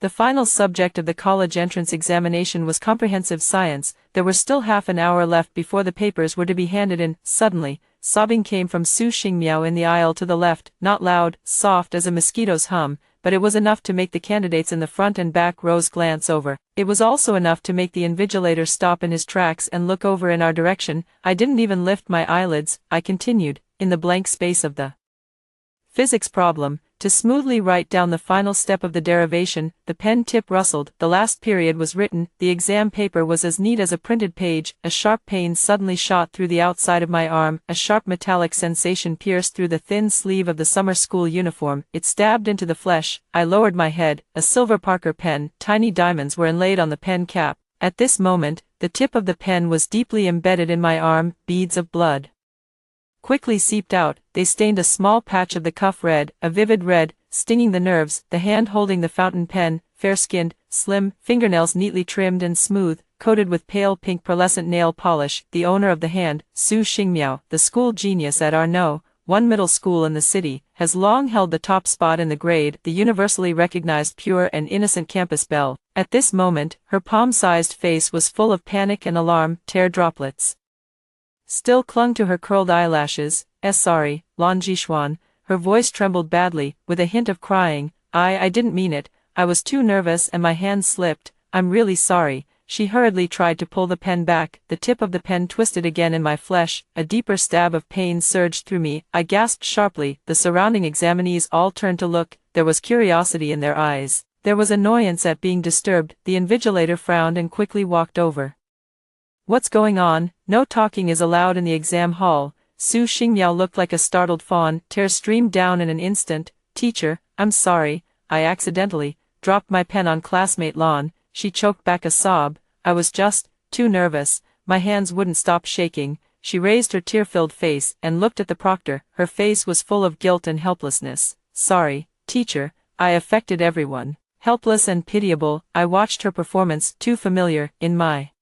The final subject of the college entrance examination was comprehensive science. There were still half an hour left before the papers were to be handed in. Suddenly, sobbing came from Su Xingmiao in the aisle to the left, not loud, soft as a mosquito's hum, but it was enough to make the candidates in the front and back rows glance over. It was also enough to make the invigilator stop in his tracks and look over in our direction. I didn't even lift my eyelids, I continued, in the blank space of the physics problem, to smoothly write down the final step of the derivation. The pen tip rustled, the last period was written, the exam paper was as neat as a printed page. A sharp pain suddenly shot through the outside of my arm, a sharp metallic sensation pierced through the thin sleeve of the summer school uniform, it stabbed into the flesh. I lowered my head, a silver Parker pen, tiny diamonds were inlaid on the pen cap. At this moment, the tip of the pen was deeply embedded in my arm, beads of blood quickly seeped out, they stained a small patch of the cuff red, a vivid red, stinging the nerves. The hand holding the fountain pen, fair-skinned, slim, fingernails neatly trimmed and smooth, coated with pale pink pearlescent nail polish, the owner of the hand, Su Xingmiao, the school genius at our one middle school in the city, has long held the top spot in the grade, the universally recognized pure and innocent campus Belle. At this moment, her palm-sized face was full of panic and alarm. Tear droplets still clung to her curled eyelashes. Sorry, Lan Jishuan. Her voice trembled badly, with a hint of crying. I didn't mean it. I was too nervous and my hand slipped. I'm really sorry. She hurriedly tried to pull the pen back. The tip of the pen twisted again in my flesh. A deeper stab of pain surged through me. I gasped sharply. The surrounding examinees all turned to look. There was curiosity in their eyes. There was annoyance at being disturbed. The invigilator frowned and quickly walked over. What's going on? No talking is allowed in the exam hall. Su Xingmiao looked like a startled fawn. Tears streamed down in an instant. Teacher, I'm sorry. I accidentally dropped my pen on classmate Lan. She choked back a sob. I was just too nervous. My hands wouldn't stop shaking. She raised her tear-filled face and looked at the proctor. Her face was full of guilt and helplessness. Sorry, teacher. I affected everyone. Helpless and pitiable, I watched her performance, too familiar, in my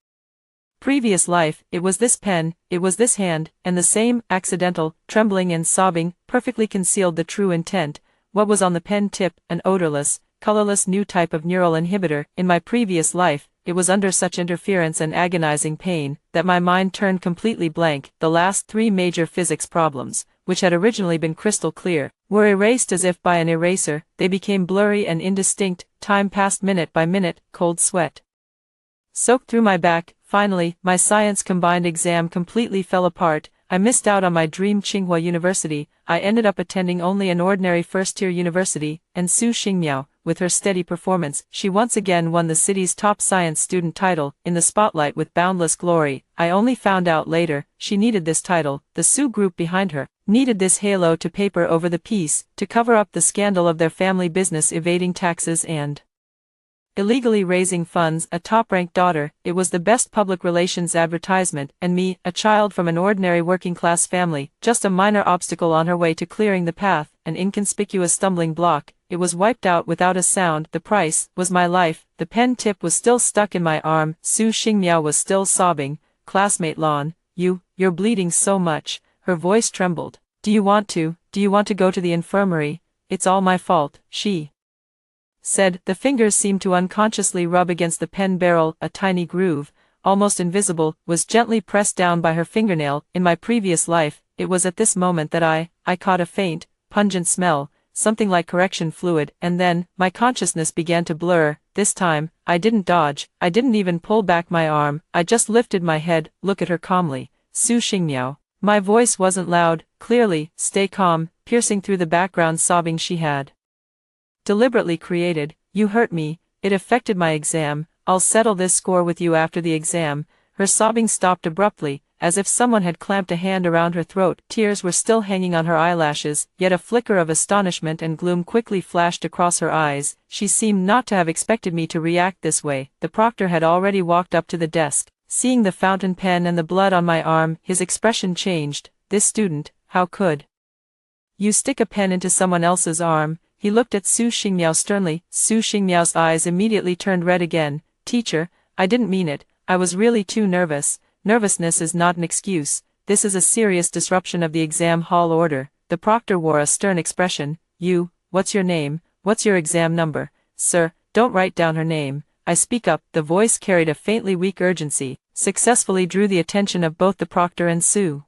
previous life. It was this pen, it was this hand, and the same, accidental, trembling and sobbing, perfectly concealed the true intent. What was on the pen tip? An odorless, colorless new type of neural inhibitor. In my previous life, it was under such interference and agonizing pain, that my mind turned completely blank. The last 3 major physics problems, which had originally been crystal clear, were erased as if by an eraser. They became blurry and indistinct. Time passed minute by minute. Cold sweat soaked through my back. Finally, my science combined exam completely fell apart. I missed out on my dream Tsinghua University. I ended up attending only an ordinary first-tier university, and Su Xingmiao, with her steady performance, she once again won the city's top science student title, in the spotlight with boundless glory. I only found out later, she needed this title, the Su group behind her, needed this halo to paper over the piece, to cover up the scandal of their family business evading taxes and illegally raising funds. A top-ranked daughter, it was the best public relations advertisement, and me, a child from an ordinary working-class family, just a minor obstacle on her way to clearing the path, an inconspicuous stumbling block. It was wiped out without a sound. The price was my life. The pen tip was still stuck in my arm. Su Xingmiao was still sobbing. Classmate Lan, you're bleeding so much. Her voice trembled. Do you want to go to the infirmary? It's all my fault, she said. The fingers seemed to unconsciously rub against the pen barrel. A tiny groove, almost invisible, was gently pressed down by her fingernail. In my previous life, it was at this moment that I caught a faint, pungent smell, something like correction fluid, and then, my consciousness began to blur. This time, I didn't dodge, I didn't even pull back my arm, I just lifted my head. Look at her calmly. Su Xingmiao. My voice wasn't loud, clearly, stay calm, piercing through the background sobbing she had deliberately created. You hurt me, it affected my exam, I'll settle this score with you after the exam. Her sobbing stopped abruptly, as if someone had clamped a hand around her throat. Tears were still hanging on her eyelashes, yet a flicker of astonishment and gloom quickly flashed across her eyes. She seemed not to have expected me to react this way. The proctor had already walked up to the desk. Seeing the fountain pen and the blood on my arm, his expression changed. This student, how could you stick a pen into someone else's arm? He looked at Su Xingmiao sternly. Su Xingmiao's eyes immediately turned red again. Teacher, I didn't mean it, I was really too nervous. Nervousness is not an excuse. This is a serious disruption of the exam hall order. The proctor wore a stern expression. What's your name? What's your exam number? Sir, don't write down her name. I speak up, the voice carried a faintly weak urgency, successfully drew the attention of both the proctor and Sue.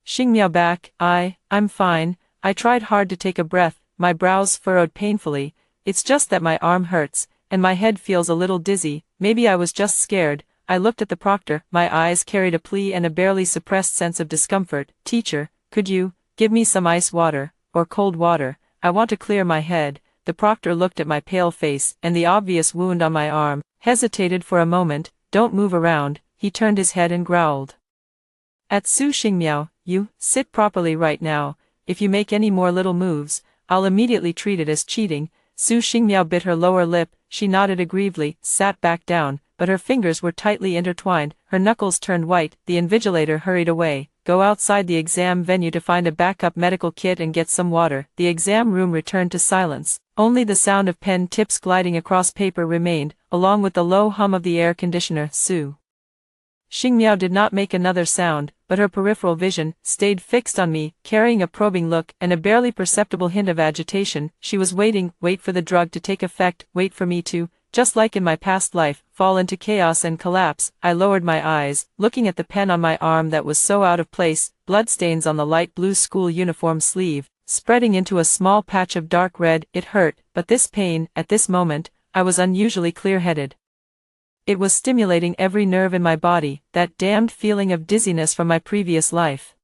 Xingmiao back, I'm fine. I tried hard to take a breath, my brows furrowed painfully. It's just that my arm hurts, and my head feels a little dizzy, maybe I was just scared. I looked at the proctor, my eyes carried a plea and a barely suppressed sense of discomfort. Teacher, could you give me some ice water, or cold water? I want to clear my head. The proctor looked at my pale face and the obvious wound on my arm, hesitated for a moment. Don't move around, he turned his head and growled at Su Xingmiao, you, sit properly right now. If you make any more little moves, I'll immediately treat it as cheating. Su Xingmiao bit her lower lip, she nodded aggrievedly, sat back down, but her fingers were tightly intertwined, her knuckles turned white. The invigilator hurried away. Go outside the exam venue to find a backup medical kit and get some water. The exam room returned to silence. Only the sound of pen tips gliding across paper remained, along with the low hum of the air conditioner. Su Xingmiao did not make another sound, but her peripheral vision stayed fixed on me, carrying a probing look and a barely perceptible hint of agitation. She was waiting, wait for the drug to take effect, wait for me to, just like in my past life, fall into chaos and collapse. I lowered my eyes, looking at the pen on my arm that was so out of place, bloodstains on the light blue school uniform sleeve, spreading into a small patch of dark red. It hurt, but this pain, at this moment, I was unusually clear-headed. It was stimulating every nerve in my body. That damned feeling of dizziness from my previous life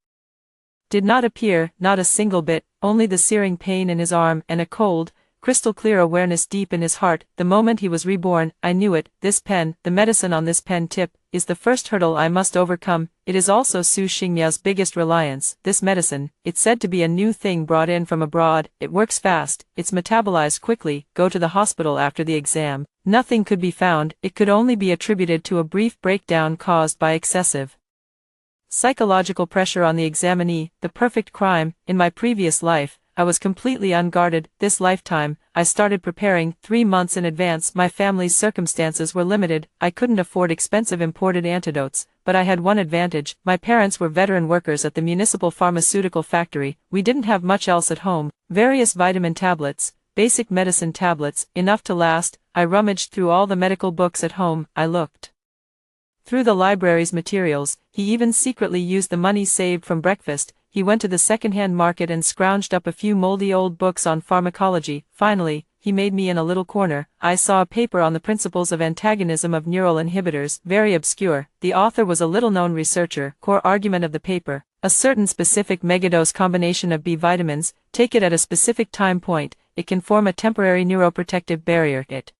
did not appear, not a single bit, only the searing pain in his arm and a cold, crystal-clear awareness deep in his heart. The moment he was reborn, I knew it. This pen, the medicine on this pen tip, is the first hurdle I must overcome. It is also Su Xingmiao's biggest reliance. This medicine, it's said to be a new thing brought in from abroad. It works fast, it's metabolized quickly. Go to the hospital after the exam. Nothing could be found. It could only be attributed to a brief breakdown caused by excessive psychological pressure on the examinee. The perfect crime. In my previous life, I was completely unguarded. This lifetime, I started preparing 3 months in advance. My family's circumstances were limited. I couldn't afford expensive imported antidotes, but I had one advantage. My parents were veteran workers at the municipal pharmaceutical factory. We didn't have much else at home. Various vitamin tablets, basic medicine tablets, enough to last. I rummaged through all the medical books at home. I looked through the library's materials. He even secretly used the money saved from breakfast. He went to the second-hand market and scrounged up a few moldy old books on pharmacology. Finally, he made me in a little corner. I saw a paper on the principles of antagonism of neural inhibitors, very obscure. The author was a little-known researcher. Core argument of the paper: a certain specific megadose combination of B vitamins, take it at a specific time point, it can form a temporary neuroprotective barrier. It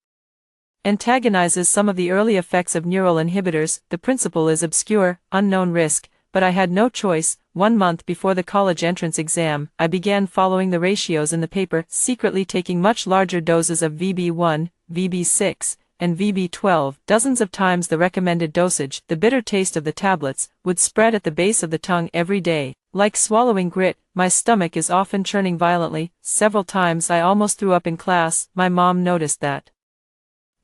antagonizes some of the early effects of neural inhibitors. The principle is obscure, unknown risk, but I had no choice. 1 month before the college entrance exam, I began following the ratios in the paper, secretly taking much larger doses of VB1, VB6, and VB12, dozens of times the recommended dosage. The bitter taste of the tablets would spread at the base of the tongue every day. Like swallowing grit, my stomach is often churning violently. Several times I almost threw up in class. My mom noticed that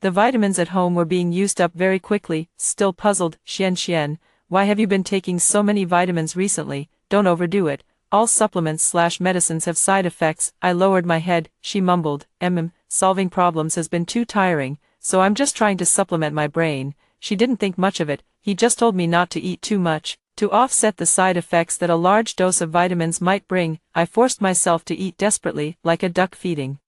the vitamins at home were being used up very quickly. Still puzzled, Xian, why have you been taking so many vitamins recently? Don't overdo it. All supplements/medicines have side effects. I lowered my head. She mumbled, solving problems has been too tiring, so I'm just trying to supplement my brain. She didn't think much of it. He just told me not to eat too much. To offset the side effects that a large dose of vitamins might bring, I forced myself to eat desperately, like a duck feeding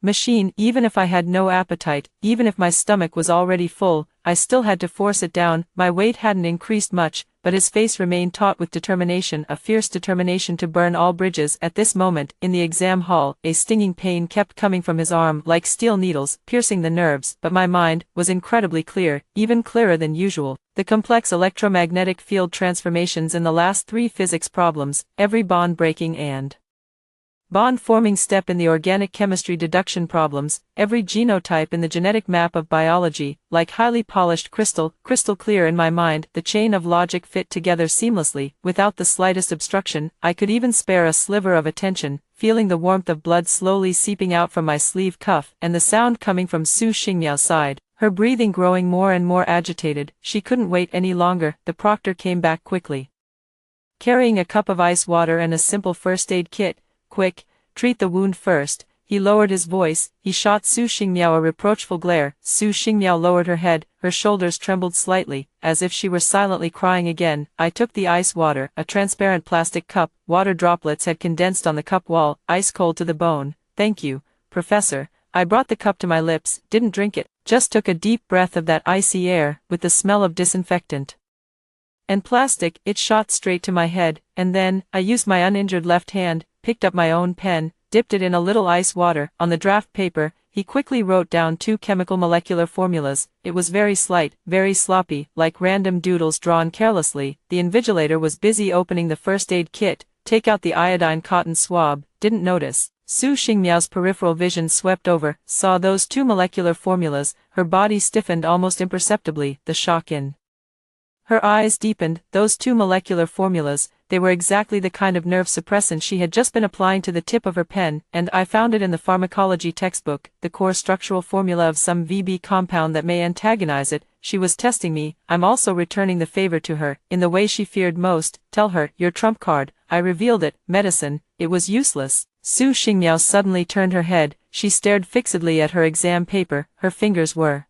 machine. Even if I had no appetite, even if my stomach was already full, I still had to force it down. My weight hadn't increased much, but his face remained taut with determination, a fierce determination to burn all bridges. At this moment, in the exam hall, a stinging pain kept coming from his arm like steel needles, piercing the nerves, but my mind was incredibly clear, even clearer than usual. The complex electromagnetic field transformations in the last 3 physics problems, every bond-breaking and bond-forming step in the organic chemistry deduction problems, every genotype in the genetic map of biology, like highly polished crystal clear in my mind. The chain of logic fit together seamlessly, without the slightest obstruction. I could even spare a sliver of attention, feeling the warmth of blood slowly seeping out from my sleeve cuff, and the sound coming from Su Xingmiao's side, her breathing growing more and more agitated. She couldn't wait any longer. The proctor came back quickly, carrying a cup of ice water and a simple first aid kit. Quick, treat the wound first. he lowered his voice, he shot Su Xingmiao a reproachful glare. Su Xingmiao lowered her head, her shoulders trembled slightly, as if she were silently crying again. I took the ice water, a transparent plastic cup, water droplets had condensed on the cup wall, ice cold to the bone. Thank you, Professor. I brought the cup to my lips, didn't drink it, just took a deep breath of that icy air, with the smell of disinfectant and plastic. It shot straight to my head, and then, I used my uninjured left hand, picked up my own pen, dipped it in a little ice water. On the draft paper, he quickly wrote down 2 chemical molecular formulas. It was very slight, very sloppy, like random doodles drawn carelessly. The invigilator was busy opening the first aid kit. Take out the iodine cotton swab, didn't notice. Su Xingmiao's peripheral vision swept over, saw those 2 molecular formulas, her body stiffened almost imperceptibly, the shock in her eyes deepened. Those 2 molecular formulas, they were exactly the kind of nerve suppressant she had just been applying to the tip of her pen, and I found it in the pharmacology textbook, the core structural formula of some VB compound that may antagonize it. She was testing me. I'm also returning the favor to her, in the way she feared most. Tell her, your trump card. I revealed it, medicine. It was useless. Su Xingmiao suddenly turned her head, she stared fixedly at her exam paper, her fingers were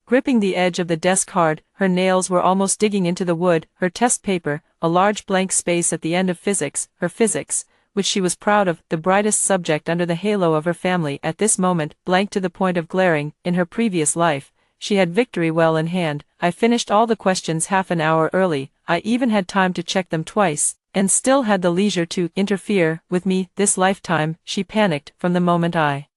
gripping the edge of the desk hard, her nails were almost digging into the wood. Her test paper, a large blank space at the end of physics, her physics, which she was proud of, the brightest subject under the halo of her family at this moment, blank to the point of glaring. In her previous life, she had victory well in hand. I finished all the questions half an hour early, I even had time to check them twice, and still had the leisure to interfere with me this lifetime. She panicked from the moment I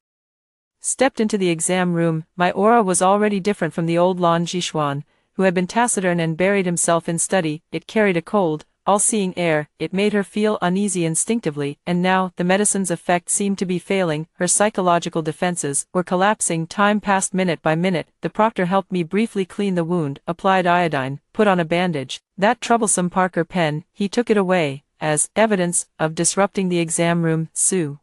stepped into the exam room. My aura was already different from the old Lan Zhishuan, who had been taciturn and buried himself in study. It carried a cold, all-seeing air. It made her feel uneasy instinctively, and now, the medicine's effect seemed to be failing. Her psychological defenses were collapsing. Time passed minute by minute. The proctor helped me briefly clean the wound, applied iodine, put on a bandage. That troublesome Parker pen, he took it away, as evidence of disrupting the exam room. Su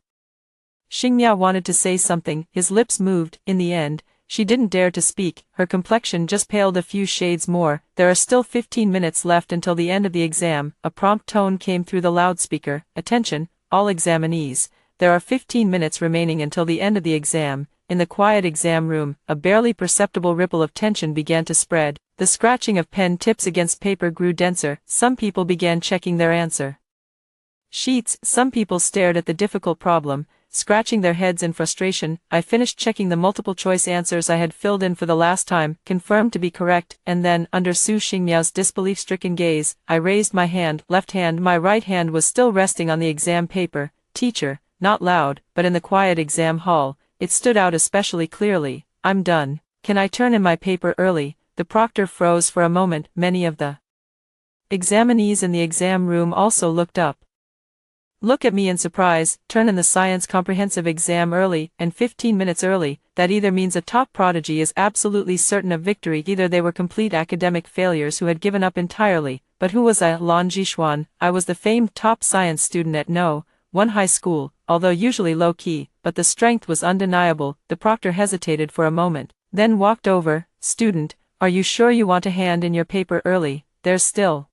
Xingmiao wanted to say something, his lips moved. In the end, she didn't dare to speak, her complexion just paled a few shades more. There are still 15 minutes left until the end of the exam. A prompt tone came through the loudspeaker. Attention, all examinees. There are 15 minutes remaining until the end of the exam. In the quiet exam room, a barely perceptible ripple of tension began to spread. The scratching of pen tips against paper grew denser. Some people began checking their answer sheets. Some people stared at the difficult problem, scratching their heads in frustration. I finished checking the multiple-choice answers I had filled in for the last time, confirmed to be correct, and then, under Su Xingmiao's disbelief-stricken gaze, I raised my hand, left hand. My right hand was still resting on the exam paper. Teacher, not loud, but in the quiet exam hall, it stood out especially clearly. I'm done. Can I turn in my paper early? The proctor froze for a moment. Many of the examinees in the exam room also looked up. Look at me in surprise. Turn in the science comprehensive exam early, and 15 minutes early. That either means a top prodigy is absolutely certain of victory, either they were complete academic failures who had given up entirely. But who was I? Lan Zhishuan. I was the famed top science student at No. 1 high school, although usually low-key, but the strength was undeniable. The proctor hesitated for a moment, then walked over. Student, are you sure you want to hand in your paper early? There's still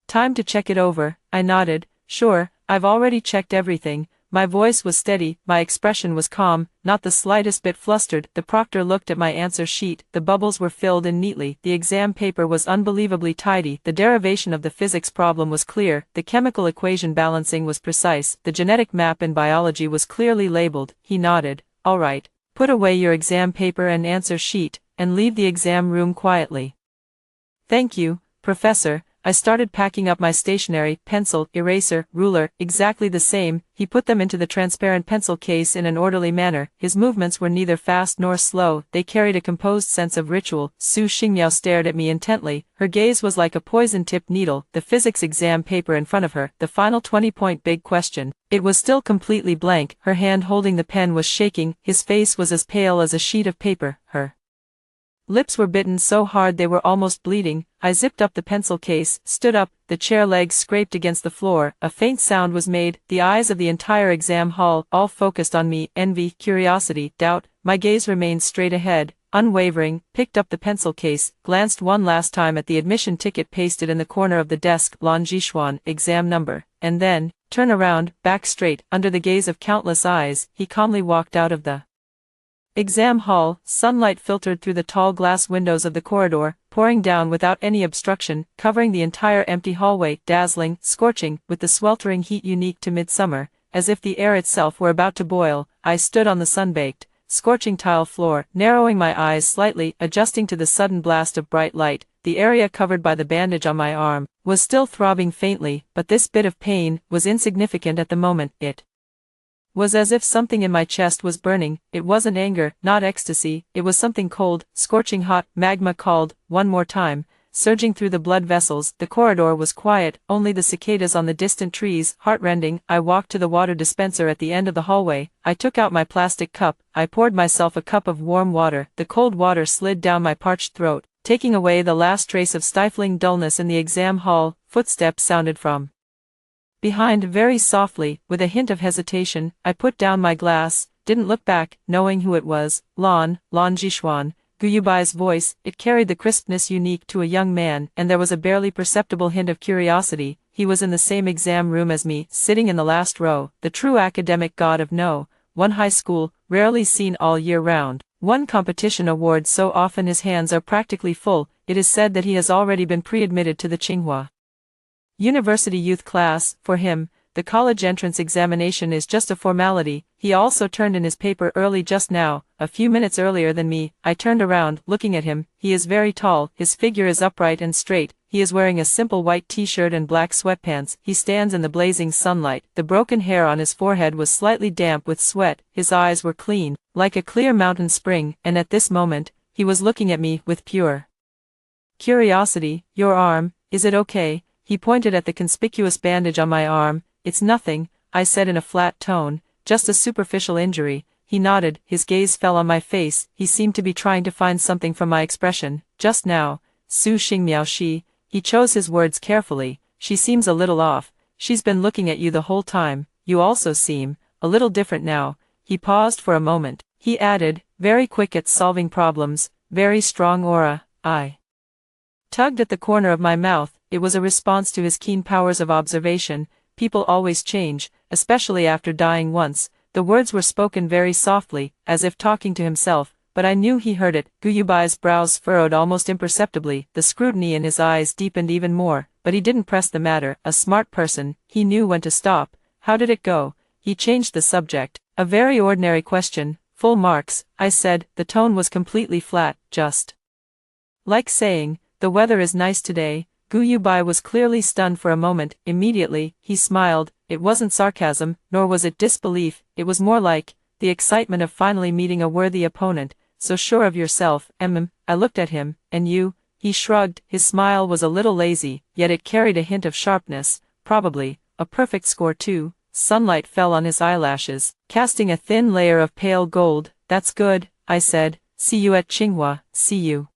time to check it over. I nodded. Sure, I've already checked everything. My voice was steady, my expression was calm, not the slightest bit flustered. The proctor looked at my answer sheet. The bubbles were filled in neatly. The exam paper was unbelievably tidy. The derivation of the physics problem was clear. The chemical equation balancing was precise. The genetic map in biology was clearly labeled. He nodded. All right. Put away your exam paper and answer sheet, and leave the exam room quietly. Thank you, Professor. I started packing up my stationery, pencil, eraser, ruler, exactly the same. He put them into the transparent pencil case in an orderly manner. His movements were neither fast nor slow, they carried a composed sense of ritual. Su Xingmiao stared at me intently. Her gaze was like a poison-tipped needle. The physics exam paper in front of her, the final 20-point big question. It was still completely blank. Her hand holding the pen was shaking. His face was as pale as a sheet of paper. Her lips were bitten so hard they were almost bleeding. I zipped up the pencil case, stood up, the chair legs scraped against the floor, a faint sound was made. The eyes of the entire exam hall, all focused on me, envy, curiosity, doubt. My gaze remained straight ahead, unwavering, picked up the pencil case, glanced one last time at the admission ticket pasted in the corner of the desk, Lan Zhishuan, exam number, and then, turn around, back straight, under the gaze of countless eyes, he calmly walked out of the exam hall. Sunlight filtered through the tall glass windows of the corridor, pouring down without any obstruction, covering the entire empty hallway, dazzling, scorching, with the sweltering heat unique to midsummer, as if the air itself were about to boil. I stood on the sun-baked, scorching tile floor, narrowing my eyes slightly, adjusting to the sudden blast of bright light. The area covered by the bandage on my arm was still throbbing faintly, but this bit of pain was insignificant at the moment. It was as if something in my chest was burning. It wasn't anger, not ecstasy, it was something cold, scorching hot. Magma called, one more time, surging through the blood vessels. The corridor was quiet, only the cicadas on the distant trees. Heartrending. I walked to the water dispenser at the end of the hallway. I took out my plastic cup. I poured myself a cup of warm water. The cold water slid down my parched throat, taking away the last trace of stifling dullness in the exam hall. Footsteps sounded from behind, very softly, with a hint of hesitation. I put down my glass, didn't look back, knowing who it was. Lan Jishuan, Guyubai's voice. It carried the crispness unique to a young man, and there was a barely perceptible hint of curiosity. He was in the same exam room as me, sitting in the last row, the true academic god of no. One high school, rarely seen all year round. One competition award so often his hands are practically full. It is said that he has already been pre-admitted to the Tsinghua University youth class. For him, the college entrance examination is just a formality. He also turned in his paper early just now, a few minutes earlier than me. I turned around, looking at him. He is very tall, his figure is upright and straight. He is wearing a simple white t-shirt and black sweatpants. He stands in the blazing sunlight. The broken hair on his forehead was slightly damp with sweat. His eyes were clean, like a clear mountain spring, and at this moment, he was looking at me with pure curiosity. Your arm, is it okay? He pointed at the conspicuous bandage on my arm. It's nothing, I said in a flat tone, just a superficial injury. He nodded, his gaze fell on my face. He seemed to be trying to find something from my expression. Just now, Su Xingmiao she, he chose his words carefully, she seems a little off. She's been looking at you the whole time. You also seem a little different now. He paused for a moment. He added, very quick at solving problems, very strong aura. I tugged at the corner of my mouth. It was a response to his keen powers of observation. People always change, especially after dying once. The words were spoken very softly, as if talking to himself, but I knew he heard it. Guyubai's brows furrowed almost imperceptibly. The scrutiny in his eyes deepened even more, but he didn't press the matter. A smart person, he knew when to stop. How did it go? He changed the subject. A very ordinary question. Full marks, I said. The tone was completely flat, just like saying, the weather is nice today. Guyubai was clearly stunned for a moment. Immediately, he smiled. It wasn't sarcasm, nor was it disbelief. It was more like the excitement of finally meeting a worthy opponent. So sure of yourself, I looked at him. And you? He shrugged. His smile was a little lazy, yet it carried a hint of sharpness. Probably a perfect score too. Sunlight fell on his eyelashes, casting a thin layer of pale gold. That's good, I said. See you at Tsinghua. See you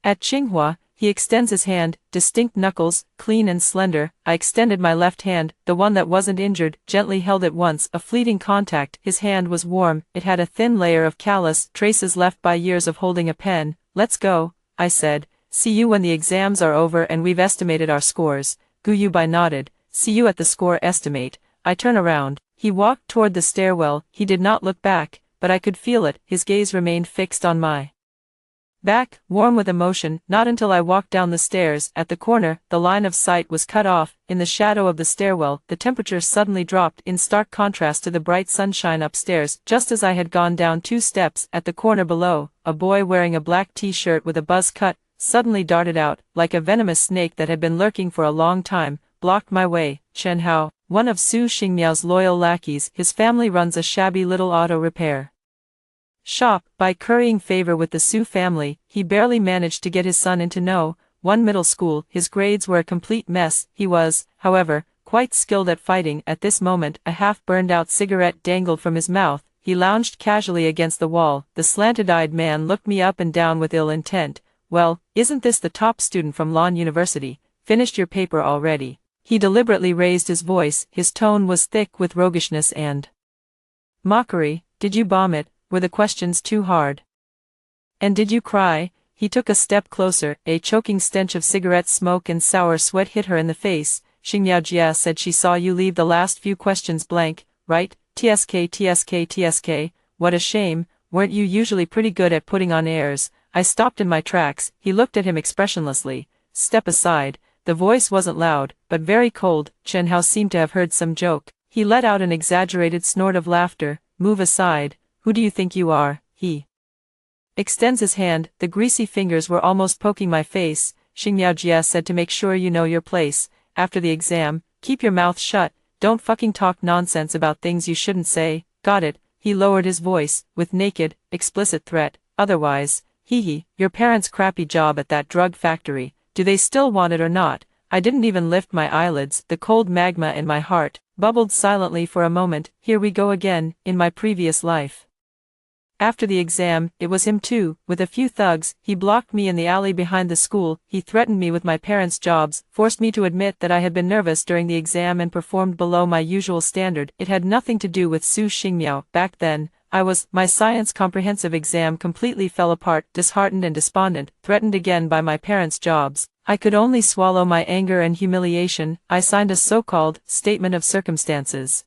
at Tsinghua. He extends his hand, distinct knuckles, clean and slender. I extended my left hand, the one that wasn't injured, gently held it once. A fleeting contact. His hand was warm. It had a thin layer of callus, traces left by years of holding a pen. Let's go, I said. See you when the exams are over and we've estimated our scores. Guyubai nodded. See you at the score estimate. I turn around. He walked toward the stairwell. He did not look back, but I could feel it. His gaze remained fixed on my back, warm with emotion. Not until I walked down the stairs. At the corner, the line of sight was cut off. In the shadow of the stairwell, the temperature suddenly dropped, in stark contrast to the bright sunshine upstairs. Just as I had gone down 2 steps, at the corner below, a boy wearing a black t-shirt with a buzz cut suddenly darted out, like a venomous snake that had been lurking for a long time, blocked my way. Chen Hao, one of Su Xingmiao's loyal lackeys. His family runs a shabby little auto repair shop. By currying favor with the Su family, he barely managed to get his son into No. 1 middle school. His grades were a complete mess. He was, however, quite skilled at fighting. At this moment, a half-burned-out cigarette dangled from his mouth. He lounged casually against the wall. The slanted-eyed man looked me up and down with ill intent. Well, isn't this the top student from Lan University? Finished your paper already? He deliberately raised his voice. His tone was thick with roguishness and mockery. Did you bomb it? Were the questions too hard? And did you cry? He took a step closer. A choking stench of cigarette smoke and sour sweat hit her in the face. Xingmiao Jia said she saw you leave the last few questions blank, right? TSK, what a shame, weren't you usually pretty good at putting on airs? I stopped in my tracks. He looked at him expressionlessly. Step aside. The voice wasn't loud, but very cold. Chen Hao seemed to have heard some joke. He let out an exaggerated snort of laughter. Move aside. Who do you think you are? He extends his hand. The greasy fingers were almost poking my face. Xingmiao Jia said to make sure you know your place. After the exam, keep your mouth shut. Don't fucking talk nonsense about things you shouldn't say. Got it? He lowered his voice, with naked, explicit threat. Otherwise, your parents' crappy job at that drug factory, do they still want it or not? I didn't even lift my eyelids. The cold magma in my heart bubbled silently for a moment. Here we go again, in my previous life. After the exam, it was him too, with a few thugs. He blocked me in the alley behind the school. He threatened me with my parents' jobs, forced me to admit that I had been nervous during the exam and performed below my usual standard. It had nothing to do with Su Xingmiao. Back then, my science comprehensive exam completely fell apart, disheartened and despondent, threatened again by my parents' jobs. I could only swallow my anger and humiliation. I signed a so-called statement of circumstances.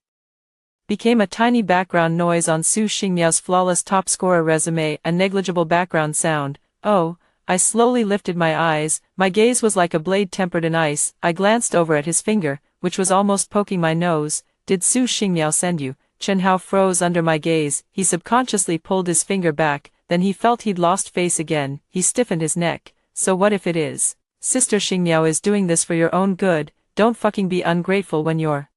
Became a tiny background noise on Su Xingmiao's flawless top scorer resume, a negligible background sound. Oh, I slowly lifted my eyes. My gaze was like a blade tempered in ice. I glanced over at his finger, which was almost poking my nose. Did Su Xingmiao send you? Chen Hao froze under my gaze. He subconsciously pulled his finger back, then he felt he'd lost face again. He stiffened his neck. So what if it is? Sister Xingmiao is doing this for your own good. Don't fucking be ungrateful when you're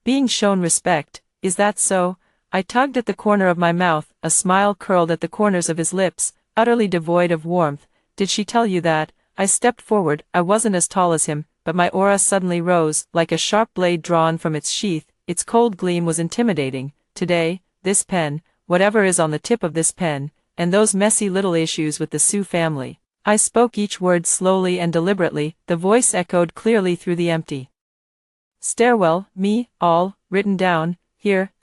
being shown respect. Is that so? I tugged at the corner of my mouth. A smile curled at the corners of his lips, utterly devoid of warmth. Did she tell you that? I stepped forward. I wasn't as tall as him, but my aura suddenly rose, like a sharp blade drawn from its sheath. Its cold gleam was intimidating. Today, this pen, whatever is on the tip of this pen, and those messy little issues with the Su family. I spoke each word slowly and deliberately. The voice echoed clearly through the empty stairwell. Me, all, written down, here,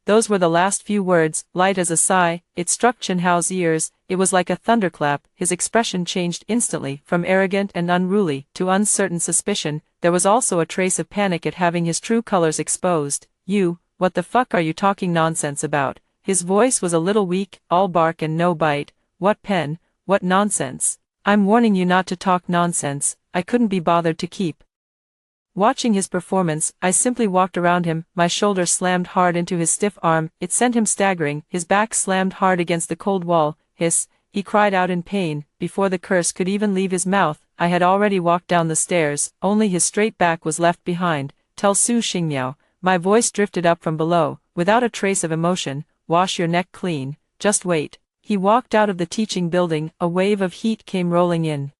those were the last few words, light as a sigh. It struck Chen Hao's ears. It was like a thunderclap. His expression changed instantly, from arrogant and unruly, to uncertain suspicion. There was also a trace of panic at having his true colors exposed. You, what the fuck are you talking nonsense about? His voice was a little weak, all bark and no bite. What pen? What nonsense? I'm warning you not to talk nonsense. I couldn't be bothered to keep watching his performance. I simply walked around him. My shoulder slammed hard into his stiff arm. It sent him staggering. His back slammed hard against the cold wall. Hiss. He cried out in pain. Before the curse could even leave his mouth, I had already walked down the stairs. Only his straight back was left behind. Tell Su Xingmiao. My voice drifted up from below, without a trace of emotion. Wash your neck clean. Just wait. He walked out of the teaching building. A wave of heat came rolling in,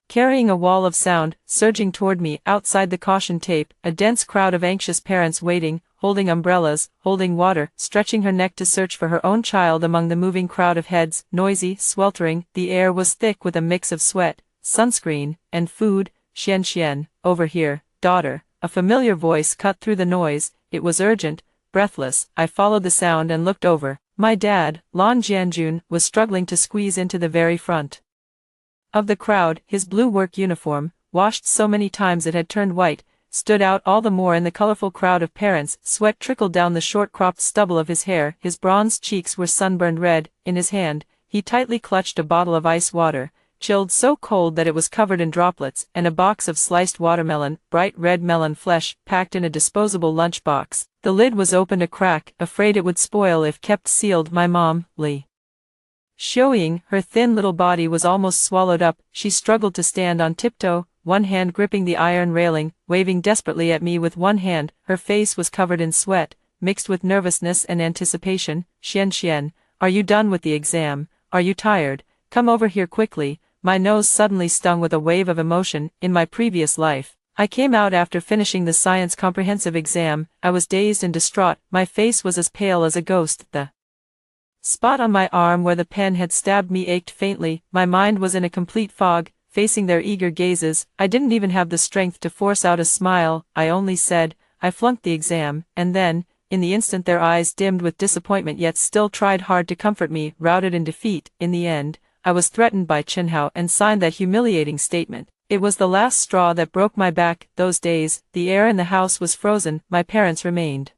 carrying a wall of sound, surging toward me. Outside the caution tape, a dense crowd of anxious parents waiting, holding umbrellas, holding water, stretching her neck to search for her own child among the moving crowd of heads. Noisy, sweltering, the air was thick with a mix of sweat, sunscreen, and food. Xian, over here, daughter. A familiar voice cut through the noise. It was urgent, breathless. I followed the sound and looked over. My dad, Lan Jianjun, was struggling to squeeze into the very front of the crowd. His blue work uniform, washed so many times it had turned white, stood out all the more in the colorful crowd of parents. Sweat trickled down the short-cropped stubble of his hair. His bronzed cheeks were sunburned red. In his hand, he tightly clutched a bottle of ice water, chilled so cold that it was covered in droplets, and a box of sliced watermelon, bright red melon flesh, packed in a disposable lunchbox. The lid was open a crack, afraid it would spoil if kept sealed. My mom, Li Xiuying, her thin little body was almost swallowed up. She struggled to stand on tiptoe, one hand gripping the iron railing, waving desperately at me with one hand. Her face was covered in sweat, mixed with nervousness and anticipation. Xian, are you done with the exam? Are you tired? Come over here quickly. My nose suddenly stung with a wave of emotion. In my previous life, I came out after finishing the science comprehensive exam. I was dazed and distraught. My face was as pale as a ghost. The spot on my arm where the pen had stabbed me ached faintly. My mind was in a complete fog, facing their eager gazes. I didn't even have the strength to force out a smile. I only said, I flunked the exam, and then, in the instant their eyes dimmed with disappointment yet still tried hard to comfort me. Routed in defeat, in the end, I was threatened by Chen Hao and signed that humiliating statement. It was the last straw that broke my back. Those days, the air in the house was frozen. My parents remained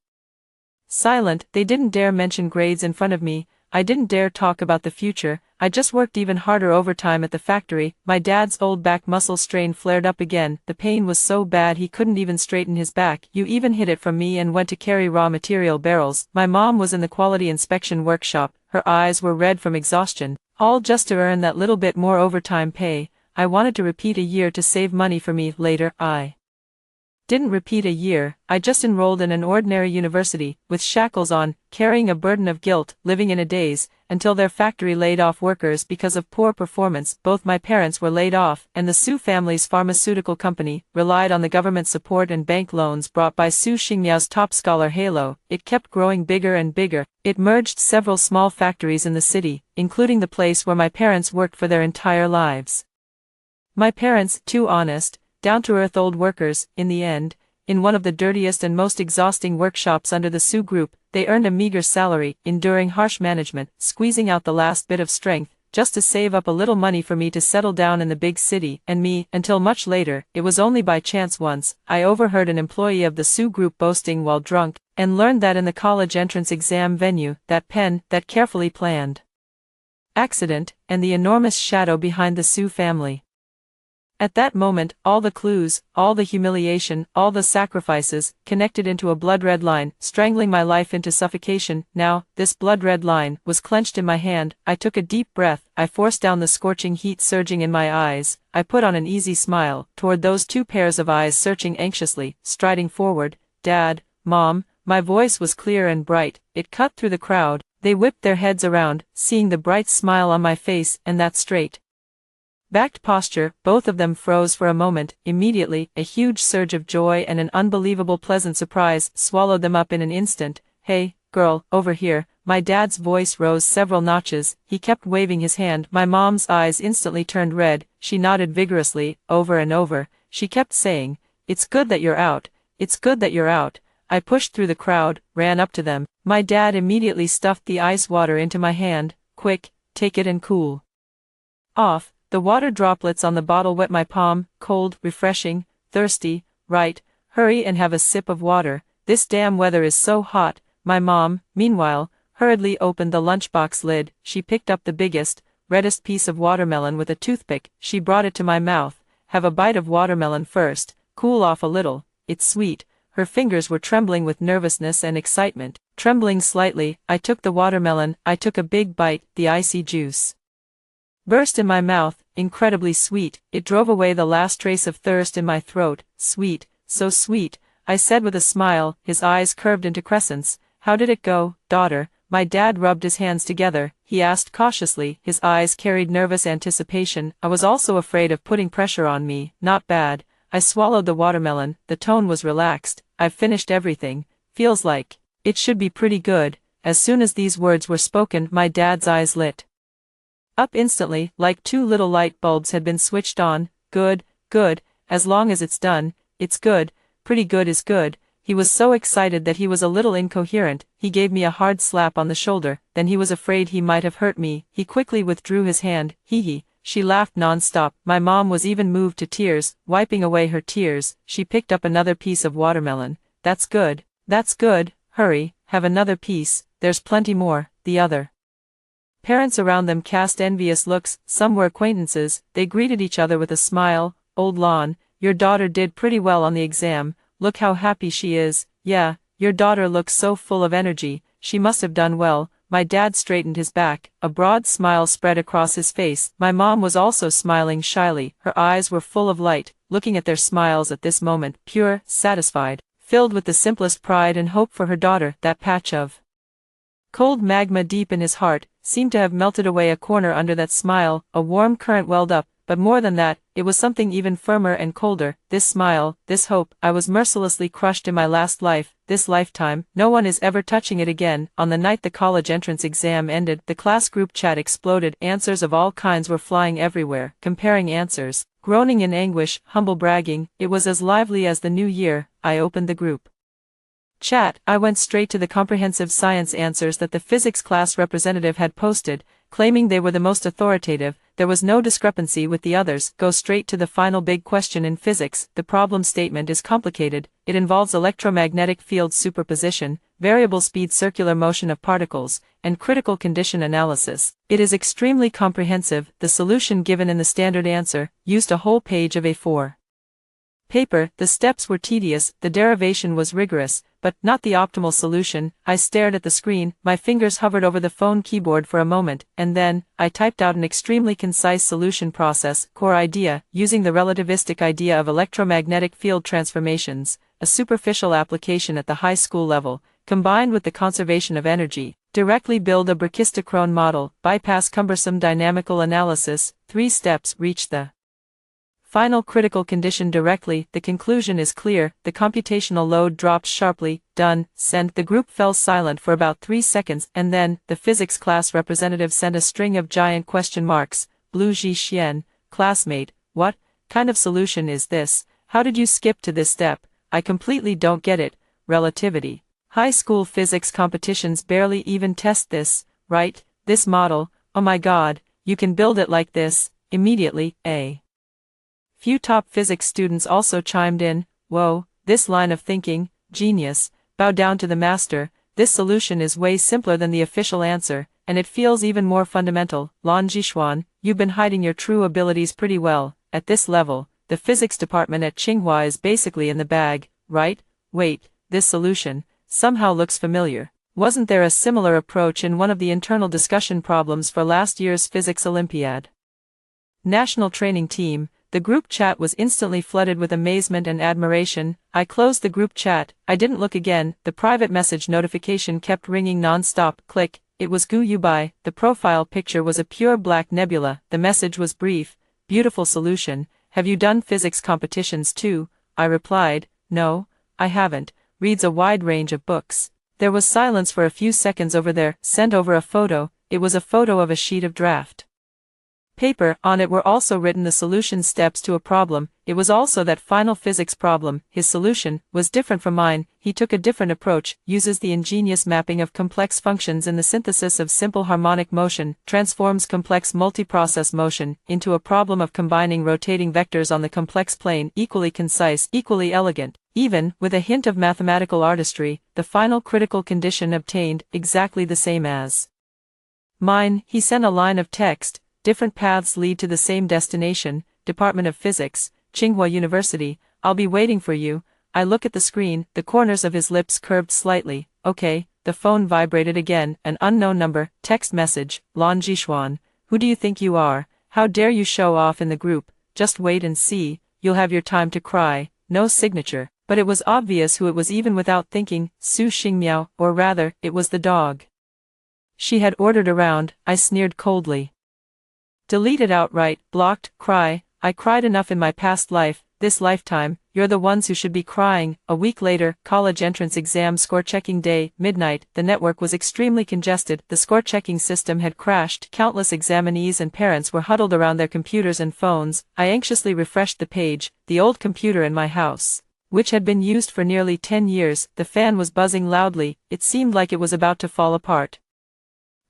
silent. They didn't dare mention grades in front of me. I didn't dare talk about the future. I just worked even harder overtime at the factory. My dad's old back muscle strain flared up again. The pain was so bad he couldn't even straighten his back. You even hid it from me and went to carry raw material barrels. My mom was in the quality inspection workshop. Her eyes were red from exhaustion. All just to earn that little bit more overtime pay. I wanted to repeat a year to save money for me later. I didn't repeat a year. I just enrolled in an ordinary university, with shackles on, carrying a burden of guilt, living in a daze, until their factory laid off workers because of poor performance. Both my parents were laid off, and the Su family's pharmaceutical company relied on the government support and bank loans brought by Su Xingmiao's top scholar Halo. It kept growing bigger and bigger. It merged several small factories in the city, including the place where my parents worked for their entire lives. My parents, too honest, down-to-earth old workers, in the end, in one of the dirtiest and most exhausting workshops under the Su group, they earned a meager salary, enduring harsh management, squeezing out the last bit of strength, just to save up a little money for me to settle down in the big city, and me, until much later. It was only by chance once, I overheard an employee of the Su group boasting while drunk, and learned that in the college entrance exam venue, that pen, that carefully planned accident, and the enormous shadow behind the Su family. At that moment, all the clues, all the humiliation, all the sacrifices, connected into a blood-red line, strangling my life into suffocation. Now, this blood-red line was clenched in my hand. I took a deep breath. I forced down the scorching heat surging in my eyes. I put on an easy smile, toward those two pairs of eyes searching anxiously, striding forward. Dad, Mom, my voice was clear and bright. It cut through the crowd. They whipped their heads around, seeing the bright smile on my face, and that straight backed posture. Both of them froze for a moment. Immediately, a huge surge of joy and an unbelievable pleasant surprise swallowed them up in an instant. Hey, girl, over here. My dad's voice rose several notches. He kept waving his hand. My mom's eyes instantly turned red. She nodded vigorously, over and over. She kept saying, "It's good that you're out. It's good that you're out." I pushed through the crowd, ran up to them. My dad immediately stuffed the ice water into my hand. "Quick, take it and cool off." The water droplets on the bottle wet my palm. Cold, refreshing, thirsty. Right, hurry and have a sip of water. This damn weather is so hot. My mom, meanwhile, hurriedly opened the lunchbox lid. She picked up the biggest, reddest piece of watermelon with a toothpick. She brought it to my mouth. "Have a bite of watermelon first. Cool off a little. It's sweet." Her fingers were trembling with nervousness and excitement. Trembling slightly, I took the watermelon. I took a big bite. The icy juice burst in my mouth, incredibly sweet. It drove away the last trace of thirst in my throat. "Sweet, so sweet," I said with a smile. His eyes curved into crescents. "How did it go, daughter?" My dad rubbed his hands together. He asked cautiously. His eyes carried nervous anticipation. I was also afraid of putting pressure on me. "Not bad." I swallowed the watermelon. The tone was relaxed. "I've finished everything. Feels like it should be pretty good." As soon as these words were spoken, my dad's eyes lit up instantly, like two little light bulbs had been switched on. "Good, good, as long as it's done, it's good. Pretty good is good." He was so excited that he was a little incoherent. He gave me a hard slap on the shoulder, then he was afraid he might have hurt me. He quickly withdrew his hand. Hee. She laughed non-stop. My mom was even moved to tears. Wiping away her tears, she picked up another piece of watermelon. "That's good. That's good. Hurry, have another piece. There's plenty more." The other parents around them cast envious looks. Some were acquaintances. They greeted each other with a smile. "Old Lon, your daughter did pretty well on the exam. Look how happy she is." "Yeah, your daughter looks so full of energy. She must have done well." My dad straightened his back. A broad smile spread across his face. My mom was also smiling shyly. Her eyes were full of light, looking at their smiles at this moment, pure, satisfied, filled with the simplest pride and hope for her daughter. That patch of cold magma deep in his heart seemed to have melted away a corner under that smile. A warm current welled up, but more than that, it was something even firmer and colder. This smile, this hope. I was mercilessly crushed in my last life, this lifetime. No one is ever touching it again. On the night the college entrance exam ended, the class group chat exploded. Answers of all kinds were flying everywhere, comparing answers, groaning in anguish, humble bragging. It was as lively as the new year. I opened the group chat. I went straight to the comprehensive science answers that the physics class representative had posted, claiming they were the most authoritative. there was no discrepancy with the others. Go straight to the final big question in physics. The problem statement is complicated. It involves electromagnetic field superposition, variable speed circular motion of particles, and critical condition analysis. It is extremely comprehensive. The solution given in the standard answer used a whole page of A4 paper. The steps were tedious, the derivation was rigorous, but not the optimal solution. I stared at the screen, my fingers hovered over the phone keyboard for a moment, and then, I typed out an extremely concise solution process. Core idea, using the relativistic idea of electromagnetic field transformations, a superficial application at the high school level, combined with the conservation of energy. Directly build a brachistochrone model, bypass cumbersome dynamical analysis. 3 steps, reach the final critical condition directly. The conclusion is clear, the computational load drops sharply. Done, send. The group fell silent for about 3 seconds, and then, the physics class representative sent a string of giant question marks. Blue Ji Xian, classmate, what kind of solution is this? How did you skip to this step? I completely don't get it. Relativity. High school physics competitions barely even test this, right? This model, oh my god, you can build it like this, immediately. A few top physics students also chimed in. Whoa, this line of thinking, genius, bow down to the master. This solution is way simpler than the official answer, and it feels even more fundamental. Lan Jishuan, you've been hiding your true abilities pretty well. At this level, the physics department at Tsinghua is basically in the bag, right? Wait, this solution somehow looks familiar. Wasn't there a similar approach in one of the internal discussion problems for last year's physics Olympiad? National training team. The group chat was instantly flooded with amazement and admiration. I closed the group chat. I didn't look again. The private message notification kept ringing non-stop. Click. It was Gu Yubai. The profile picture was a pure black nebula. The message was brief. Beautiful solution. Have you done physics competitions too? I replied, no, I haven't. Reads a wide range of books. There was silence for a few seconds over there. Sent over a photo. It was a photo of a sheet of draft paper. On it were also written the solution steps to a problem. It was also that final physics problem. His solution was different from mine. He took a different approach, uses the ingenious mapping of complex functions in the synthesis of simple harmonic motion, transforms complex multiprocess motion into a problem of combining rotating vectors on the complex plane. Equally concise, equally elegant, even, with a hint of mathematical artistry. The final critical condition obtained, exactly the same as mine. He sent a line of text. Different paths lead to the same destination. Department of Physics, Tsinghua University. I'll be waiting for you. I look at the screen, the corners of his lips curved slightly. Okay. The phone vibrated again. An unknown number. Text message. Lan Jishuan. Who do you think you are? How dare you show off in the group? Just wait and see. You'll have your time to cry. No signature. But it was obvious who it was even without thinking. Su Xingmiao, or rather, it was the dog she had ordered around. I sneered coldly. Deleted outright, blocked, cry. I cried enough in my past life. This lifetime, you're the ones who should be crying. A week later, college entrance exam score checking day, midnight. The network was extremely congested. The score checking system had crashed. Countless examinees and parents were huddled around their computers and phones. I anxiously refreshed the page. The old computer in my house, which had been used for nearly 10 years, the fan was buzzing loudly. It seemed like it was about to fall apart.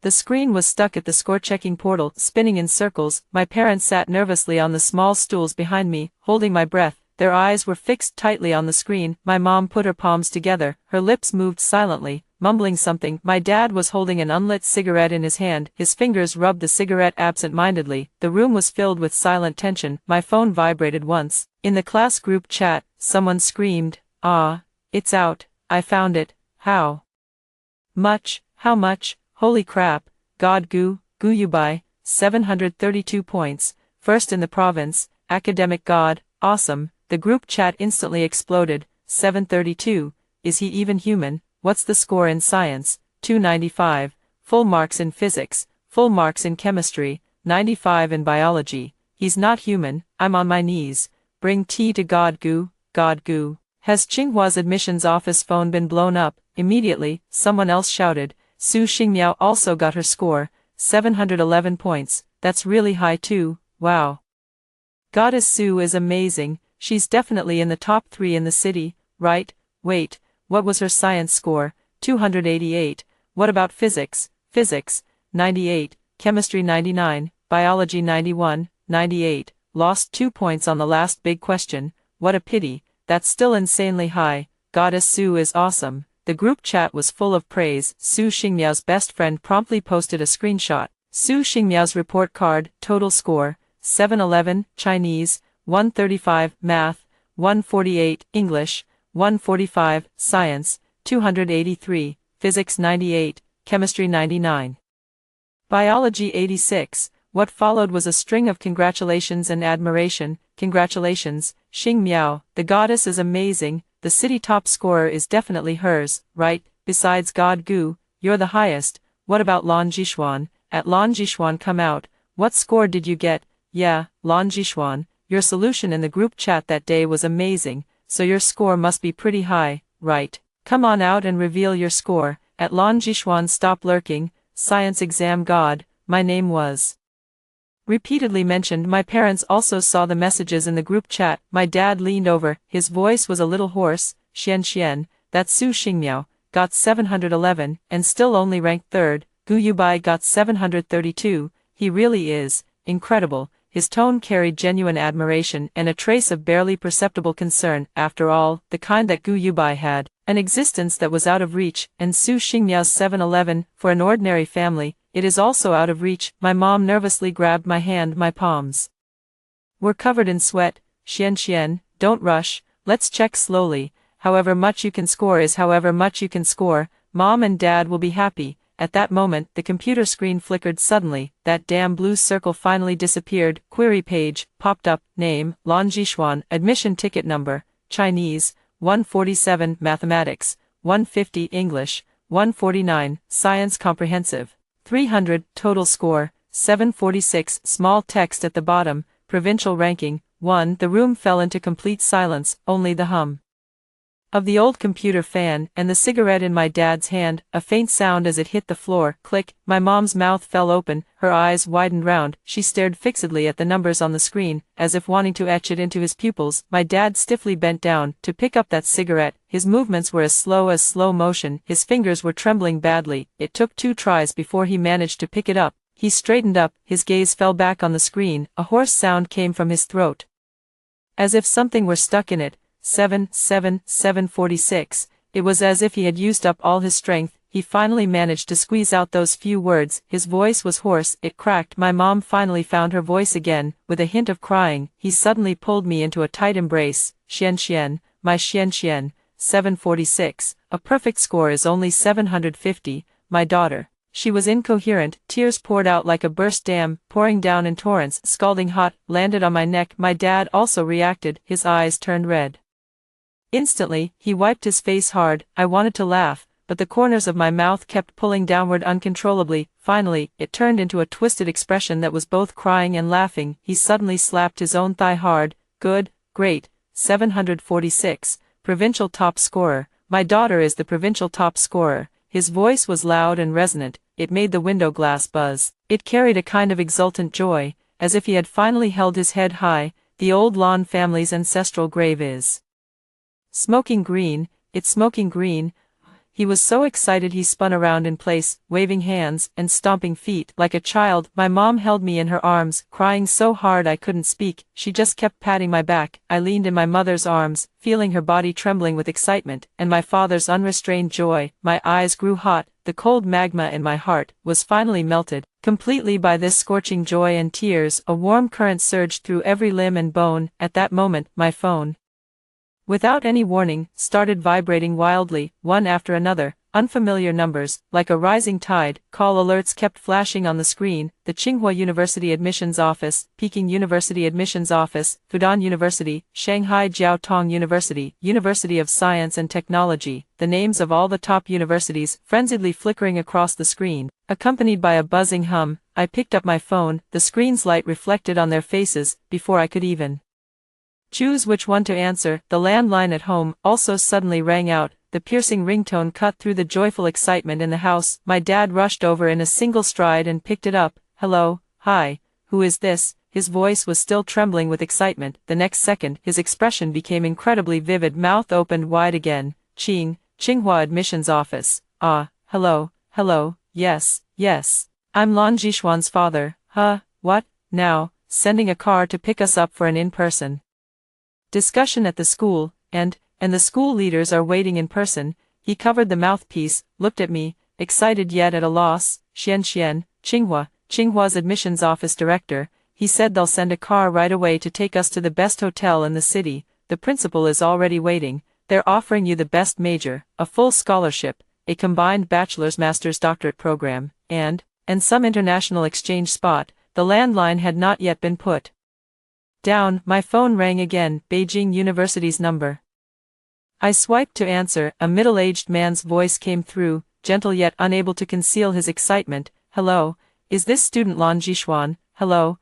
The screen was stuck at the score-checking portal, spinning in circles. My parents sat nervously on the small stools behind me, holding my breath. Their eyes were fixed tightly on the screen. My mom put her palms together. Her lips moved silently, mumbling something. My dad was holding an unlit cigarette in his hand. His fingers rubbed the cigarette absent-mindedly. The room was filled with silent tension. My phone vibrated once. In the class group chat, someone screamed, "Ah, it's out. I found it." How much? How much? Holy crap. God Gu Yubai, 732 points, first in the province. Academic God, awesome. The group chat instantly exploded. 732, is he even human? What's the score in science? 295, full marks in physics, full marks in chemistry, 95 in biology. He's not human. I'm on my knees. Bring tea to God Gu. God Gu. Has Tsinghua's admissions office phone been blown up? Immediately, someone else shouted. Su Xingmiao also got her score, 711 points. That's really high too. Wow. Goddess Su is amazing. She's definitely in the top 3 in the city, right? Wait, what was her science score? 288. What about physics? Physics, 98. Chemistry 99. Biology 91, 98, lost 2 points on the last big question, what a pity, that's still insanely high, Goddess Sue is awesome. The group chat was full of praise. Su Xingmiao's best friend promptly posted a screenshot. Su Xingmiao's report card, total score, 711, Chinese, 135, Math, 148, English, 145, Science, 283, Physics 98, Chemistry 99. Biology 86. What followed was a string of congratulations and admiration. Congratulations, Xing Miao, the goddess is amazing, the city top scorer is definitely hers, right? Besides God Gu, you're the highest. What about Lan Jishuan? At Lan Jishuan come out, what score did you get? Yeah, Lan Jishuan, your solution in the group chat that day was amazing, so your score must be pretty high, right? Come on out and reveal your score. At Lan Jishuan, stop lurking, science exam god, my name was repeatedly mentioned. My parents also saw the messages in the group chat. My dad leaned over, his voice was a little hoarse. Xian, that Su Xingmiao, got 711, and still only ranked 3rd, Gu Yubai got 732, he really is incredible. His tone carried genuine admiration and a trace of barely perceptible concern. After all, the kind that Gu Yubai had, an existence that was out of reach, and Su Xingmiao's 711, for an ordinary family, it is also out of reach. My mom nervously grabbed my hand. My palms were covered in sweat. Xian, don't rush, let's check slowly. However much you can score is however much you can score. Mom and Dad will be happy. At that moment, the computer screen flickered suddenly. That damn blue circle finally disappeared. Query page popped up. Name, Lan Jishuan. Admission ticket number, Chinese, 147, Mathematics, 150, English, 149, Science Comprehensive, 300, total score, 746. Small text at the bottom, provincial ranking, 1. The room fell into complete silence, only the hum of the old computer fan, and the cigarette in my dad's hand, a faint sound as it hit the floor. Click. My mom's mouth fell open, her eyes widened round, she stared fixedly at the numbers on the screen, as if wanting to etch it into his pupils. My dad stiffly bent down, to pick up that cigarette. His movements were as slow motion, his fingers were trembling badly. It took 2 tries before he managed to pick it up. He straightened up, his gaze fell back on the screen, a hoarse sound came from his throat, as if something were stuck in it. 746. It was as if he had used up all his strength. He finally managed to squeeze out those few words. His voice was hoarse, it cracked. My mom finally found her voice again, with a hint of crying. He suddenly pulled me into a tight embrace. Xian, my Xian, 746. A perfect score is only 750, my daughter. She was incoherent, tears poured out like a burst dam, pouring down in torrents, scalding hot, landed on my neck. My dad also reacted, his eyes turned red. Instantly, he wiped his face hard. I wanted to laugh, but the corners of my mouth kept pulling downward uncontrollably. Finally, it turned into a twisted expression that was both crying and laughing. He suddenly slapped his own thigh hard. Good, great, 746, provincial top scorer. My daughter is the provincial top scorer. His voice was loud and resonant, it made the window glass buzz. It carried a kind of exultant joy, as if he had finally held his head high. The old Lan family's ancestral grave is smoking green, it's smoking green. He was so excited he spun around in place, waving hands and stomping feet. Like a child, my mom held me in her arms, crying so hard I couldn't speak. She just kept patting my back. I leaned in my mother's arms, feeling her body trembling with excitement, and my father's unrestrained joy. My eyes grew hot, the cold magma in my heart was finally melted completely by this scorching joy and tears. A warm current surged through every limb and bone. At that moment, my phone, without any warning, started vibrating wildly, one after another, unfamiliar numbers, like a rising tide. Call alerts kept flashing on the screen. The Tsinghua University Admissions Office, Peking University Admissions Office, Fudan University, Shanghai Jiao Tong University, University of Science and Technology, the names of all the top universities, frenziedly flickering across the screen, accompanied by a buzzing hum. I picked up my phone, the screen's light reflected on their faces, before I could even choose which one to answer. The landline at home also suddenly rang out, the piercing ringtone cut through the joyful excitement in the house. My dad rushed over in a single stride and picked it up. Hello, hi, who is this? His voice was still trembling with excitement. The next second, his expression became incredibly vivid, mouth opened wide again. Tsinghua Admissions Office. Hello, yes, I'm Lan Jishuan's father. What, now, sending a car to pick us up for an in-person discussion at the school, and the school leaders are waiting in person. He covered the mouthpiece, looked at me, excited yet at a loss. Xian, Tsinghua's admissions office director. He said they'll send a car right away to take us to the best hotel in the city. The principal is already waiting. They're offering you the best major, a full scholarship, a combined bachelor's master's doctorate program, and some international exchange spot. The landline had not yet been put down. My phone rang again, Beijing University's number. I swiped to answer. A middle-aged man's voice came through, gentle yet unable to conceal his excitement. Hello, is this student Lan Jishuan? Hello,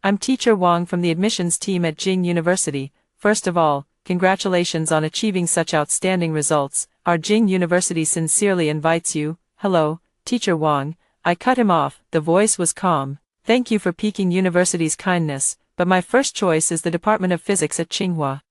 I'm teacher Wang from the admissions team at Jing University. First of all, congratulations on achieving such outstanding results. Our Jing University sincerely invites you. Hello, teacher Wang. I cut him off. The voice was calm. Thank you for piquing University's kindness, but my first choice is the Department of Physics at Tsinghua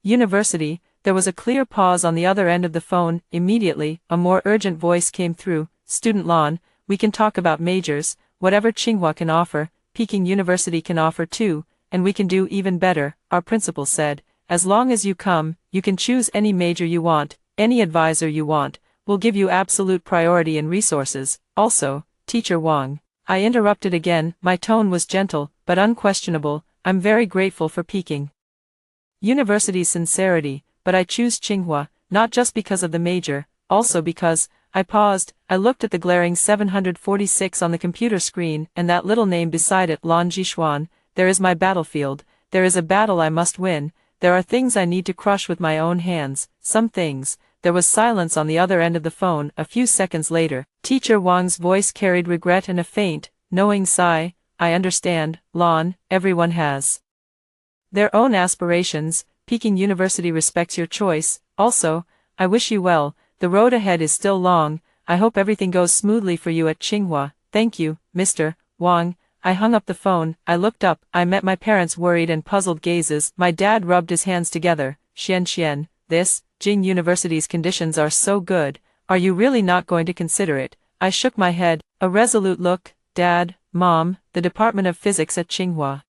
University. There was a clear pause on the other end of the phone. Immediately, a more urgent voice came through. Student Lan, we can talk about majors. Whatever Tsinghua can offer, Peking University can offer too, and we can do even better, our principal said. As long as you come, you can choose any major you want, any advisor you want. We'll give you absolute priority and resources. Also, teacher Wang. I interrupted again. My tone was gentle, but unquestionable. I'm very grateful for Peking University's sincerity, but I choose Tsinghua, not just because of the major, also because, I paused, I looked at the glaring 746 on the computer screen, and that little name beside it, Lan Jishuan. There is my battlefield. There is a battle I must win. There are things I need to crush with my own hands, some things. There was silence on the other end of the phone. A few seconds later, teacher Wang's voice carried regret and a faint, knowing sigh. I understand, Lan, everyone has their own aspirations. Peking University respects your choice. Also, I wish you well. The road ahead is still long. I hope everything goes smoothly for you at Tsinghua. Thank you, Mr. Wang. I hung up the phone. I looked up. I met my parents' worried and puzzled gazes. My dad rubbed his hands together. Xian, this, Jing University's conditions are so good. Are you really not going to consider it? I shook my head. A resolute look. Dad, Mom, the Department of Physics at Tsinghua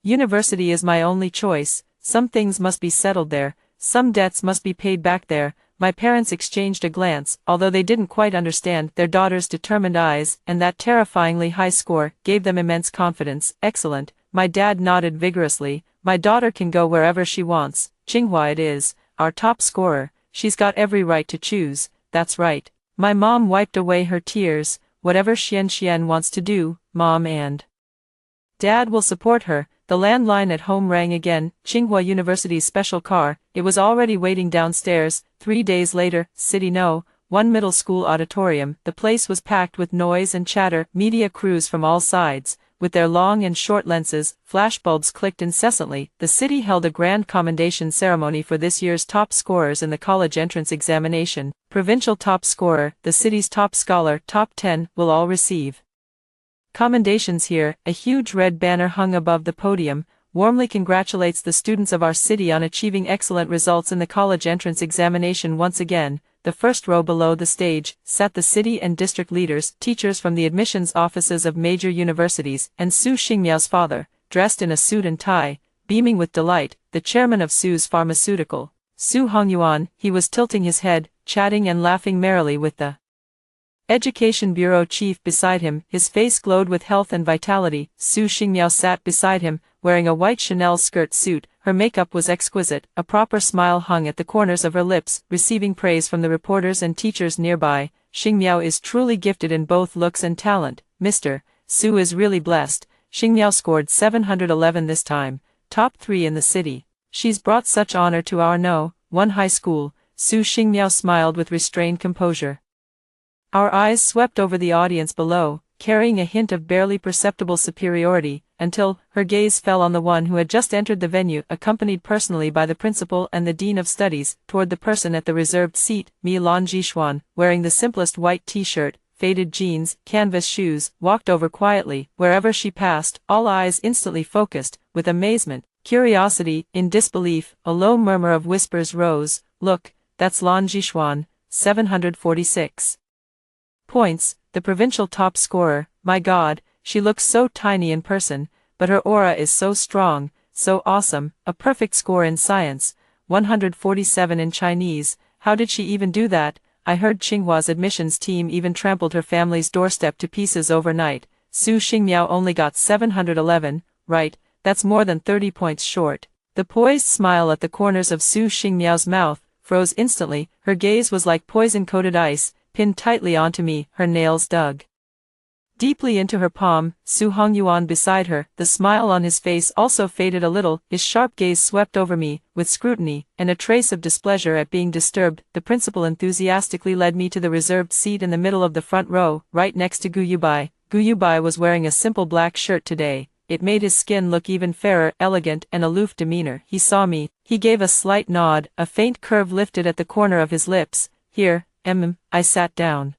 University is my only choice. Some things must be settled there. Some debts must be paid back there. My parents exchanged a glance. Although they didn't quite understand, their daughter's determined eyes, and that terrifyingly high score, gave them immense confidence. Excellent. My dad nodded vigorously. My daughter can go wherever she wants. Tsinghua it is. Our top scorer. She's got every right to choose. That's right. My mom wiped away her tears. Whatever Xian wants to do, Mom and Dad will support her. The landline at home rang again. Tsinghua University's special car. It was already waiting downstairs. 3 days later, City No. 1 middle school auditorium. The place was packed with noise and chatter. Media crews from all sides, with their long and short lenses, flashbulbs clicked incessantly. The city held a grand commendation ceremony for this year's top scorers in the college entrance examination. Provincial top scorer, the city's top scholar, top 10, will all receive commendations here. A huge red banner hung above the podium, warmly congratulates the students of our city on achieving excellent results in the college entrance examination. Once again, the first row below the stage, sat the city and district leaders, teachers from the admissions offices of major universities, and Su Xingmiao's father, dressed in a suit and tie, beaming with delight, the chairman of Su's pharmaceutical, Su Hongyuan. He was tilting his head, chatting and laughing merrily with the Education Bureau chief beside him. His face glowed with health and vitality. Su Xingmiao sat beside him, wearing a white Chanel skirt suit. Her makeup was exquisite. A proper smile hung at the corners of her lips, receiving praise from the reporters and teachers nearby. Xingmiao is truly gifted in both looks and talent. Mr. Su is really blessed. Xingmiao scored 711 this time, top 3 in the city. She's brought such honor to our No. 1 high school. Su Xingmiao smiled with restrained composure. Our eyes swept over the audience below, carrying a hint of barely perceptible superiority, until her gaze fell on the one who had just entered the venue, accompanied personally by the principal and the dean of studies. Toward the person at the reserved seat, Lan Jishuan, wearing the simplest white t-shirt, faded jeans, canvas shoes, walked over quietly. Wherever she passed, all eyes instantly focused, with amazement, curiosity, in disbelief. A low murmur of whispers rose. Look, that's Lan Jishuan, 746 points, the provincial top scorer. My God, she looks so tiny in person, but her aura is so strong, so awesome, a perfect score in science, 147 in Chinese. How did she even do that? I heard Tsinghua's admissions team even trampled her family's doorstep to pieces overnight. Su Xingmiao only got 711, right, that's more than 30 points short. The poised smile at the corners of Su Xingmiao's mouth froze instantly. Her gaze was like poison-coated ice, pinned tightly onto me, her nails dug deeply into her palm. Su Hongyuan beside her, the smile on his face also faded a little, his sharp gaze swept over me, with scrutiny, and a trace of displeasure at being disturbed. The principal enthusiastically led me to the reserved seat in the middle of the front row, right next to Gu Yubai. Gu Yubai was wearing a simple black shirt today. It made his skin look even fairer, elegant and aloof demeanor. He saw me. He gave a slight nod, a faint curve lifted at the corner of his lips. Here, I sat down.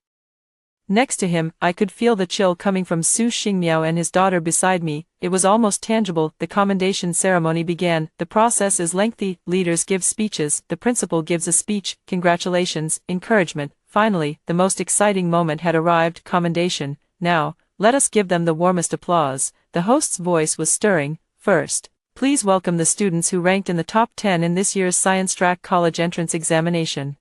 Next to him, I could feel the chill coming from Su Xingmiao and his daughter beside me. It was almost tangible. The commendation ceremony began. The process is lengthy. Leaders give speeches. The principal gives a speech. Congratulations, encouragement. Finally, the most exciting moment had arrived. Commendation. Now, let us give them the warmest applause. The host's voice was stirring. First, please welcome the students who ranked in the top 10 in this year's Science Track College Entrance Examination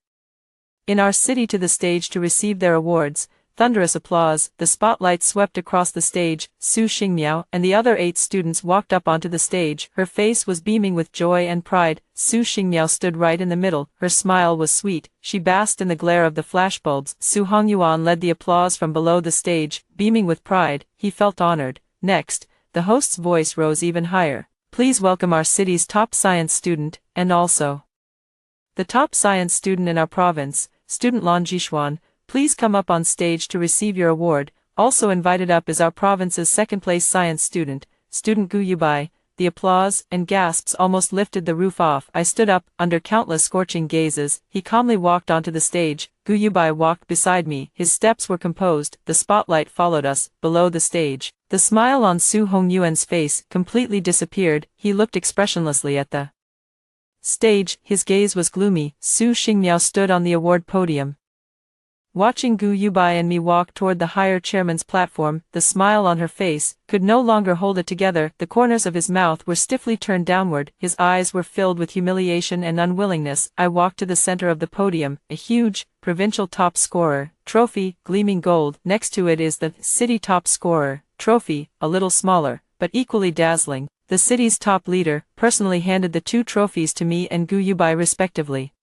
in our city to the stage to receive their awards. Thunderous applause. The spotlight swept across the stage. Su Xingmiao and the other 8 students walked up onto the stage. Her face was beaming with joy and pride. Su Xingmiao stood right in the middle. Her smile was sweet. She basked in the glare of the flashbulbs. Su Hongyuan led the applause from below the stage, beaming with pride. He felt honored. Next, the host's voice rose even higher. Please welcome our city's top science student, and also the top science student in our province, student Lan Jishuan. Please come up on stage to receive your award. Also invited up is our province's second-place science student, student Gu Yubai. The applause and gasps almost lifted the roof off. I stood up, under countless scorching gazes. He calmly walked onto the stage. Gu Yubai walked beside me. His steps were composed. The spotlight followed us. Below the stage, the smile on Su Hongyuan's face completely disappeared. He looked expressionlessly at the stage. His gaze was gloomy. Su Xingmiao stood on the award podium, watching Gu Yubai and me walk toward the higher chairman's platform. The smile on her face could no longer hold it together. The corners of his mouth were stiffly turned downward. His eyes were filled with humiliation and unwillingness. I walked to the center of the podium. A huge, provincial top scorer trophy, gleaming gold. Next to it is the city top scorer trophy, a little smaller, but equally dazzling. The city's top leader personally handed the 2 trophies to me and Gu Yubai respectively.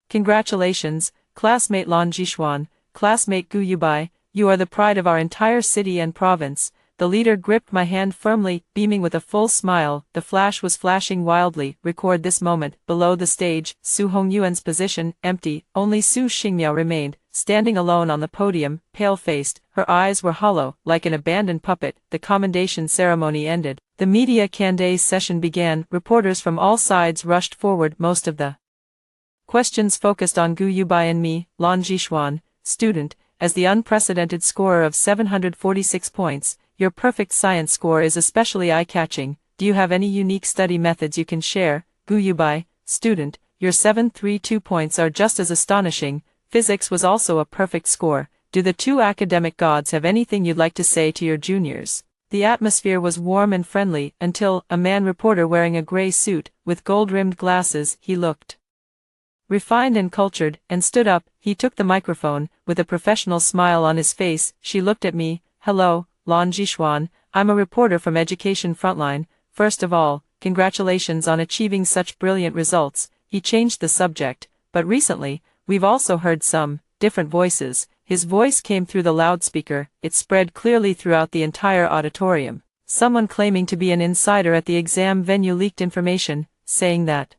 Congratulations, classmate Lan Jishuan, classmate Gu Yubai, you are the pride of our entire city and province. The leader gripped my hand firmly, beaming with a full smile. The flash was flashing wildly. Record this moment. Below the stage, Su Hongyuan's position, empty. Only Su Xingmiao remained, standing alone on the podium, pale-faced. Her eyes were hollow, like an abandoned puppet. The commendation ceremony ended. The media Candace session began. Reporters from all sides rushed forward. Most of the questions focused on Gu Yubai and me, Lan Jishuan, student, as the unprecedented scorer of 746 points. Your perfect science score is especially eye-catching. Do you have any unique study methods you can share? Gu Yubai, student, your 732 points are just as astonishing. Physics was also a perfect score. Do the 2 academic gods have anything you'd like to say to your juniors? The atmosphere was warm and friendly until a man reporter wearing a gray suit, with gold-rimmed glasses. He looked refined and cultured, and stood up. He took the microphone, with a professional smile on his face. She looked at me. Hello, Lan Jishuan, I'm a reporter from Education Frontline. First of all, congratulations on achieving such brilliant results. He changed the subject, but recently, we've also heard some different voices. His voice came through the loudspeaker. It spread clearly throughout the entire auditorium. Someone claiming to be an insider at the exam venue leaked information, saying that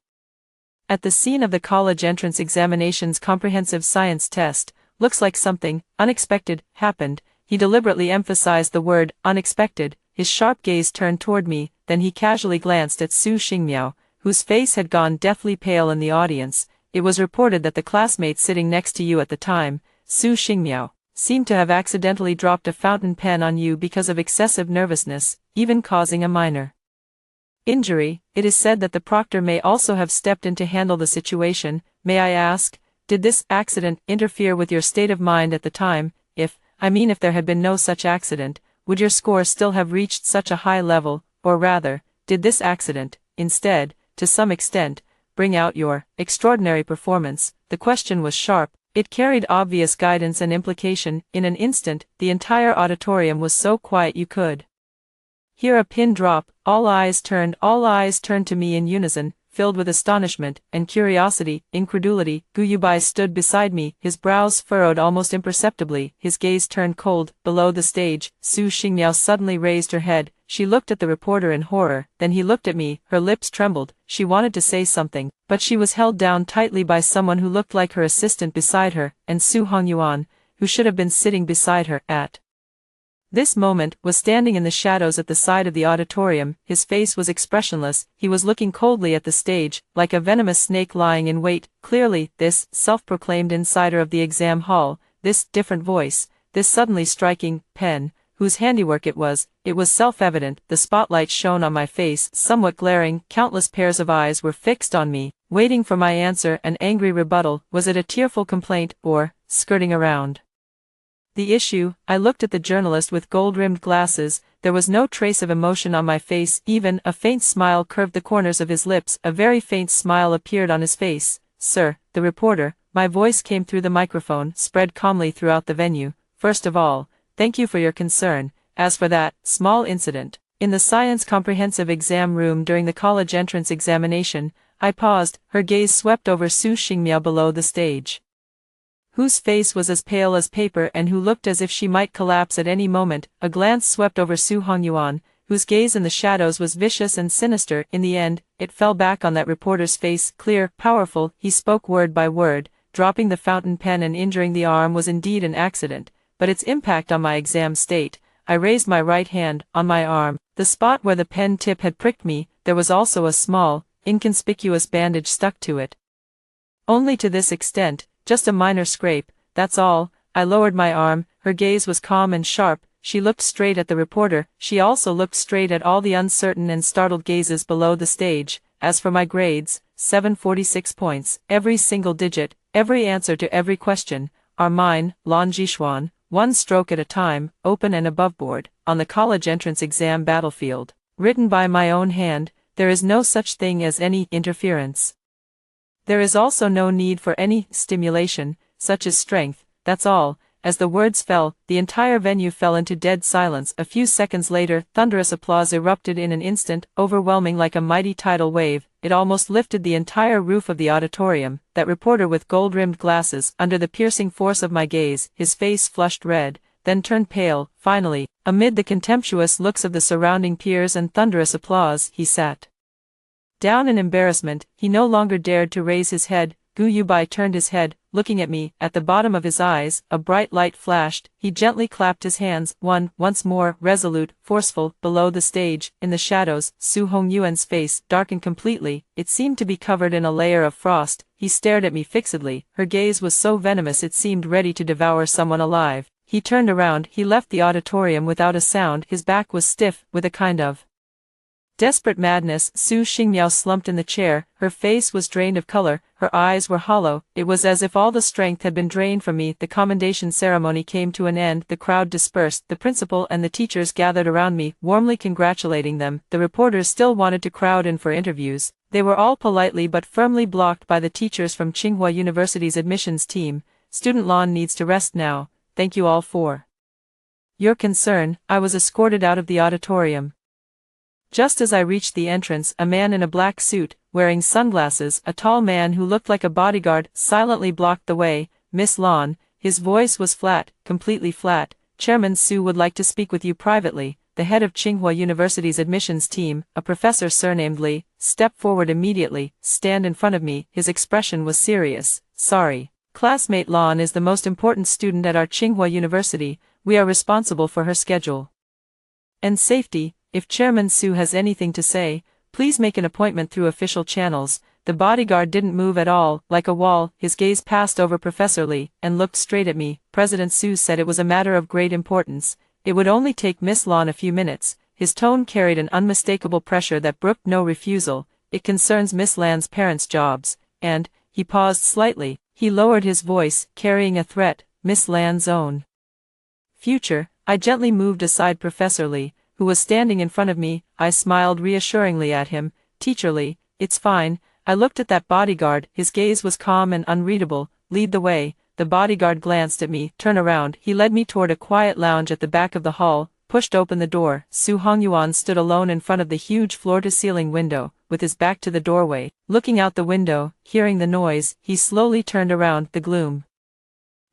at the scene of the college entrance examination's comprehensive science test, looks like something unexpected happened. He deliberately emphasized the word unexpected. His sharp gaze turned toward me, then he casually glanced at Su Xingmiao, whose face had gone deathly pale in the audience. It was reported that the classmate sitting next to you at the time, Su Xingmiao, seemed to have accidentally dropped a fountain pen on you because of excessive nervousness, even causing a minor injury. It is said that the proctor may also have stepped in to handle the situation. May I ask, did this accident interfere with your state of mind at the time? If there had been no such accident, would your score still have reached such a high level, or rather, did this accident, instead, to some extent, bring out your extraordinary performance? The question was sharp. It carried obvious guidance and implication. In an instant, the entire auditorium was so quiet you could hear a pin drop. All eyes turned to me in unison, filled with astonishment and curiosity, incredulity. Gu Yubai stood beside me, his brows furrowed almost imperceptibly, his gaze turned cold. Below the stage, Su Xingmiao suddenly raised her head. She looked at the reporter in horror, then he looked at me, her lips trembled. She wanted to say something, but she was held down tightly by someone who looked like her assistant beside her, and Su Hongyuan, who should have been sitting beside her at this moment, was standing in the shadows at the side of the auditorium. His face was expressionless, he was looking coldly at the stage, like a venomous snake lying in wait. Clearly, this self-proclaimed insider of the exam hall, this different voice, this suddenly striking pen, whose handiwork it was self-evident. The spotlight shone on my face, somewhat glaring. Countless pairs of eyes were fixed on me, waiting for my answer, an angry rebuttal. Was it a tearful complaint, or skirting around the issue? I looked at the journalist with gold-rimmed glasses. There was no trace of emotion on my face, even a faint smile curved the corners of his lips. A very faint smile appeared on his face. Sir, the reporter, my voice came through the microphone, spread calmly throughout the venue. First of all, thank you for your concern. As for that small incident in the science comprehensive exam room during the college entrance examination, I paused. Her gaze swept over Su Xingmiao below the stage, whose face was as pale as paper and who looked as if she might collapse at any moment. A glance swept over Su Hongyuan, whose gaze in the shadows was vicious and sinister. In the end, it fell back on that reporter's face, clear, powerful. He spoke word by word. Dropping the fountain pen and injuring the arm was indeed an accident, but its impact on my exam state. I raised my right hand. On my arm, the spot where the pen tip had pricked me, there was also a small, inconspicuous bandage stuck to it. Only to this extent, just a minor scrape, that's all. I lowered my arm. Her gaze was calm and sharp. She looked straight at the reporter. She also looked straight at all the uncertain and startled gazes below the stage. As for my grades, 746 points, every single digit, every answer to every question, are mine. Lan Jishuan, one stroke at a time, open and above board, on the college entrance exam battlefield. Written by my own hand, there is no such thing as any interference. There is also no need for any stimulation, such as strength, that's all. As the words fell, the entire venue fell into dead silence. A few seconds later, thunderous applause erupted in an instant, overwhelming like a mighty tidal wave. It almost lifted the entire roof of the auditorium. That reporter with gold-rimmed glasses, under the piercing force of my gaze, his face flushed red, then turned pale. Finally, amid the contemptuous looks of the surrounding peers and thunderous applause, he sat down in embarrassment. He no longer dared to raise his head. Gu Yubai turned his head, looking at me. At the bottom of his eyes, a bright light flashed. He gently clapped his hands, once more, resolute, forceful. Below the stage, in the shadows, Su Hongyuan's face darkened completely. It seemed to be covered in a layer of frost. He stared at me fixedly. Her gaze was so venomous it seemed ready to devour someone alive. He turned around. He left the auditorium without a sound. His back was stiff, with a kind of desperate madness. Su Xingmiao slumped in the chair. Her face was drained of color, her eyes were hollow. It was as if all the strength had been drained from me. The commendation ceremony came to an end. The crowd dispersed. The principal and the teachers gathered around me, warmly congratulating them. The reporters still wanted to crowd in for interviews. They were all politely but firmly blocked by the teachers from Tsinghua University's admissions team. Student Lan needs to rest now. Thank you all for your concern. I was escorted out of the auditorium. Just as I reached the entrance, a man in a black suit, wearing sunglasses, a tall man who looked like a bodyguard, silently blocked the way. Miss Lan, his voice was flat, completely flat. Chairman Su would like to speak with you privately. The head of Tsinghua University's admissions team, a professor surnamed Li, stepped forward immediately. Stand in front of me. His expression was serious. Sorry. Classmate Lan is the most important student at our Tsinghua University. We are responsible for her schedule and safety. If Chairman Su has anything to say, please make an appointment through official channels. The bodyguard didn't move at all, like a wall. His gaze passed over Professor Li, and looked straight at me. President Su said it was a matter of great importance. It would only take Miss Lan a few minutes. His tone carried an unmistakable pressure that brooked no refusal. It concerns Miss Lan's parents' jobs, and, he paused slightly. He lowered his voice, carrying a threat, Miss Lan's own future. I gently moved aside Professor Lee, who was standing in front of me. I smiled reassuringly at him. Teacher Lee, it's fine. I looked at that bodyguard, his gaze was calm and unreadable. Lead the way. The bodyguard glanced at me. Turn around. He led me toward a quiet lounge at the back of the hall, pushed open the door. Su Hongyuan stood alone in front of the huge floor-to-ceiling window, with his back to the doorway. Looking out the window, hearing the noise, he slowly turned around. The gloom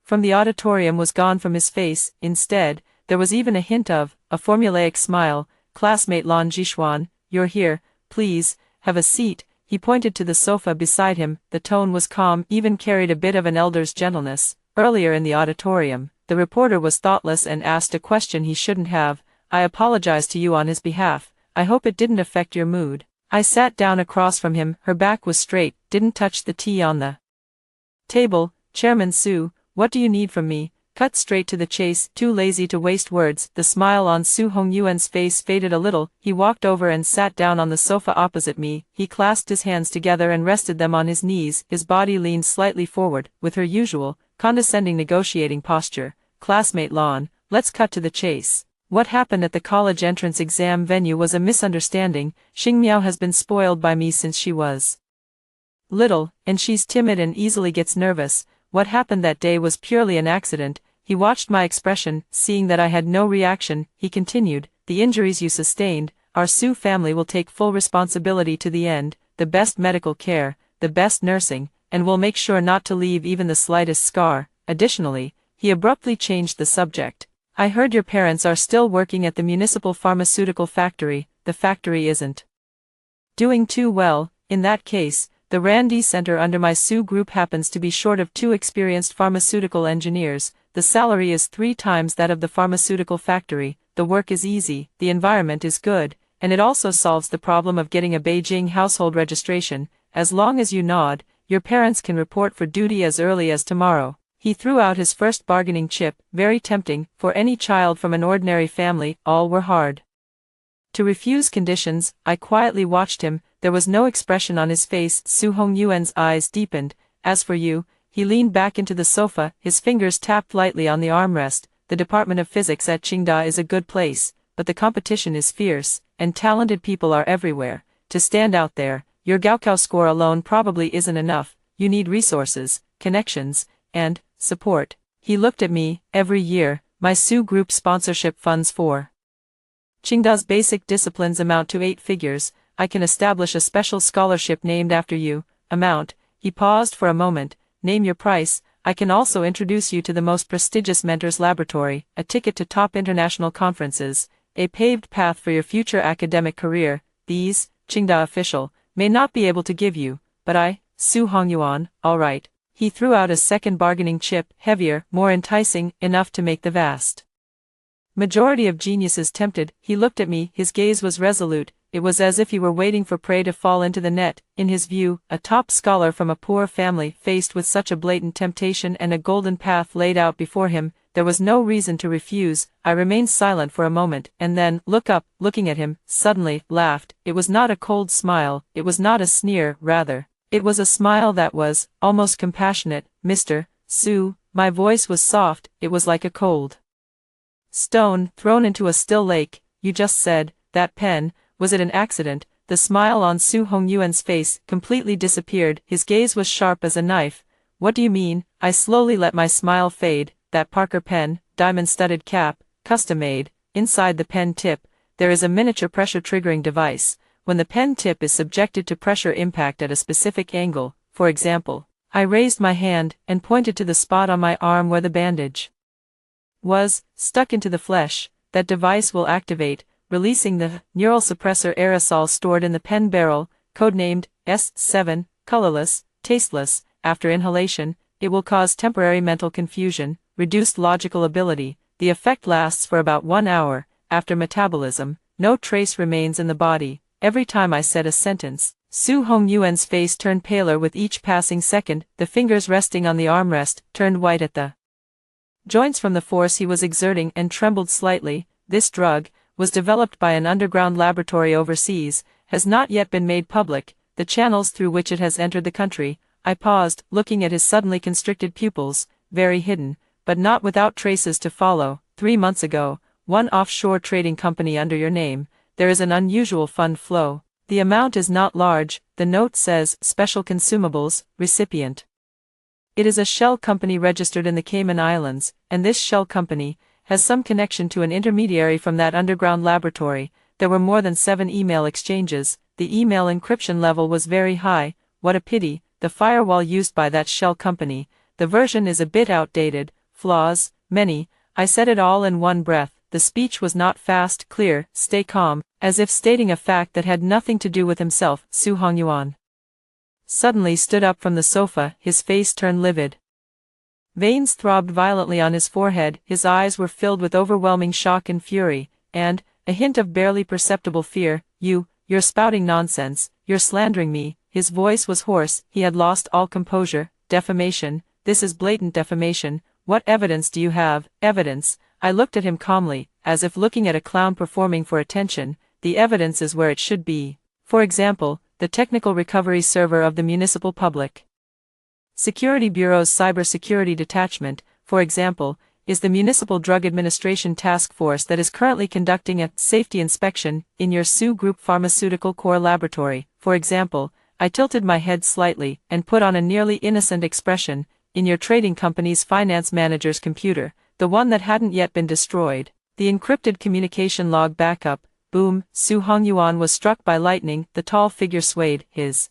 from the auditorium was gone from his face. Instead, there was even a hint of a formulaic smile. Classmate Lan Jishuan, you're here, please, have a seat. He pointed to the sofa beside him. The tone was calm, even carried a bit of an elder's gentleness. Earlier in the auditorium, the reporter was thoughtless and asked a question he shouldn't have. I apologize to you on his behalf. I hope it didn't affect your mood. I sat down across from him. Her back was straight, didn't touch the tea on the table. Chairman Su, what do you need from me? Cut straight to the chase, too lazy to waste words. The smile on Su Hongyuan's face faded a little. He walked over and sat down on the sofa opposite me. He clasped his hands together and rested them on his knees. His body leaned slightly forward, with her usual, condescending negotiating posture. Classmate Lan, let's cut to the chase. What happened at the college entrance exam venue was a misunderstanding. Xingmiao has been spoiled by me since she was little, and she's timid and easily gets nervous. What happened that day was purely an accident. He watched my expression, seeing that I had no reaction. He continued, the injuries you sustained, our Su family will take full responsibility to the end, the best medical care, the best nursing, and will make sure not to leave even the slightest scar. Additionally, he abruptly changed the subject. I heard your parents are still working at the municipal pharmaceutical factory. The factory isn't doing too well. In that case, the R&D center under my Su group happens to be short of 2 experienced pharmaceutical engineers. The salary is 3 times that of the pharmaceutical factory. The work is easy, the environment is good, and it also solves the problem of getting a Beijing household registration. As long as you nod, your parents can report for duty as early as tomorrow. He threw out his first bargaining chip, very tempting, for any child from an ordinary family. All were hard to refuse conditions. I quietly watched him. There was no expression on his face. Su Hongyuan's eyes deepened. As for you, he leaned back into the sofa, his fingers tapped lightly on the armrest. The Department of Physics at Qingda is a good place, but the competition is fierce, and talented people are everywhere. To stand out there, your Gaokao score alone probably isn't enough. You need resources, connections, and support. He looked at me. Every year, my Su group sponsorship funds for Qingda's basic disciplines amount to 8 figures. I can establish a special scholarship named after you. Amount. He paused for a moment. Name your price. I can also introduce you to the most prestigious mentor's laboratory, a ticket to top international conferences, a paved path for your future academic career. These, Qingda official, may not be able to give you, but I, Su Hongyuan, all right. He threw out a second bargaining chip, heavier, more enticing, enough to make the vast majority of geniuses tempted. He looked at me. His gaze was resolute. It was as if he were waiting for prey to fall into the net. In his view, a top scholar from a poor family, faced with such a blatant temptation and a golden path laid out before him, there was no reason to refuse. I remained silent for a moment, and then, looking at him, suddenly, laughed. It was not a cold smile, it was not a sneer, rather, it was a smile that was, almost compassionate. Mr. Su, my voice was soft. It was like a cold stone thrown into a still lake. You just said, that pen, was it an accident? The smile on Su Hongyuan's face completely disappeared. His gaze was sharp as a knife. What do you mean? I slowly let my smile fade. That Parker pen, diamond-studded cap, custom-made. Inside the pen tip, there is a miniature pressure triggering device. When the pen tip is subjected to pressure impact at a specific angle, for example, I raised my hand and pointed to the spot on my arm where the bandage was stuck into the flesh. That device will activate, releasing the neural suppressor aerosol stored in the pen barrel, codenamed S7, colorless, tasteless. After inhalation, it will cause temporary mental confusion, reduced logical ability. The effect lasts for about 1 hour. After metabolism, no trace remains in the body. Every time I said a sentence, Su Hongyuan's face turned paler with each passing second. The fingers resting on the armrest turned white at the joints from the force he was exerting and trembled slightly. This drug was developed by an underground laboratory overseas, has not yet been made public, the channels through which it has entered the country. I paused, looking at his suddenly constricted pupils, very hidden, but not without traces to follow. 3 months ago, one offshore trading company under your name. There is an unusual fund flow. The amount is not large. The note says, Special Consumables, Recipient. It is a shell company registered in the Cayman Islands, and this shell company has some connection to an intermediary from that underground laboratory. There were more than 7 email exchanges. The email encryption level was very high. What a pity, the firewall used by that shell company. The version is a bit outdated. Flaws, many. I said it all in one breath. The speech was not fast, clear, stay calm, as if stating a fact that had nothing to do with himself. Su Hongyuan suddenly stood up from the sofa, his face turned livid. Veins throbbed violently on his forehead, his eyes were filled with overwhelming shock and fury, and a hint of barely perceptible fear. You're spouting nonsense, you're slandering me. His voice was hoarse, he had lost all composure. Defamation, this is blatant defamation. What evidence do you have? Evidence? I looked at him calmly, as if looking at a clown performing for attention. The evidence is where it should be. For example, the technical recovery server of the Municipal Public Security Bureau's Cybersecurity Detachment, for example, is the Municipal Drug Administration Task Force that is currently conducting a safety inspection in your Su Group Pharmaceutical Core Laboratory. For example, I tilted my head slightly and put on a nearly innocent expression, in your trading company's finance manager's computer, the one that hadn't yet been destroyed. The encrypted communication log backup. Boom, Su Hongyuan was struck by lightning. The tall figure swayed, his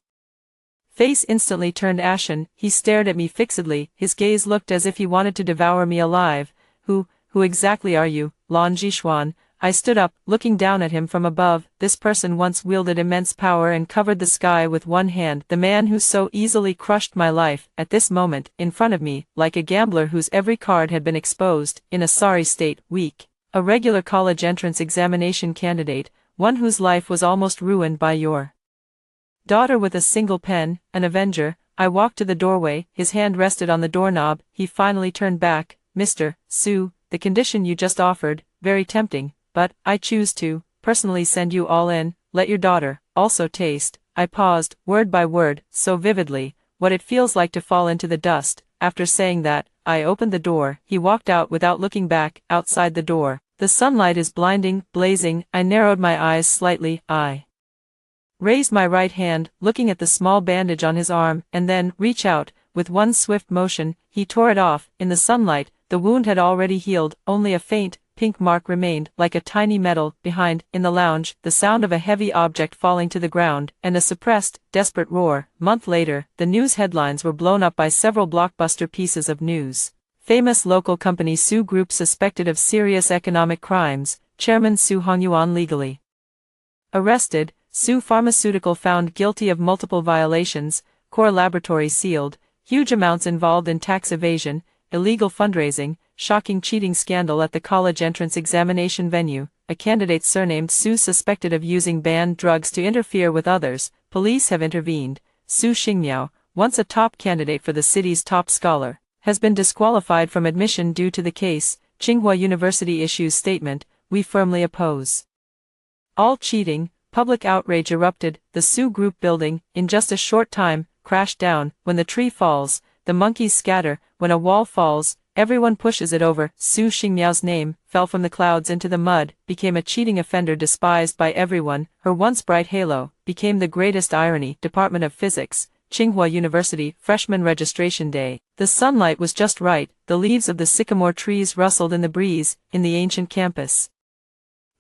face instantly turned ashen. He stared at me fixedly, his gaze looked as if he wanted to devour me alive. Who exactly are you, Lan Jishuan? I stood up, looking down at him from above. This person once wielded immense power and covered the sky with one hand. The man who so easily crushed my life, at this moment, in front of me, like a gambler whose every card had been exposed, in a sorry state, weak. A regular college entrance examination candidate, one whose life was almost ruined by your daughter with a single pen, an avenger. I walked to the doorway, his hand rested on the doorknob. He finally turned back. Mr. Su, the condition you just offered, very tempting, but I choose to personally send you all in. Let your daughter also taste. I paused, word by word, so vividly, what it feels like to fall into the dust. After saying that, I opened the door. He walked out without looking back. Outside the door, the sunlight is blinding, blazing. I narrowed my eyes slightly. I raised my right hand, looking at the small bandage on his arm, and then, reach out, with one swift motion, he tore it off. In the sunlight, the wound had already healed, only a faint, pink mark remained, like a tiny metal. Behind, in the lounge, the sound of a heavy object falling to the ground, and a suppressed, desperate roar. Month later, the news headlines were blown up by several blockbuster pieces of news. Famous local company Su Group suspected of serious economic crimes, Chairman Su Hongyuan legally arrested, Su Pharmaceutical found guilty of multiple violations, core laboratory sealed, huge amounts involved in tax evasion, illegal fundraising, shocking cheating scandal at the college entrance examination venue, a candidate surnamed Su suspected of using banned drugs to interfere with others. Police have intervened. Su Xingmiao, once a top candidate for the city's top scholar, has been disqualified from admission due to the case. Tsinghua University issues statement, we firmly oppose all cheating. Public outrage erupted. The Su Group building, in just a short time, crashed down. When the tree falls, the monkeys scatter. When a wall falls, everyone pushes it over. Su Xingmiao's name fell from the clouds into the mud, became a cheating offender despised by everyone. Her once bright halo became the greatest irony. Department of Physics, Tsinghua University, freshman registration day. The sunlight was just right, the leaves of the sycamore trees rustled in the breeze, in the ancient campus.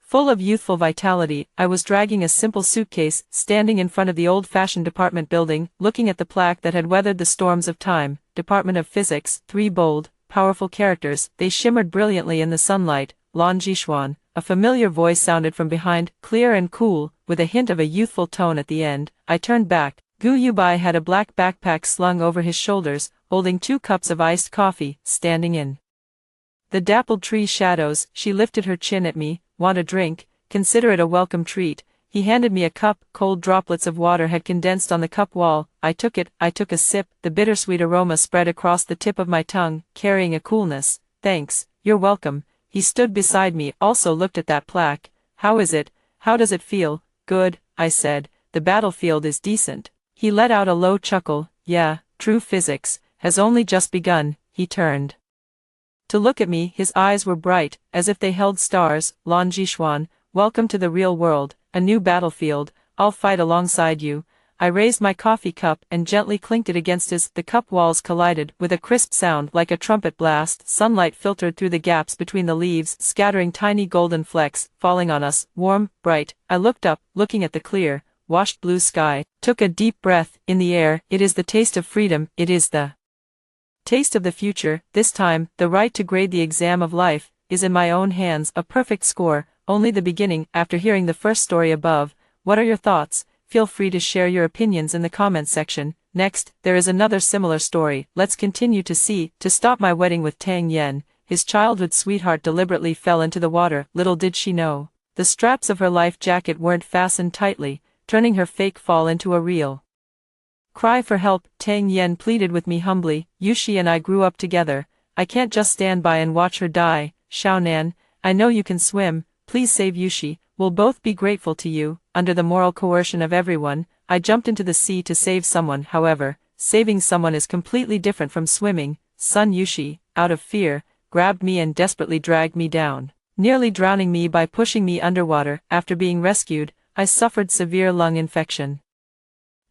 Full of youthful vitality, I was dragging a simple suitcase, standing in front of the old-fashioned department building, looking at the plaque that had weathered the storms of time. Department of Physics, 3 bold, powerful characters, they shimmered brilliantly in the sunlight. Lan Jishuan, a familiar voice sounded from behind, clear and cool, with a hint of a youthful tone at the end. I turned back. Gu Yubai had a black backpack slung over his shoulders, holding 2 cups of iced coffee, standing in the dappled tree shadows. She lifted her chin at me. Want a drink? Consider it a welcome treat. He handed me a cup. Cold droplets of water had condensed on the cup wall. I took it. I took a sip. The bittersweet aroma spread across the tip of my tongue, carrying a coolness. Thanks, you're welcome. He stood beside me, also looked at that plaque. How is it? How does it feel? Good, I said. The battlefield is decent. He let out a low chuckle. Yeah, true physics has only just begun. He turned To look at me, his eyes were bright, as if they held stars. Lan Jishuan, welcome to the real world, a new battlefield, I'll fight alongside you. I raised my coffee cup and gently clinked it against his. The cup walls collided, with a crisp sound like a trumpet blast. Sunlight filtered through the gaps between the leaves, scattering tiny golden flecks, falling on us, warm, bright. I looked up, looking at the clear, washed blue sky, took a deep breath. In the air, it is the taste of freedom, it is the taste of the future. This time, the right to grade the exam of life is in my own hands. A perfect score, only the beginning. After hearing the first story above, what are your thoughts? Feel free to share your opinions in the comments section. Next, there is another similar story. Let's continue to see. To stop my wedding with Tang Yen, his childhood sweetheart deliberately fell into the water. Little did she know, the straps of her life jacket weren't fastened tightly, turning her fake fall into a real cry for help. Tang Yen pleaded with me humbly. Yushi and I grew up together. I can't just stand by and watch her die. Xiaonan, I know you can swim. Please save Yushi. We'll both be grateful to you. Under the moral coercion of everyone, I jumped into the sea to save someone. However, saving someone is completely different from swimming. Sun Yushi, out of fear, grabbed me and desperately dragged me down, nearly drowning me by pushing me underwater. After being rescued, I suffered severe lung infection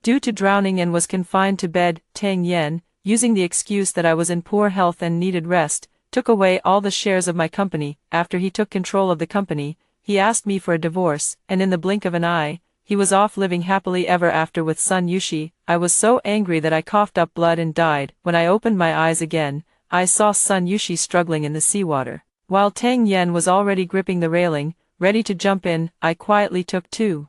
due to drowning and was confined to bed. Tang Yen, using the excuse that I was in poor health and needed rest, took away all the shares of my company. After he took control of the company, he asked me for a divorce, and in the blink of an eye, he was off living happily ever after with Sun Yushi. I was so angry that I coughed up blood and died. When I opened my eyes again, I saw Sun Yushi struggling in the seawater, while Tang Yen was already gripping the railing, ready to jump in. I quietly took 2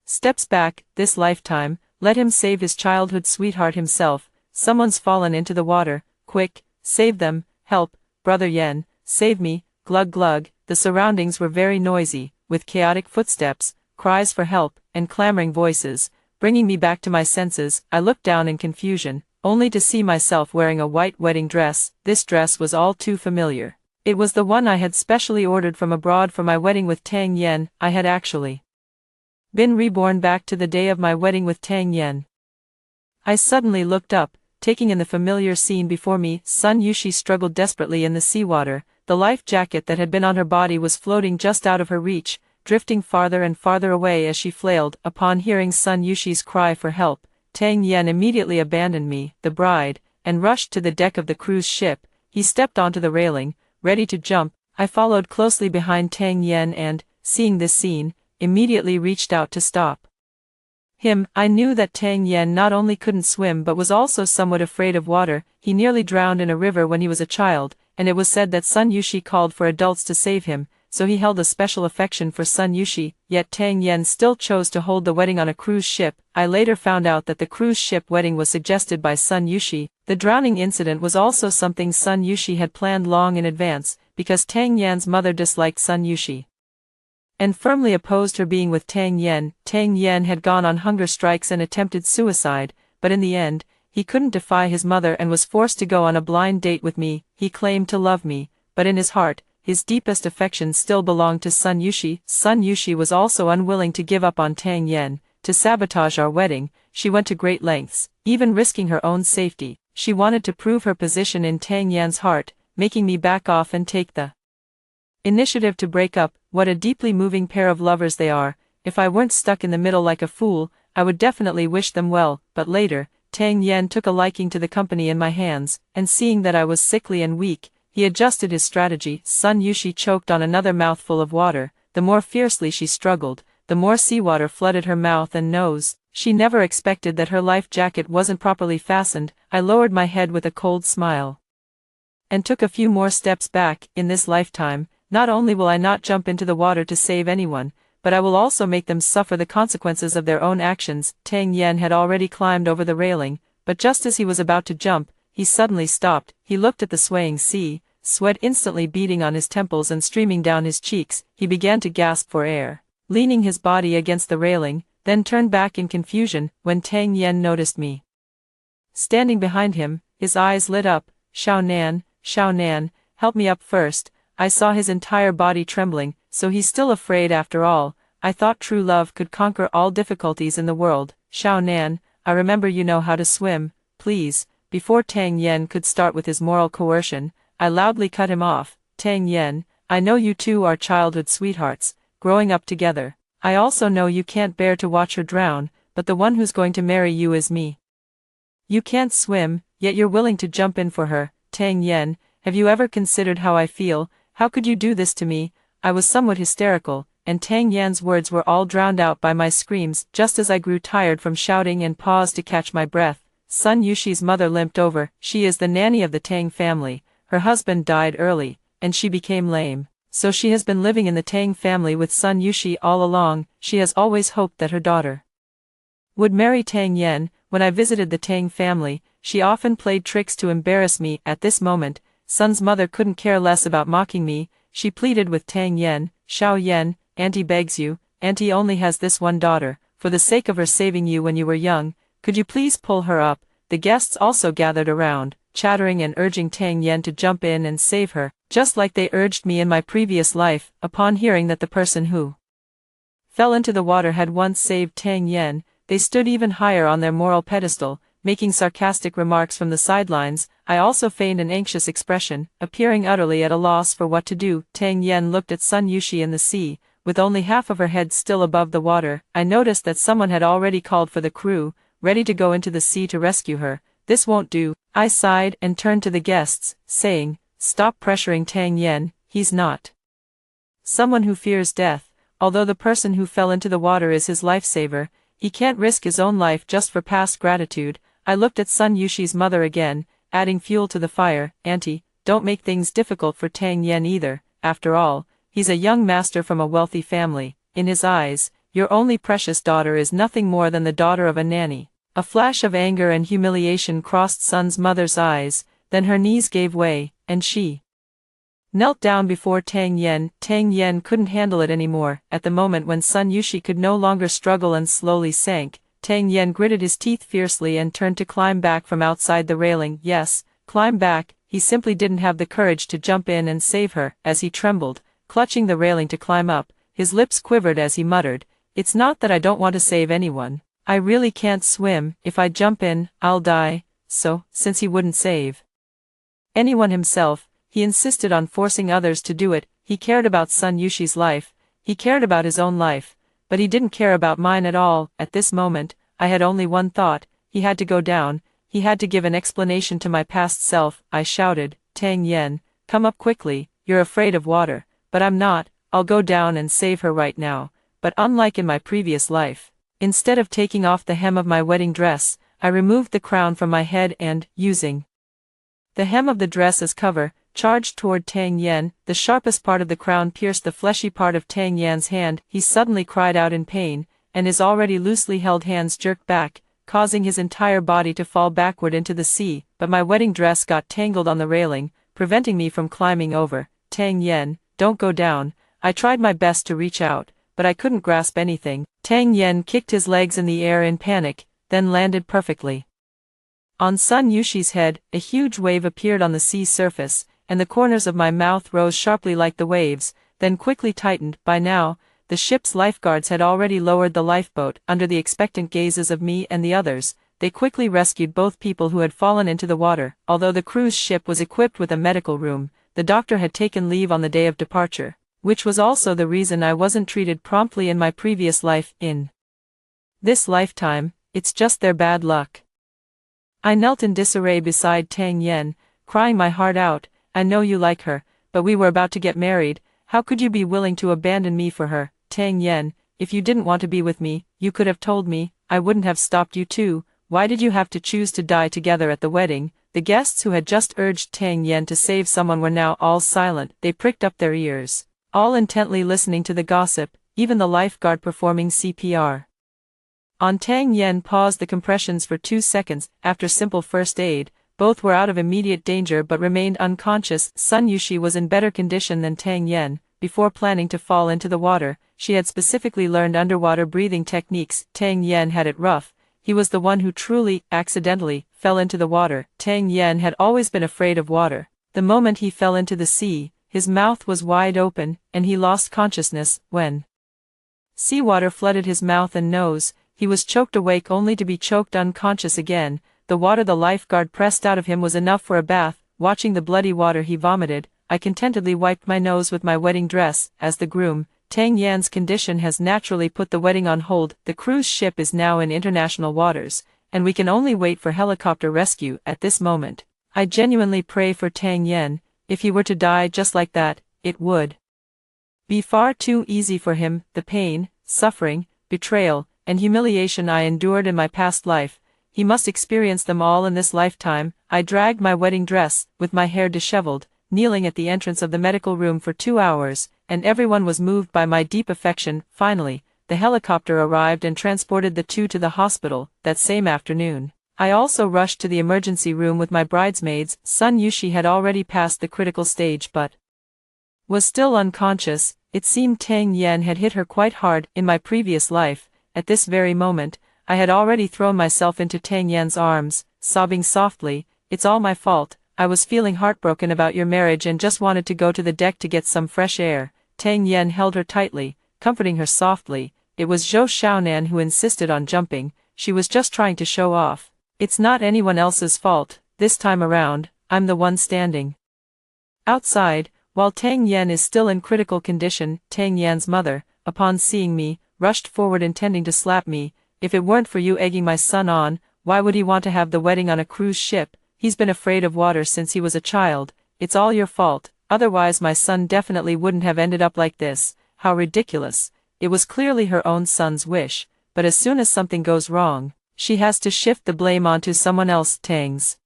steps back. This lifetime, let him save his childhood sweetheart himself. Someone's fallen into the water. Quick, save them. Help, brother Yen, save me. Glug glug. The surroundings were very noisy, with chaotic footsteps, cries for help, and clamoring voices, bringing me back to my senses. I looked down in confusion, only to see myself wearing a white wedding dress. This dress was all too familiar. It was the one I had specially ordered from abroad for my wedding with Tang Yen. I had actually been reborn back to the day of my wedding with Tang Yen. I suddenly looked up, taking in the familiar scene before me. Sun Yushi struggled desperately in the seawater. The life jacket that had been on her body was floating just out of her reach, drifting farther and farther away as she flailed. Upon hearing Sun Yushi's cry for help, Tang Yen immediately abandoned me, the bride, and rushed to the deck of the cruise ship. He stepped onto the railing, ready to jump. I followed closely behind Tang Yen and, seeing this scene, immediately reached out to stop him. I knew that Tang Yen not only couldn't swim but was also somewhat afraid of water. He nearly drowned in a river when he was a child, and it was said that Sun Yushi called for adults to save him, so he held a special affection for Sun Yushi. Yet Tang Yen still chose to hold the wedding on a cruise ship. I later found out that the cruise ship wedding was suggested by Sun Yushi. The drowning incident was also something Sun Yushi had planned long in advance, because Tang Yan's mother disliked Sun Yushi and firmly opposed her being with Tang Yen. Tang Yen had gone on hunger strikes and attempted suicide, but in the end, he couldn't defy his mother and was forced to go on a blind date with me. He claimed to love me, but in his heart, his deepest affection still belonged to Sun Yushi. Sun Yushi was also unwilling to give up on Tang Yen. To sabotage our wedding, she went to great lengths, even risking her own safety. She wanted to prove her position in Tang Yan's heart, making me back off and take the initiative to break up. What a deeply moving pair of lovers they are. If I weren't stuck in the middle like a fool, I would definitely wish them well. But later, Tang Yen took a liking to the company in my hands, and seeing that I was sickly and weak, he adjusted his strategy. Sun Yushi choked on another mouthful of water. The more fiercely she struggled, the more seawater flooded her mouth and nose. She never expected that her life jacket wasn't properly fastened. I lowered my head with a cold smile and took a few more steps back. In this lifetime, not only will I not jump into the water to save anyone, but I will also make them suffer the consequences of their own actions. Tang Yen had already climbed over the railing, but just as he was about to jump, he suddenly stopped. He looked at the swaying sea, sweat instantly beading on his temples and streaming down his cheeks. He began to gasp for air, leaning his body against the railing, then turned back in confusion. When Tang Yen noticed me standing behind him, his eyes lit up. Xiaonan, Xiaonan, help me up first. I saw his entire body trembling. So he's still afraid after all. I thought true love could conquer all difficulties in the world. Xiaonan, I remember you know how to swim. Please. Before Tang Yen could start with his moral coercion, I loudly cut him off. Tang Yen, I know you two are childhood sweethearts, growing up together. I also know you can't bear to watch her drown, but the one who's going to marry you is me. You can't swim, yet you're willing to jump in for her. Tang Yen, have you ever considered how I feel? How could you do this to me? I was somewhat hysterical, and Tang Yan's words were all drowned out by my screams. Just as I grew tired from shouting and paused to catch my breath, Sun Yushi's mother limped over. She is the nanny of the Tang family. Her husband died early, and she became lame. So she has been living in the Tang family with Sun Yushi all along. She has always hoped that her daughter would marry Tang Yen. When I visited the Tang family, she often played tricks to embarrass me. At this moment, Sun's mother couldn't care less about mocking me. She pleaded with Tang Yen, Xiao Yen, Auntie begs you, Auntie only has this one daughter, for the sake of her saving you when you were young, could you please pull her up? The guests also gathered around, chattering and urging Tang Yen to jump in and save her, just like they urged me in my previous life. Upon hearing that the person who fell into the water had once saved Tang Yen, they stood even higher on their moral pedestal, making sarcastic remarks from the sidelines. I also feigned an anxious expression, appearing utterly at a loss for what to do. Tang Yen looked at Sun Yushi in the sea, with only half of her head still above the water. I noticed that someone had already called for the crew, ready to go into the sea to rescue her. This won't do. I sighed and turned to the guests, saying, stop pressuring Tang Yen, he's not someone who fears death. Although the person who fell into the water is his lifesaver, he can't risk his own life just for past gratitude. I looked at Sun Yushi's mother again, adding fuel to the fire. Auntie, don't make things difficult for Tang Yen either. After all, he's a young master from a wealthy family. In his eyes, your only precious daughter is nothing more than the daughter of a nanny. A flash of anger and humiliation crossed Sun's mother's eyes, then her knees gave way, and she knelt down before Tang Yen. Tang Yen couldn't handle it anymore. At the moment when Sun Yushi could no longer struggle and slowly sank, Tang Yen gritted his teeth fiercely and turned to climb back from outside the railing. Yes, climb back. He simply didn't have the courage to jump in and save her. As he trembled, clutching the railing to climb up, his lips quivered as he muttered, it's not that I don't want to save anyone. I really can't swim. If I jump in, I'll die. So, since he wouldn't save anyone himself, he insisted on forcing others to do it. He cared about Sun Yushi's life. He cared about his own life. But he didn't care about mine at all. At this moment, I had only one thought. He had to go down. He had to give an explanation to my past self. I shouted, Tang Yen, come up quickly. You're afraid of water. But I'm not. I'll go down and save her right now. But unlike in my previous life, instead of taking off the hem of my wedding dress, I removed the crown from my head and, using the hem of the dress as cover, charged toward Tang Yen. The sharpest part of the crown pierced the fleshy part of Tang Yan's hand. He suddenly cried out in pain, and his already loosely held hands jerked back, causing his entire body to fall backward into the sea. But my wedding dress got tangled on the railing, preventing me from climbing over. Tang Yen, don't go down. I tried my best to reach out, but I couldn't grasp anything. Tang Yen kicked his legs in the air in panic, then landed perfectly on Sun Yushi's head. A huge wave appeared on the sea surface, and the corners of my mouth rose sharply like the waves, then quickly tightened. By now, the ship's lifeguards had already lowered the lifeboat. Under the expectant gazes of me and the others, they quickly rescued both people who had fallen into the water. Although the cruise ship was equipped with a medical room, the doctor had taken leave on the day of departure, which was also the reason I wasn't treated promptly in my previous life. In this lifetime, it's just their bad luck. I knelt in disarray beside Tang Yen, crying my heart out. I know you like her, but we were about to get married. How could you be willing to abandon me for her? Tang Yen, if you didn't want to be with me, you could have told me. I wouldn't have stopped you too. Why did you have to choose to die together at the wedding? The guests who had just urged Tang Yen to save someone were now all silent. They pricked up their ears, all intently listening to the gossip, even the lifeguard performing CPR on Tang Yen paused the compressions for 2 seconds. After simple first aid, both were out of immediate danger but remained unconscious. Sun Yushi was in better condition than Tang Yen. Before planning to fall into the water, she had specifically learned underwater breathing techniques. Tang Yen had it rough. He was the one who truly, accidentally, fell into the water. Tang Yen had always been afraid of water. The moment he fell into the sea, his mouth was wide open, and he lost consciousness. When seawater flooded his mouth and nose, he was choked awake only to be choked unconscious again. The water the lifeguard pressed out of him was enough for a bath. watching the bloody water he vomited, I contentedly wiped my nose with my wedding dress. As the groom, Tang Yan's condition has naturally put the wedding on hold. The cruise ship is now in international waters, and we can only wait for helicopter rescue at this moment. I genuinely pray for Tang Yan. If he were to die just like that, it would be far too easy for him. The pain, suffering, betrayal, and humiliation I endured in my past life, he must experience them all in this lifetime. I dragged my wedding dress, with my hair disheveled, kneeling at the entrance of the medical room for 2 hours, and everyone was moved by my deep affection. Finally, the helicopter arrived and transported the two to the hospital that same afternoon. I also rushed to the emergency room with my bridesmaids. Sun Yushi had already passed the critical stage but was still unconscious. It seemed Tang Yan had hit her quite hard in my previous life. At this very moment, I had already thrown myself into Tang Yan's arms, sobbing softly, "It's all my fault. I was feeling heartbroken about your marriage and just wanted to go to the deck to get some fresh air." Tang Yan held her tightly, comforting her softly. It was Zhou Xiaonan who insisted on jumping. She was just trying to show off. "It's not anyone else's fault. This time around, I'm the one standing." Outside, while Tang Yan is still in critical condition, Tang Yan's mother, upon seeing me, rushed forward intending to slap me. "If it weren't for you egging my son on, why would he want to have the wedding on a cruise ship? He's been afraid of water since he was a child. It's all your fault, otherwise my son definitely wouldn't have ended up like this." How ridiculous. It was clearly her own son's wish, but as soon as something goes wrong, she has to shift the blame onto someone else. Tang's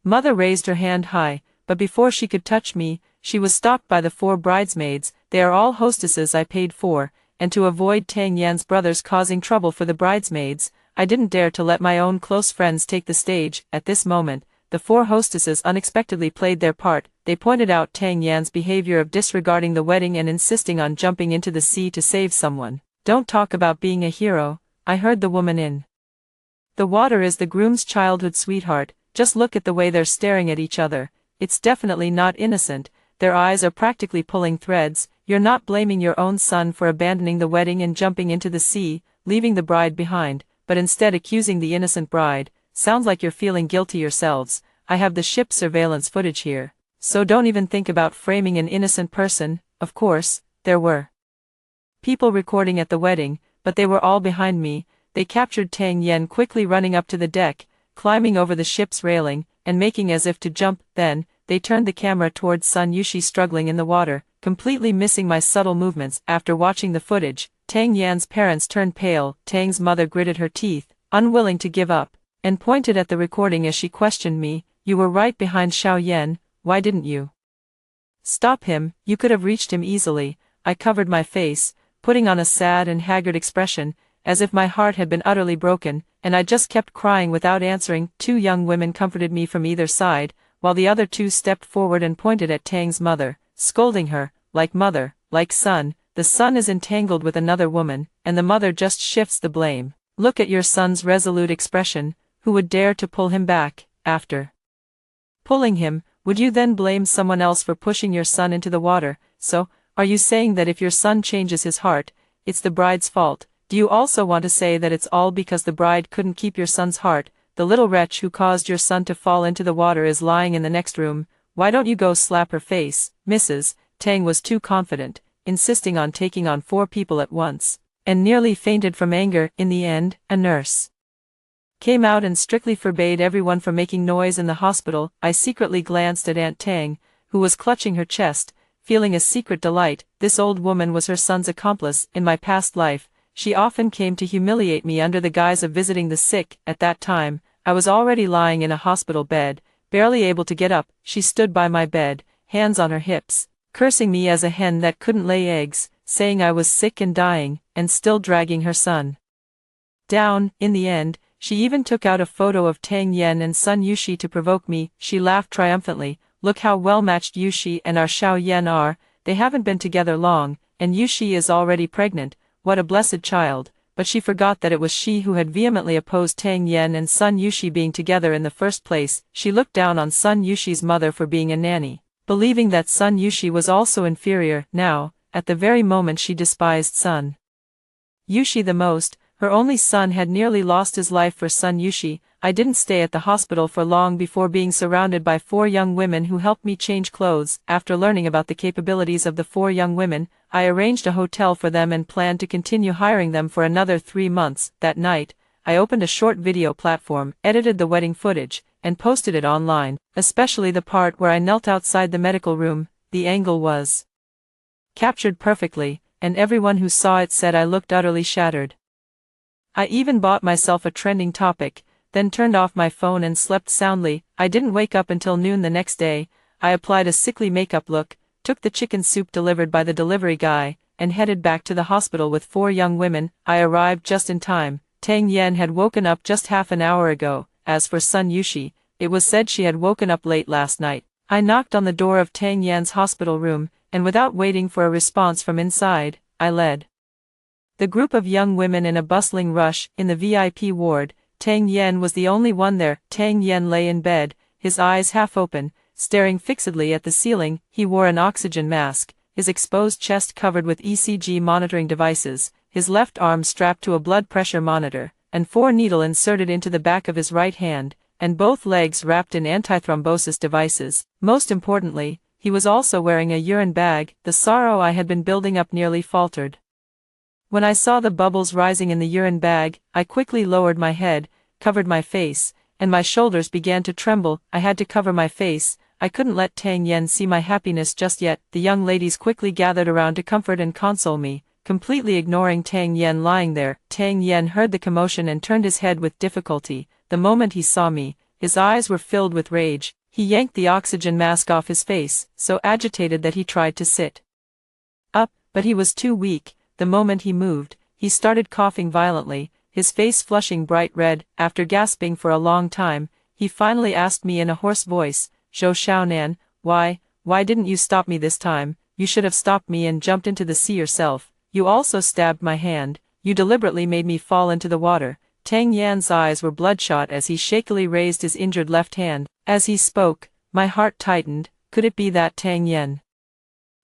mother raised her hand high, but before she could touch me, she was stopped by the 4 bridesmaids. "They are all hostesses I paid for," and to avoid Tang Yan's brothers causing trouble for the bridesmaids, I didn't dare to let my own close friends take the stage. At this moment, the 4 hostesses unexpectedly played their part. They pointed out Tang Yan's behavior of disregarding the wedding and insisting on jumping into the sea to save someone. "Don't talk about being a hero," I heard the woman in the water is the groom's childhood sweetheart. "Just look at the way they're staring at each other. It's definitely not innocent. Their eyes are practically pulling threads." "You're not blaming your own son for abandoning the wedding and jumping into the sea, leaving the bride behind, but instead accusing the innocent bride. Sounds like you're feeling guilty yourselves. I have the ship's surveillance footage here, so don't even think about framing an innocent person." Of course, there were people recording at the wedding, but they were all behind me. They captured Tang Yan quickly running up to the deck, climbing over the ship's railing, and making as if to jump. Then, they turned the camera towards Sun Yushi struggling in the water, completely missing my subtle movements. After watching the footage, Tang Yan's parents turned pale. Tang's mother gritted her teeth, unwilling to give up, and pointed at the recording as she questioned me. "You were right behind Xiao Yan. Why didn't you stop him? You could have reached him easily." I covered my face, putting on a sad and haggard expression, as if my heart had been utterly broken, and I just kept crying without answering. 2 young women comforted me from either side, while the other 2 stepped forward and pointed at Tang's mother, scolding her, "Like mother, like son. The son is entangled with another woman, and the mother just shifts the blame. Look at your son's resolute expression. Who would dare to pull him back? After pulling him, would you then blame someone else for pushing your son into the water? So, are you saying that if your son changes his heart, it's the bride's fault? Do you also want to say that it's all because the bride couldn't keep your son's heart? The little wretch who caused your son to fall into the water is lying in the next room. Why don't you go slap her face?" Mrs. Tang was too confident, insisting on taking on 4 people at once, and nearly fainted from anger. In the end, a nurse came out and strictly forbade everyone from making noise in the hospital. I secretly glanced at Aunt Tang, who was clutching her chest, feeling a secret delight. This old woman was her son's accomplice. In my past life, she often came to humiliate me under the guise of visiting the sick. At that time, I was already lying in a hospital bed, barely able to get up. She stood by my bed, hands on her hips, cursing me as a hen that couldn't lay eggs, saying I was sick and dying, and still dragging her son down. In the end, she even took out a photo of Tang Yan and Sun Yushi to provoke me. She laughed triumphantly. "Look how well-matched Yushi and our Xiao Yan are. They haven't been together long, and Yushi is already pregnant. What a blessed child." But she forgot that it was she who had vehemently opposed Tang Yan and Sun Yushi being together in the first place. She looked down on Sun Yushi's mother for being a nanny, believing that Sun Yushi was also inferior. Now, at the very moment she despised Sun Yushi the most, Her only son had nearly lost his life for Sun Yushi. I didn't stay at the hospital for long before being surrounded by 4 young women who helped me change clothes. After learning about the capabilities of the 4 young women, I arranged a hotel for them and planned to continue hiring them for another 3 months. That night, I opened a short video platform, edited the wedding footage, and posted it online, especially the part where I knelt outside the medical room. The angle was captured perfectly, and everyone who saw it said I looked utterly shattered. I even bought myself a trending topic, then turned off my phone and slept soundly. I didn't wake up until noon the next day. I applied a sickly makeup look, took the chicken soup delivered by the delivery guy, and headed back to the hospital with 4 young women. I arrived just in time. Tang Yen had woken up just half an hour ago. As for Sun Yushi, it was said she had woken up late last night. I knocked on the door of Tang Yan's hospital room, and without waiting for a response from inside, I led the group of young women in a bustling rush. In the VIP ward, Tang Yen was the only one there. Tang Yen lay in bed, his eyes half open, staring fixedly at the ceiling. He wore an oxygen mask, his exposed chest covered with ECG monitoring devices, his left arm strapped to a blood pressure monitor, and 4 needles inserted into the back of his right hand, and both legs wrapped in antithrombosis devices. Most importantly, he was also wearing a urine bag. The sorrow I had been building up nearly faltered. When I saw the bubbles rising in the urine bag, I quickly lowered my head, covered my face, and my shoulders began to tremble. I had to cover my face. I couldn't let Tang Yen see my happiness just yet. The young ladies quickly gathered around to comfort and console me, completely ignoring Tang Yen lying there. Tang Yen heard the commotion and turned his head with difficulty. The moment he saw me, his eyes were filled with rage. He yanked the oxygen mask off his face, so agitated that he tried to sit up, but he was too weak. The moment he moved, he started coughing violently, his face flushing bright red. After gasping for a long time, he finally asked me in a hoarse voice, "Zhou Xiaonan, why didn't you stop me this time? You should have stopped me and jumped into the sea yourself. You also stabbed my hand. You deliberately made me fall into the water." Tang Yan's eyes were bloodshot as he shakily raised his injured left hand. As he spoke, my heart tightened. Could it be that Tang Yen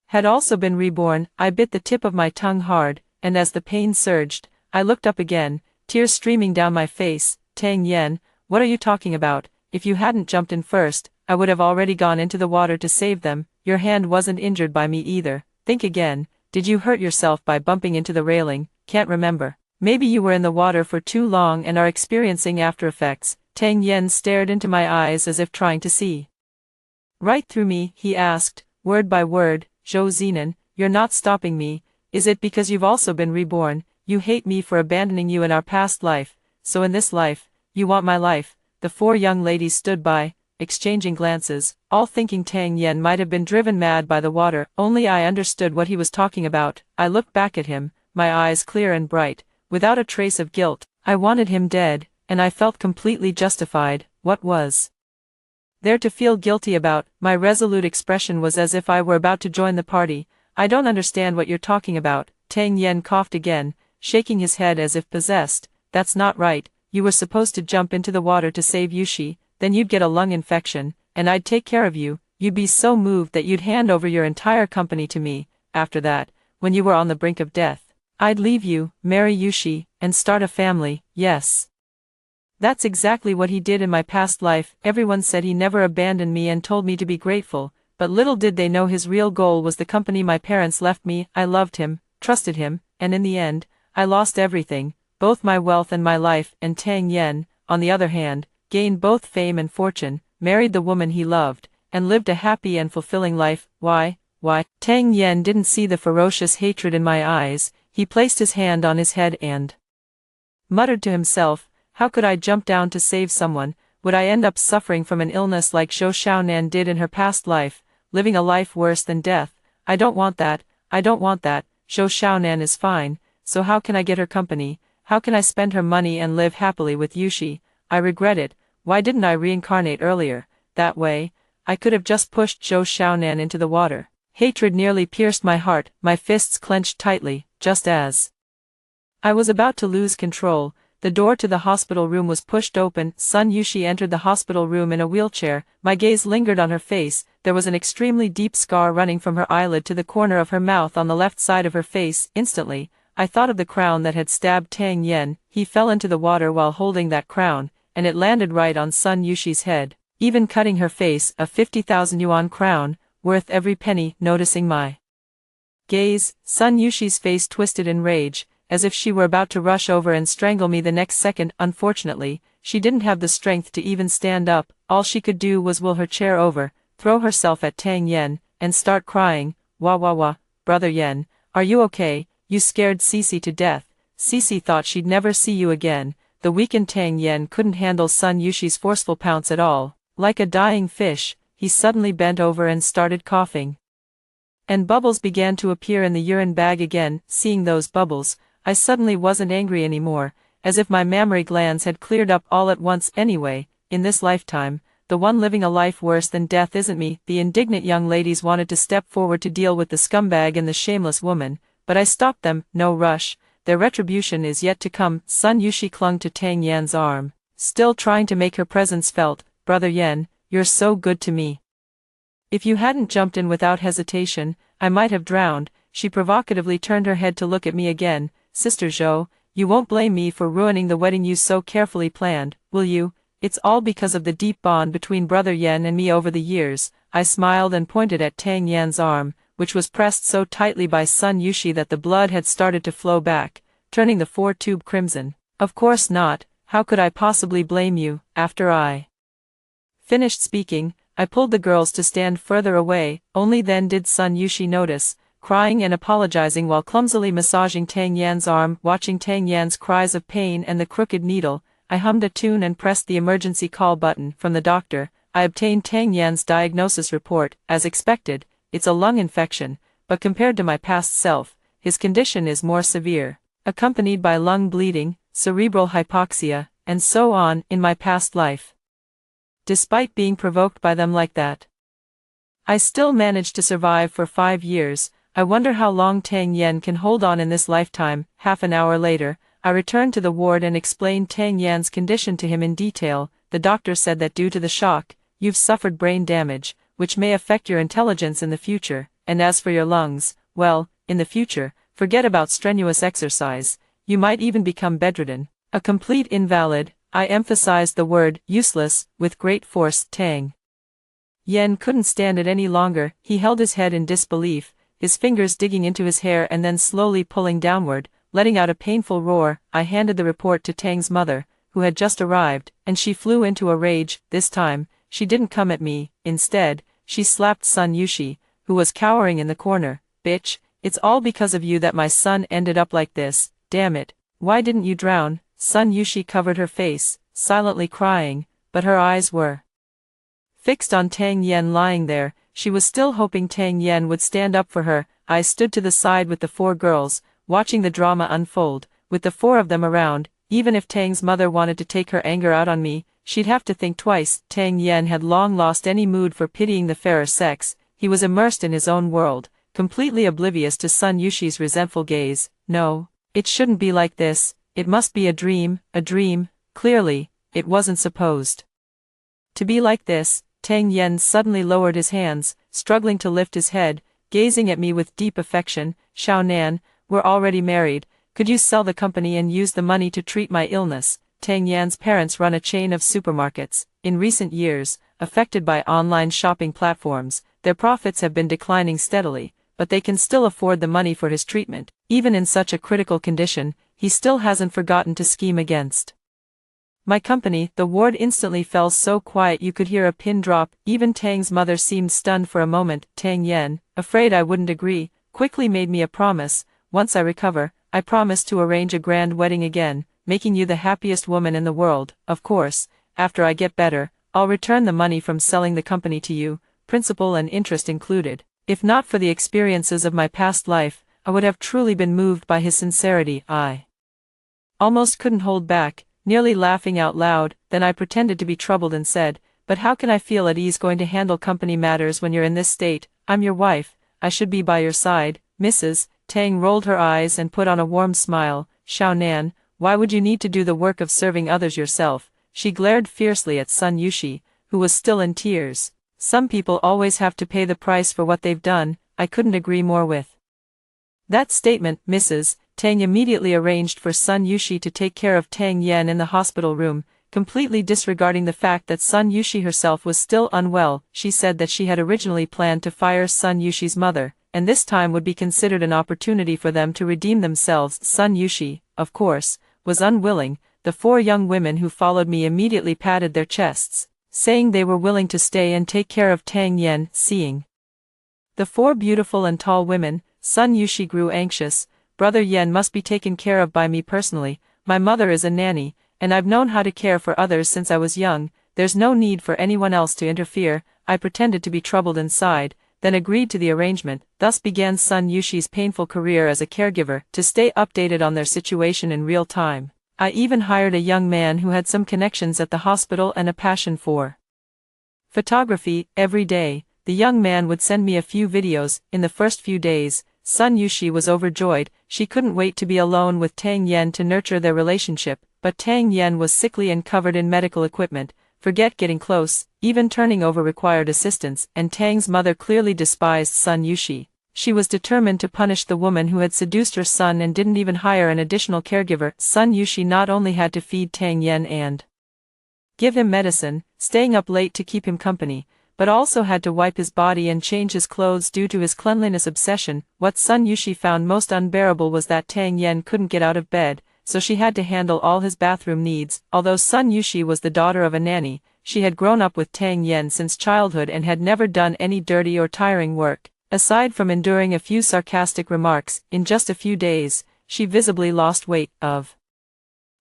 had also been reborn? I bit the tip of my tongue hard, and as the pain surged, I looked up again, tears streaming down my face. "Tang Yen, what are you talking about? If you hadn't jumped in first, I would have already gone into the water to save them. Your hand wasn't injured by me either. Think again. Did you hurt yourself by bumping into the railing? Can't remember. Maybe you were in the water for too long and are experiencing after effects." Tang Yen stared into my eyes as if trying to see right through me. He asked, word by word, "Zhou Zinan, you're not stopping me. Is it because you've also been reborn? You hate me for abandoning you in our past life, so in this life, you want my life?" The 4 young ladies stood by, exchanging glances, all thinking Tang Yen might have been driven mad by the water. Only I understood what he was talking about. I looked back at him, my eyes clear and bright, without a trace of guilt. I wanted him dead, and I felt completely justified. What was there to feel guilty about? My resolute expression was as if I were about to join the party. "I don't understand what you're talking about." Tang Yen coughed again, shaking his head as if possessed. "That's not right. You were supposed to jump into the water to save Yushi, then you'd get a lung infection, and I'd take care of you. You'd be so moved that you'd hand over your entire company to me. After that, when you were on the brink of death, I'd leave you, marry Yushi, and start a family." Yes. That's exactly what he did in my past life. Everyone said he never abandoned me and told me to be grateful, but little did they know his real goal was the company my parents left me. I loved him, trusted him, and in the end, I lost everything, both my wealth and my life. And Tang Yen, on the other hand, gained both fame and fortune, married the woman he loved, and lived a happy and fulfilling life. Why? Tang Yen didn't see the ferocious hatred in my eyes. He placed his hand on his head and muttered to himself, "How could I jump down to save someone? Would I end up suffering from an illness like Zhou Xiaonan did in her past life, living a life worse than death? I don't want that. I don't want that. Zhou Xiaonan is fine, so how can I get her company? How can I spend her money and live happily with Yushi? I regret it. Why didn't I reincarnate earlier? That way, I could have just pushed Zhou Xiaonan into the water." Hatred nearly pierced my heart. My fists clenched tightly. Just as I was about to lose control, the door to the hospital room was pushed open. Sun Yushi entered the hospital room in a wheelchair. My gaze lingered on her face. There was an extremely deep scar running from her eyelid to the corner of her mouth on the left side of her face. Instantly, I thought of the crown that had stabbed Tang Yen. He fell into the water while holding that crown, and it landed right on Sun Yushi's head, even cutting her face. A 50,000 yuan crown, worth every penny. Noticing my gaze, Sun Yushi's face twisted in rage, as if she were about to rush over and strangle me the next second. Unfortunately, she didn't have the strength to even stand up. All she could do was will her chair over, throw herself at Tang Yen, and start crying. Wah wah wah, brother Yen, are you okay? You scared Cece to death. Cece thought she'd never see you again. The weakened Tang Yen couldn't handle Sun Yushi's forceful pounce at all. Like a dying fish, he suddenly bent over and started coughing. And bubbles began to appear in the urine bag again. Seeing those bubbles, I suddenly wasn't angry anymore, as if my mammary glands had cleared up all at once. Anyway, in this lifetime, the one living a life worse than death isn't me. The indignant young ladies wanted to step forward to deal with the scumbag and the shameless woman, but I stopped them. No rush, their retribution is yet to come. Sun Yushi clung to Tang Yan's arm, still trying to make her presence felt. Brother Yen, you're so good to me. If you hadn't jumped in without hesitation, I might have drowned. She provocatively turned her head to look at me again. Sister Zhou, you won't blame me for ruining the wedding you so carefully planned, will you? It's all because of the deep bond between Brother Yen and me over the years. I smiled and pointed at Tang Yan's arm, which was pressed so tightly by Sun Yushi that the blood had started to flow back, turning the four-tube crimson. Of course not. How could I possibly blame you? After I finished speaking, I pulled the girls to stand further away. Only then did Sun Yushi notice, crying and apologizing while clumsily massaging Tang Yan's arm. Watching Tang Yan's cries of pain and the crooked needle, I hummed a tune and pressed the emergency call button. From the doctor, I obtained Tang Yan's diagnosis report. As expected, it's a lung infection, but compared to my past self, his condition is more severe, accompanied by lung bleeding, cerebral hypoxia, and so on. In my past life, despite being provoked by them like that, I still managed to survive for 5 years. I wonder how long Tang Yen can hold on in this lifetime. Half an hour later, I returned to the ward and explained Tang Yan's condition to him in detail. The doctor said that due to the shock, you've suffered brain damage, which may affect your intelligence in the future, and as for your lungs, well, in the future, forget about strenuous exercise, you might even become bedridden, a complete invalid. I emphasized the word useless with great force. Tang Yen couldn't stand it any longer. He held his head in disbelief, his fingers digging into his hair and then slowly pulling downward, letting out a painful roar. I handed the report to Tang's mother, who had just arrived, and she flew into a rage. This time, she didn't come at me. Instead, she slapped Sun Yushi, who was cowering in the corner. Bitch, it's all because of you that my son ended up like this. Damn it, why didn't you drown? Sun Yushi covered her face, silently crying, but her eyes were fixed on Tang Yen lying there. She was still hoping Tang Yen would stand up for her. I stood to the side with the 4 girls, watching the drama unfold. With the 4 of them around, even if Tang's mother wanted to take her anger out on me, she'd have to think twice. Tang Yen had long lost any mood for pitying the fairer sex. He was immersed in his own world, completely oblivious to Sun Yushi's resentful gaze. No, it shouldn't be like this. It must be a dream, a dream. Clearly, it wasn't supposed to be like this. Tang Yen suddenly lowered his hands, struggling to lift his head, gazing at me with deep affection. Xiao Nan, we're already married. Could you sell the company and use the money to treat my illness? Tang Yan's parents run a chain of supermarkets. In recent years, affected by online shopping platforms, their profits have been declining steadily, but they can still afford the money for his treatment. Even in such a critical condition, he still hasn't forgotten to scheme against my company. The ward instantly fell so quiet you could hear a pin drop. Even Tang's mother seemed stunned for a moment. Tang Yen, afraid I wouldn't agree, quickly made me a promise. Once I recover, I promise to arrange a grand wedding again, making you the happiest woman in the world. Of course, after I get better, I'll return the money from selling the company to you, principal and interest included. If not for the experiences of my past life, I would have truly been moved by his sincerity. I almost couldn't hold back, nearly laughing out loud. Then I pretended to be troubled and said, but how can I feel at ease going to handle company matters when you're in this state? I'm your wife, I should be by your side. Mrs. Tang rolled her eyes and put on a warm smile. Xiao Nan, why would you need to do the work of serving others yourself? She glared fiercely at Sun Yushi, who was still in tears. Some people always have to pay the price for what they've done. I couldn't agree more with that statement. Mrs. Tang immediately arranged for Sun Yushi to take care of Tang Yan in the hospital room, completely disregarding the fact that Sun Yushi herself was still unwell. She said that she had originally planned to fire Sun Yushi's mother, and this time would be considered an opportunity for them to redeem themselves. Sun Yushi, of course, was unwilling. The 4 young women who followed me immediately patted their chests, saying they were willing to stay and take care of Tang Yan. Seeing the 4 beautiful and tall women, Sun Yushi grew anxious. Brother Yan must be taken care of by me personally. My mother is a nanny, and I've known how to care for others since I was young. There's no need for anyone else to interfere. I pretended to be troubled inside, then agreed to the arrangement. Thus began Sun Yushi's painful career as a caregiver. To stay updated on their situation in real time, I even hired a young man who had some connections at the hospital and a passion for photography. Every day, the young man would send me a few videos. In the first few days, Sun Yushi was overjoyed. She couldn't wait to be alone with Tang Yan to nurture their relationship, but Tang Yan was sickly and covered in medical equipment. Forget getting close, even turning over required assistance, and Tang's mother clearly despised Sun Yushi. She was determined to punish the woman who had seduced her son and didn't even hire an additional caregiver. Sun Yushi not only had to feed Tang Yan and give him medicine, staying up late to keep him company, but also had to wipe his body and change his clothes due to his cleanliness obsession. What Sun Yushi found most unbearable was that Tang Yan couldn't get out of bed, so she had to handle all his bathroom needs. Although Sun Yushi was the daughter of a nanny, she had grown up with Tang Yan since childhood and had never done any dirty or tiring work. Aside from enduring a few sarcastic remarks, in just a few days, she visibly lost weight. Of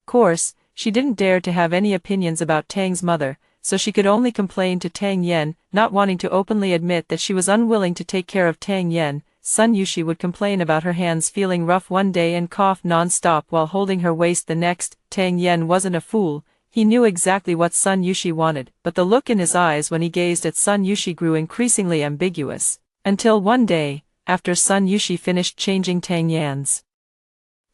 course, she didn't dare to have any opinions about Tang's mother, so she could only complain to Tang Yan, not wanting to openly admit that she was unwilling to take care of Tang Yan. Sun Yushi would complain about her hands feeling rough one day and cough non-stop while holding her waist the next. Tang Yan wasn't a fool. He knew exactly what Sun Yushi wanted, but the look in his eyes when he gazed at Sun Yushi grew increasingly ambiguous. Until one day, after Sun Yushi finished changing Tang Yan's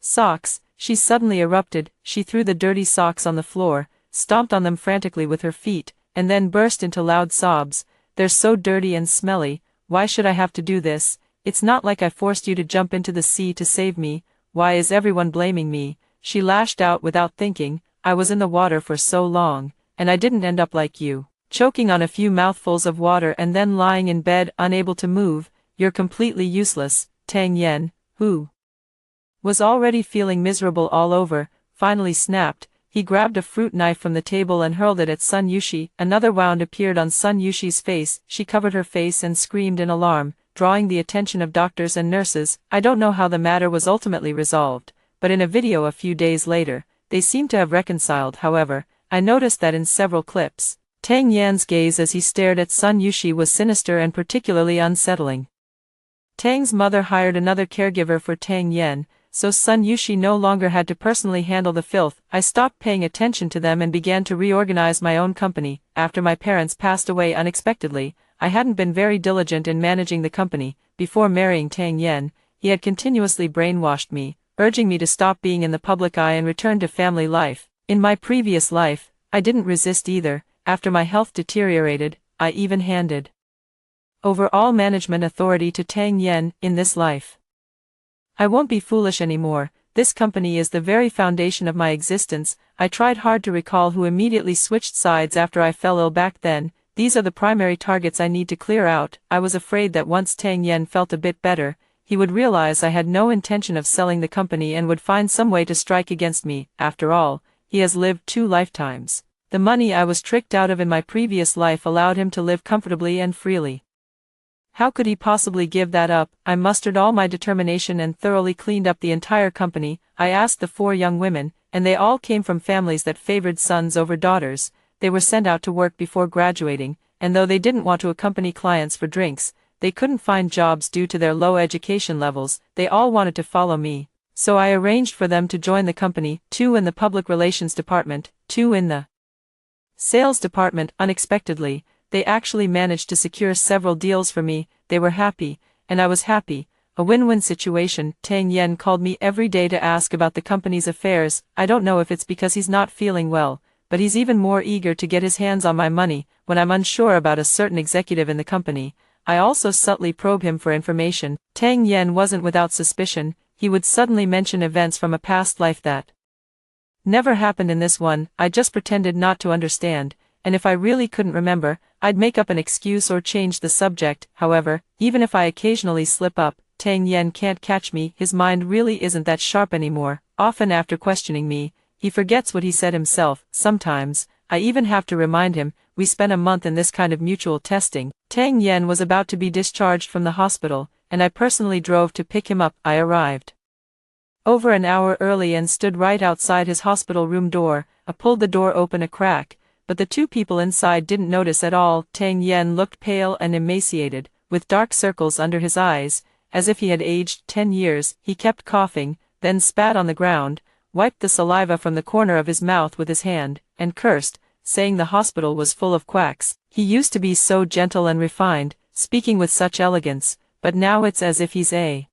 socks, she suddenly erupted. She threw the dirty socks on the floor, stomped on them frantically with her feet, and then burst into loud sobs. "They're so dirty and smelly. Why should I have to do this? It's not like I forced you to jump into the sea to save me. Why is everyone blaming me?" She lashed out without thinking. "I was in the water for so long, and I didn't end up like you, choking on a few mouthfuls of water and then lying in bed unable to move. You're completely useless." Tang Yan, who was already feeling miserable all over, finally snapped. He grabbed a fruit knife from the table and hurled it at Sun Yushi. Another wound appeared on Sun Yushi's face. She covered her face and screamed in alarm, drawing the attention of doctors and nurses. I don't know how the matter was ultimately resolved, but in a video a few days later, they seemed to have reconciled. However, I noticed that in several clips, Tang Yan's gaze as he stared at Sun Yushi was sinister and particularly unsettling. Tang's mother hired another caregiver for Tang Yan, so Sun Yushi no longer had to personally handle the filth. I stopped paying attention to them and began to reorganize my own company. After my parents passed away unexpectedly, I hadn't been very diligent in managing the company. Before marrying Tang Yan, he had continuously brainwashed me, urging me to stop being in the public eye and return to family life. In my previous life, I didn't resist either. After my health deteriorated, I even handed over all management authority to Tang Yan. In this life, I won't be foolish anymore. This company is the very foundation of my existence. I tried hard to recall who immediately switched sides after I fell ill back then. These are the primary targets I need to clear out. I was afraid that once Tang Yan felt a bit better, he would realize I had no intention of selling the company and would find some way to strike against me. After all, he has lived 2 lifetimes. The money I was tricked out of in my previous life allowed him to live comfortably and freely. How could he possibly give that up? I mustered all my determination and thoroughly cleaned up the entire company. I asked the 4 young women, and they all came from families that favored sons over daughters. They were sent out to work before graduating, and though they didn't want to accompany clients for drinks, they couldn't find jobs due to their low education levels. They all wanted to follow me, so I arranged for them to join the company, 2 in the public relations department, 2 in the sales department. Unexpectedly, they actually managed to secure several deals for me. They were happy, and I was happy. A win-win situation. Tang Yan called me every day to ask about the company's affairs. I don't know if it's because he's not feeling well, but he's even more eager to get his hands on my money. When I'm unsure about a certain executive in the company, I also subtly probe him for information. Tang Yan wasn't without suspicion. he would suddenly mention events from a past life that never happened in this one. I just pretended not to understand, and if I really couldn't remember, I'd make up an excuse or change the subject. However, even if I occasionally slip up, Tang Yen can't catch me. His mind really isn't that sharp anymore. Often after questioning me, he forgets what he said himself. Sometimes, I even have to remind him. We spent a month in this kind of mutual testing. Tang Yen was about to be discharged from the hospital, and I personally drove to pick him up. I arrived over an hour early and stood right outside his hospital room door. I pulled the door open a crack, but the two people inside didn't notice at all. Tang Yen looked pale and emaciated, with dark circles under his eyes, as if he had aged 10 years. He kept coughing, then spat on the ground, wiped the saliva from the corner of his mouth with his hand, and cursed, saying the hospital was full of quacks. He used to be so gentle and refined, speaking with such elegance, but now it's as if he's a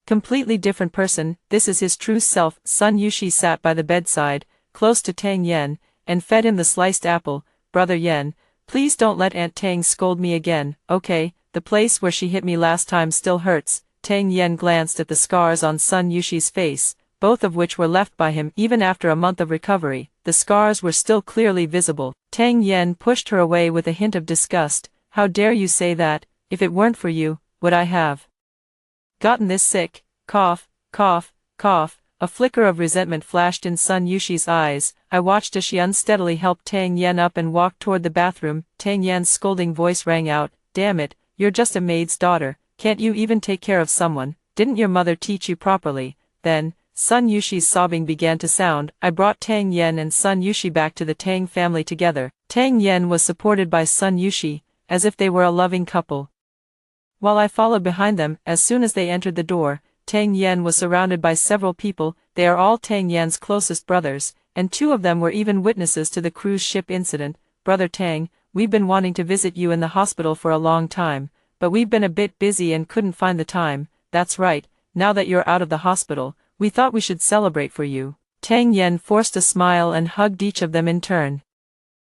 completely different person. This is his true self. Sun Yushi sat by the bedside, close to Tang Yen, and fed him the sliced apple. Brother Yen, please don't let Aunt Tang scold me again, okay? The place where she hit me last time still hurts. Tang Yen glanced at the scars on Sun Yushi's face, both of which were left by him even after a month of recovery. The scars were still clearly visible. Tang Yen pushed her away with a hint of disgust. How dare you say that? If it weren't for you, would I have gotten this sick? Cough, cough, cough. A flicker of resentment flashed in Sun Yushi's eyes. I watched as she unsteadily helped Tang Yen up and walked toward the bathroom. Tang Yen's scolding voice rang out, "Damn it, you're just a maid's daughter. Can't you even take care of someone? Didn't your mother teach you properly?" Then, Sun Yushi's sobbing began to sound. I brought Tang Yen and Sun Yushi back to the Tang family together. Tang Yen was supported by Sun Yushi, as if they were a loving couple, while I followed behind them. As soon as they entered the door, Tang Yen was surrounded by several people. They are all Tang Yen's closest brothers, and two of them were even witnesses to the cruise ship incident. Brother Tang, we've been wanting to visit you in the hospital for a long time, but we've been a bit busy and couldn't find the time. That's right, now that you're out of the hospital, we thought we should celebrate for you. Tang Yen forced a smile and hugged each of them in turn.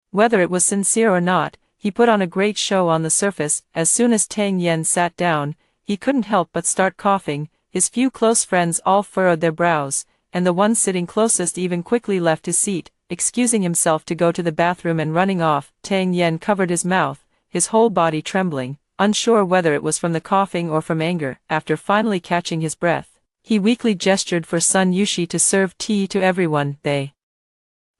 Whether it was sincere or not, he put on a great show on the surface. As soon as Tang Yen sat down, he couldn't help but start coughing. His few close friends all furrowed their brows, and the one sitting closest even quickly left his seat, excusing himself to go to the bathroom and running off. Tang Yen covered his mouth, his whole body trembling, unsure whether it was from the coughing or from anger. After finally catching his breath, he weakly gestured for Sun Yushi to serve tea to everyone. They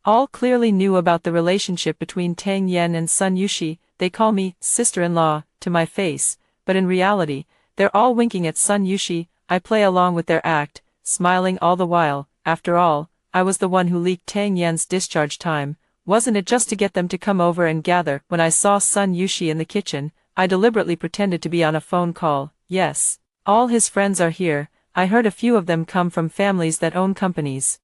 all clearly knew about the relationship between Tang Yen and Sun Yushi. They call me sister-in-law to my face, but in reality, they're all winking at Sun Yushi. I play along with their act, smiling all the while. After all, I was the one who leaked Tang Yen's discharge time. Wasn't it just to get them to come over and gather? When I saw Sun Yushi in the kitchen, I deliberately pretended to be on a phone call. Yes, all his friends are here. I heard a few of them come from families that own companies.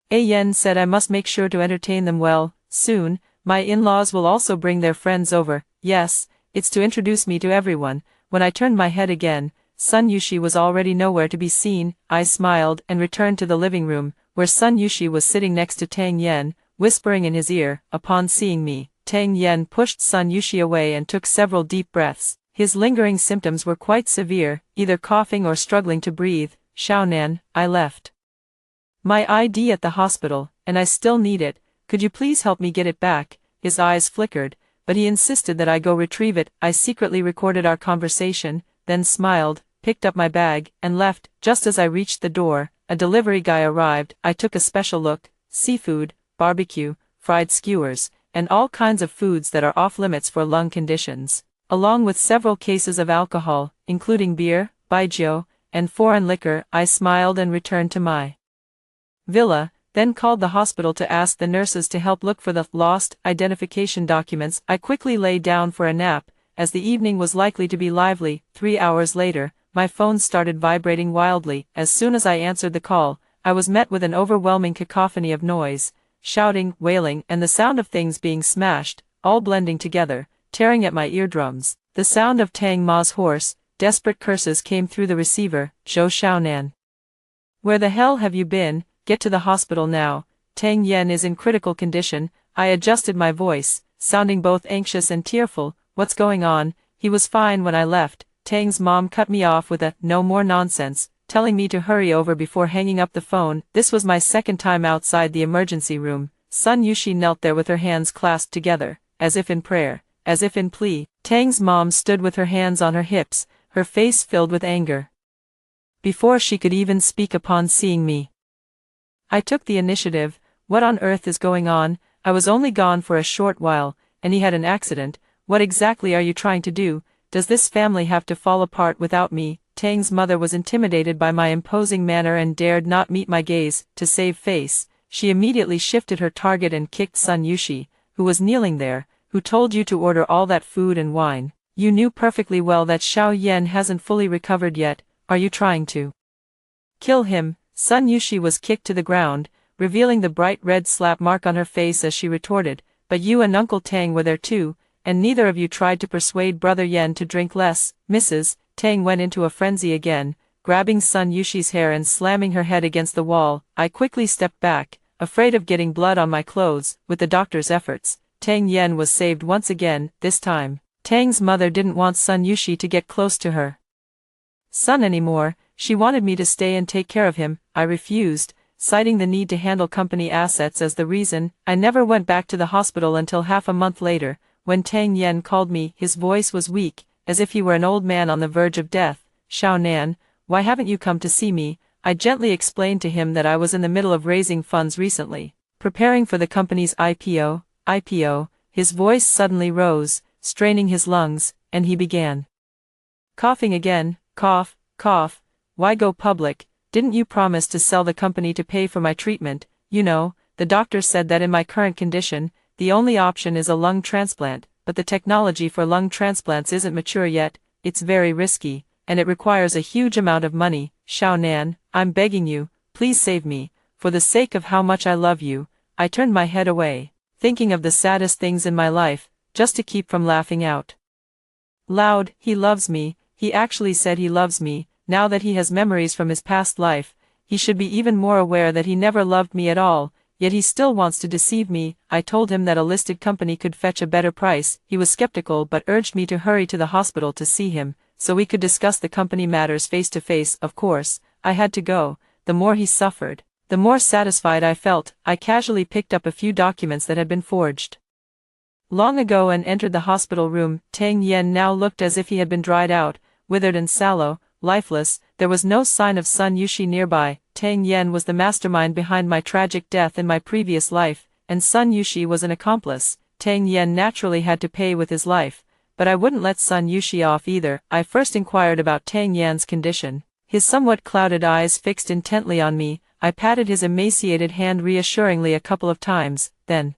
Yen said I must make sure to entertain them well. Soon, my in-laws will also bring their friends over. Yes, it's to introduce me to everyone. When I turned my head again, Sun Yushi was already nowhere to be seen. I smiled and returned to the living room, where Sun Yushi was sitting next to Tang Yen, whispering in his ear. Upon seeing me, Tang Yen pushed Sun Yushi away and took several deep breaths. His lingering symptoms were quite severe, either coughing or struggling to breathe. Xiaonan, I left my ID at the hospital, and I still need it. Could you please help me get it back? His eyes flickered, but he insisted that I go retrieve it. I secretly recorded our conversation, then smiled, picked up my bag, and left. Just as I reached the door, a delivery guy arrived. I took a special look. Seafood, barbecue, fried skewers, and all kinds of foods that are off-limits for lung conditions, along with several cases of alcohol, including beer, baijiu, and foreign liquor. I smiled and returned to my villa, then called the hospital to ask the nurses to help look for the lost identification documents. I quickly lay down for a nap, as the evening was likely to be lively. 3 hours later, my phone started vibrating wildly. As soon as I answered the call, I was met with an overwhelming cacophony of noise, shouting, wailing, and the sound of things being smashed, all blending together, tearing at my eardrums. The sound of Tang Ma's hoarse, desperate curses came through the receiver. Zhou Xiaonan, where the hell have you been? Get to the hospital now. Tang Yen is in critical condition. I adjusted my voice, sounding both anxious and tearful. What's going on? He was fine when I left. Tang's mom cut me off with a, "No more nonsense. telling me to hurry over before hanging up the phone. This was my second time outside the emergency room. Sun Yushi knelt there with her hands clasped together, as if in prayer, as if in plea. Tang's mom stood with her hands on her hips, her face filled with anger. Before she could even speak upon seeing me, I took the initiative. What on earth is going on? I was only gone for a short while, and he had an accident. What exactly are you trying to do? Does this family have to fall apart without me? Tang's mother was intimidated by my imposing manner and dared not meet my gaze. To save face, she immediately shifted her target and kicked Sun Yushi, who was kneeling there. Who told you to order all that food and wine? You knew perfectly well that Xiao Yan hasn't fully recovered yet. Are you trying to kill him? Sun Yushi was kicked to the ground, revealing the bright red slap mark on her face as she retorted, but you and Uncle Tang were there too, and neither of you tried to persuade Brother Yan to drink less. Mrs. Tang went into a frenzy again, grabbing Sun Yushi's hair and slamming her head against the wall. I quickly stepped back, afraid of getting blood on my clothes. With the doctor's efforts, Tang Yan was saved once again. This time, Tang's mother didn't want Sun Yushi to get close to her son anymore. She wanted me to stay and take care of him. I refused, citing the need to handle company assets as the reason. I never went back to the hospital until half a month later, when Tang Yan called me. His voice was weak, as if he were an old man on the verge of death. Xiao Nan, why haven't you come to see me? I gently explained to him that I was in the middle of raising funds recently, preparing for the company's IPO. His voice suddenly rose, straining his lungs, and he began coughing again. Cough, cough. Why go public? Didn't you promise to sell the company to pay for my treatment? You know, the doctor said that in my current condition, the only option is a lung transplant, but the technology for lung transplants isn't mature yet. It's very risky, and it requires a huge amount of money. Xiao Nan, I'm begging you, please save me. For the sake of how much I love you. I turned my head away, thinking of the saddest things in my life, just to keep from laughing out loud. He loves me. He actually said he loves me. Now that he has memories from his past life, he should be even more aware that he never loved me at all, yet he still wants to deceive me. I told him that a listed company could fetch a better price. He was skeptical but urged me to hurry to the hospital to see him, so we could discuss the company matters face to face. Of course, I had to go. The more he suffered, the more satisfied I felt. I casually picked up a few documents that had been forged long ago and entered the hospital room. Tang Yan now looked as if he had been dried out, withered and sallow, lifeless. There was no sign of Sun Yushi nearby. Tang Yan was the mastermind behind my tragic death in my previous life, and Sun Yushi was an accomplice. Tang Yan naturally had to pay with his life, but I wouldn't let Sun Yushi off either. I first inquired about Tang Yan's condition. His somewhat clouded eyes fixed intently on me. I patted his emaciated hand reassuringly a couple of times, then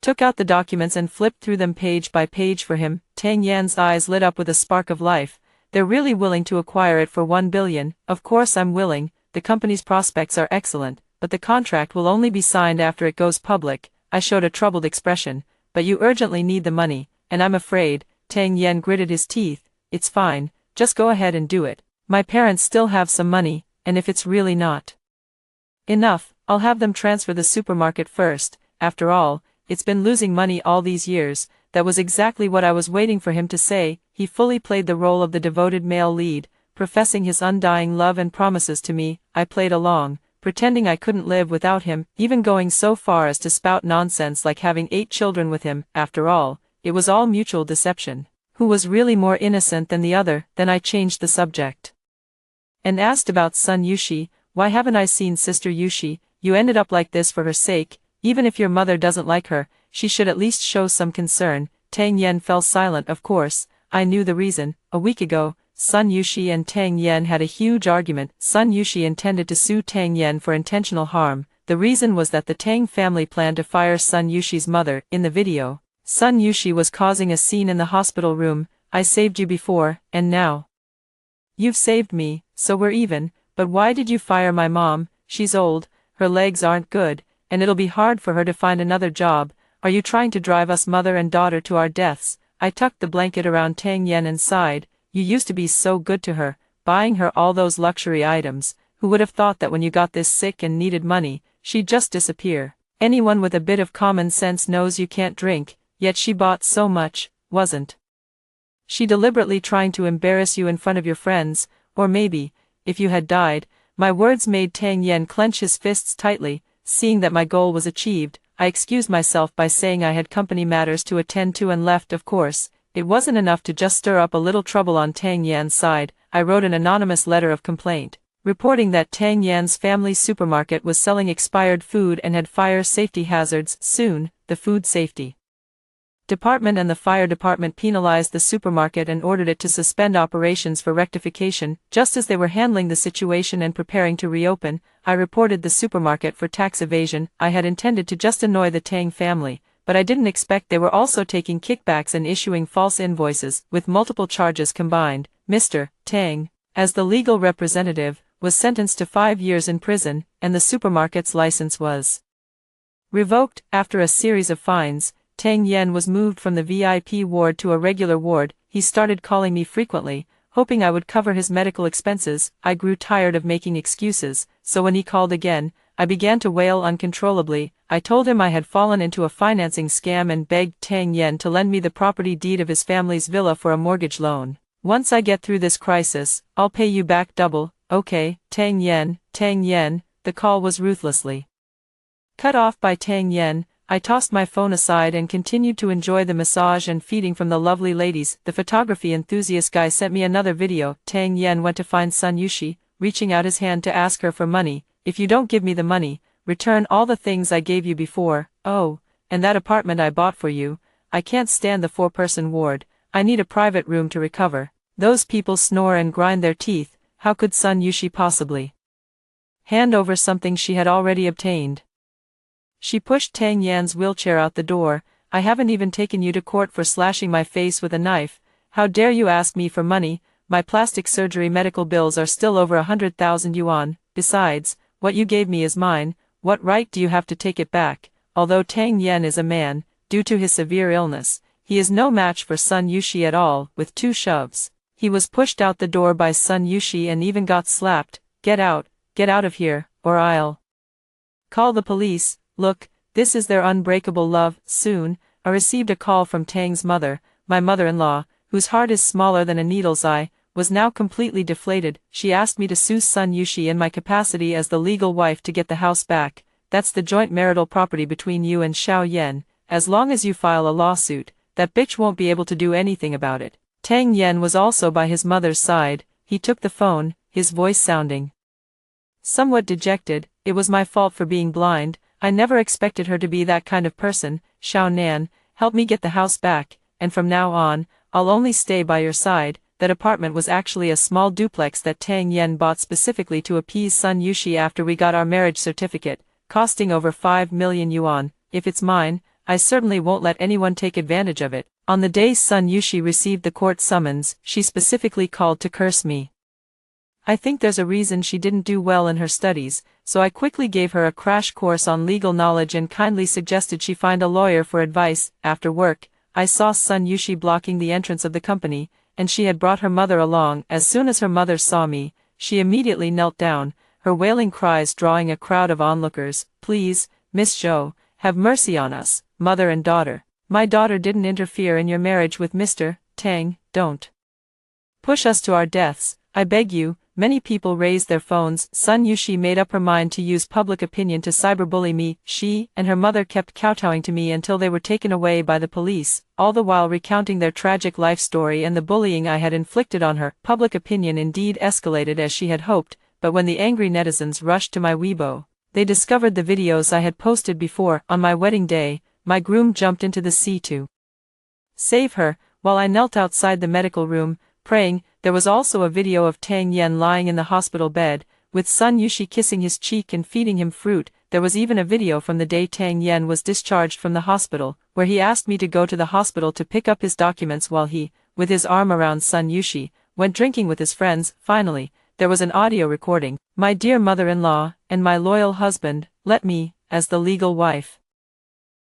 took out the documents and flipped through them page by page for him. Tang Yan's eyes lit up with a spark of life. They're really willing to acquire it for 1 billion. Of course I'm willing. The company's prospects are excellent, but the contract will only be signed after it goes public. I showed a troubled expression. But you urgently need the money, and I'm afraid. Tang Yan gritted his teeth. It's fine, just go ahead and do it. My parents still have some money, and if it's really not enough, I'll have them transfer the supermarket first. After all, it's been losing money all these years. That was exactly what I was waiting for him to say. He fully played the role of the devoted male lead, professing his undying love and promises to me. I played along, pretending I couldn't live without him, even going so far as to spout nonsense like having 8 children with him. After all, it was all mutual deception. Who was really more innocent than the other? Then I changed the subject and asked about Sun Yushi. Why haven't I seen Sister Yushi? You ended up like this for her sake. Even if your mother doesn't like her, she should at least show some concern. Tang Yan fell silent. Of course, I knew the reason. A week ago, Sun Yushi and Tang Yan had a huge argument. Sun Yushi intended to sue Tang Yan for intentional harm. The reason was that the Tang family planned to fire Sun Yushi's mother. In the video, Sun Yushi was causing a scene in the hospital room. I saved you before, and now you've saved me, so we're even. But why did you fire my mom? She's old, her legs aren't good, and it'll be hard for her to find another job. Are you trying to drive us mother and daughter to our deaths? I tucked the blanket around Tang Yan and sighed. You used to be so good to her, buying her all those luxury items. Who would have thought that when you got this sick and needed money, she'd just disappear? Anyone with a bit of common sense knows you can't drink, yet she bought so much. Wasn't she deliberately trying to embarrass you in front of your friends? Or maybe if you had died. My words made Tang Yen clench his fists tightly. Seeing that my goal was achieved, I excused myself by saying I had company matters to attend to and left. Of course, it wasn't enough to just stir up a little trouble on Tang Yan's side. I wrote an anonymous letter of complaint, reporting that Tang Yan's family supermarket was selling expired food and had fire safety hazards. Soon, the food safety department and the fire department penalized the supermarket and ordered it to suspend operations for rectification. Just as they were handling the situation and preparing to reopen, I reported the supermarket for tax evasion. I had intended to just annoy the Tang family, but I didn't expect they were also taking kickbacks and issuing false invoices. With multiple charges combined, Mr. Tang, as the legal representative, was sentenced to 5 years in prison, and the supermarket's license was revoked. After a series of fines, Tang Yen was moved from the VIP ward to a regular ward. He started calling me frequently, hoping I would cover his medical expenses. I grew tired of making excuses, so when he called again, I began to wail uncontrollably. I told him I had fallen into a financing scam and begged Tang Yen to lend me the property deed of his family's villa for a mortgage loan. Once I get through this crisis, I'll pay you back double. Okay, Tang Yen. The call was ruthlessly cut off by Tang Yen. I tossed my phone aside and continued to enjoy the massage and feeding from the lovely ladies. The photography enthusiast guy sent me another video. Tang Yen went to find Sun Yushi, reaching out his hand to ask her for money. If you don't give me the money, return all the things I gave you before. Oh, and that apartment I bought for you. I can't stand the 4-person ward. I need a private room to recover. Those people snore and grind their teeth. How could Sun Yushi possibly hand over something she had already obtained? She pushed Tang Yan's wheelchair out the door. I haven't even taken you to court for slashing my face with a knife. How dare you ask me for money? My plastic surgery medical bills are still over 100,000 yuan. Besides, what you gave me is mine. What right do you have to take it back? Although Tang Yen is a man, due to his severe illness, he is no match for Sun Yushi at all. With 2 shoves, he was pushed out the door by Sun Yushi and even got slapped. Get out of here, or I'll call the police. Look, this is their unbreakable love. Soon, I received a call from Tang's mother. My mother-in-law, whose heart is smaller than a needle's eye, was now completely deflated. She asked me to sue Sun Yushi in my capacity as the legal wife to get the house back. That's the joint marital property between you and Xiao Yen. As long as you file a lawsuit, that bitch won't be able to do anything about it. Tang Yen was also by his mother's side. He took the phone, his voice sounding somewhat dejected. It was my fault for being blind. I never expected her to be that kind of person. Xiao Nan, help me get the house back, and from now on, I'll only stay by your side. That apartment was actually a small duplex that Tang Yen bought specifically to appease Sun Yushi after we got our marriage certificate, costing over 5 million yuan. If it's mine, I certainly won't let anyone take advantage of it. On the day Sun Yushi received the court summons, she specifically called to curse me. I think there's a reason she didn't do well in her studies, so I quickly gave her a crash course on legal knowledge and kindly suggested she find a lawyer for advice. After work, I saw Sun Yushi blocking the entrance of the company, and she had brought her mother along. As soon as her mother saw me, she immediately knelt down, her wailing cries drawing a crowd of onlookers. Please, Miss Zhou, have mercy on us, mother and daughter. My daughter didn't interfere in your marriage with Mr. Tang. Don't push us to our deaths, I beg you. Many people raised their phones. Sun Yushi made up her mind to use public opinion to cyberbully me. She and her mother kept kowtowing to me until they were taken away by the police, all the while recounting their tragic life story and the bullying I had inflicted on her. Public opinion indeed escalated as she had hoped, but when the angry netizens rushed to my Weibo, they discovered the videos I had posted before. On my wedding day, my groom jumped into the sea to save her, while I knelt outside the medical room, praying. There was also a video of Tang Yen lying in the hospital bed, with Sun Yushi kissing his cheek and feeding him fruit. There was even a video from the day Tang Yen was discharged from the hospital, where he asked me to go to the hospital to pick up his documents while he, with his arm around Sun Yushi, went drinking with his friends. Finally, there was an audio recording. My dear mother-in-law, and my loyal husband, let me, as the legal wife,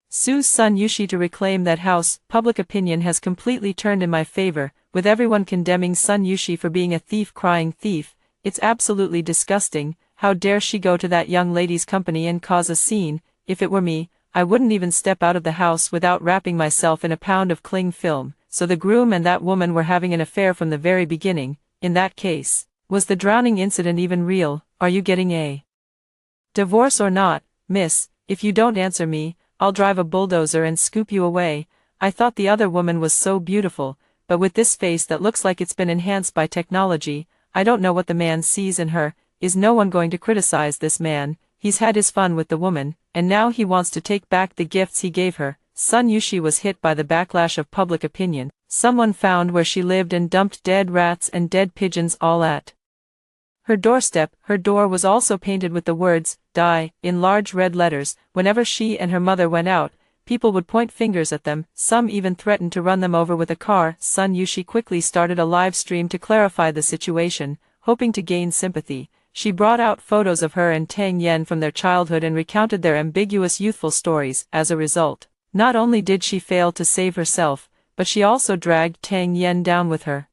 sue Sun Yushi to reclaim that house. Public opinion has completely turned in my favor, with everyone condemning Sun Yushi for being a thief. Crying thief, it's absolutely disgusting. How dare she go to that young lady's company and cause a scene? If it were me, I wouldn't even step out of the house without wrapping myself in a pound of cling film. So the groom and that woman were having an affair from the very beginning. In that case, Was the drowning incident even real? Are you getting a divorce or not, miss? If you don't answer me, I'll drive a bulldozer and scoop you away. I thought the other woman was so beautiful, but with this face that looks like it's been enhanced by technology, I don't know what the man sees in her. Is no one going to criticize this man? He's had his fun with the woman, and now he wants to take back the gifts he gave her. Sun Yushi was hit by the backlash of public opinion. Someone found where she lived and dumped dead rats and dead pigeons all at her doorstep. Her door was also painted with the words, "Die," in large red letters. Whenever she and her mother went out, people would point fingers at them, some even threatened to run them over with a car. Sun Yushi quickly started a live stream to clarify the situation, hoping to gain sympathy. She brought out photos of her and Tang Yen from their childhood and recounted their ambiguous youthful stories. As a result, not only did she fail to save herself, but she also dragged Tang Yen down with her.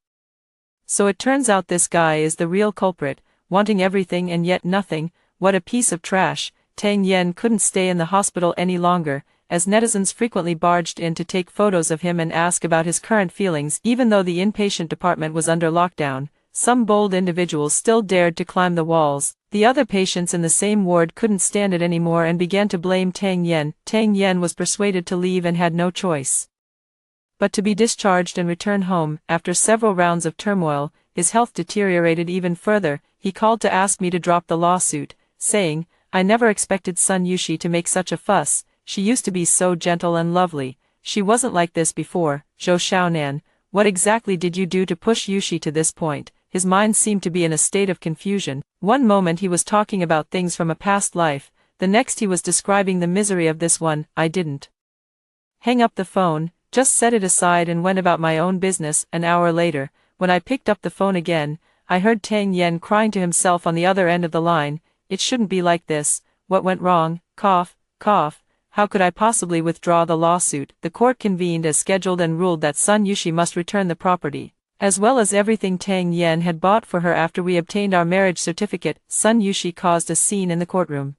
So it turns out this guy is the real culprit, wanting everything and yet nothing. What a piece of trash. Tang Yen couldn't stay in the hospital any longer, as netizens frequently barged in to take photos of him and ask about his current feelings. Even though the inpatient department was under lockdown, some bold individuals still dared to climb the walls. The other patients in the same ward couldn't stand it anymore and began to blame Tang Yen. Tang Yen was persuaded to leave and had no choice but to be discharged and return home. After several rounds of turmoil, his health deteriorated even further. He called to ask me to drop the lawsuit, saying, "I never expected Sun Yushi to make such a fuss. She used to be so gentle and lovely. She wasn't like this before." Zhou Xiaonan, what exactly did you do to push Yushi to this point? His mind seemed to be in a state of confusion. One moment he was talking about things from a past life, the next he was describing the misery of this one. I didn't hang up the phone, just set it aside and went about my own business. An hour later, when I picked up the phone again, I heard Tang Yen crying to himself on the other end of the line. "It shouldn't be like this. What went wrong? Cough, cough. How could I possibly withdraw the lawsuit?" The court convened as scheduled and ruled that Sun Yushi must return the property, as well as everything Tang Yen had bought for her after we obtained our marriage certificate. Sun Yushi caused a scene in the courtroom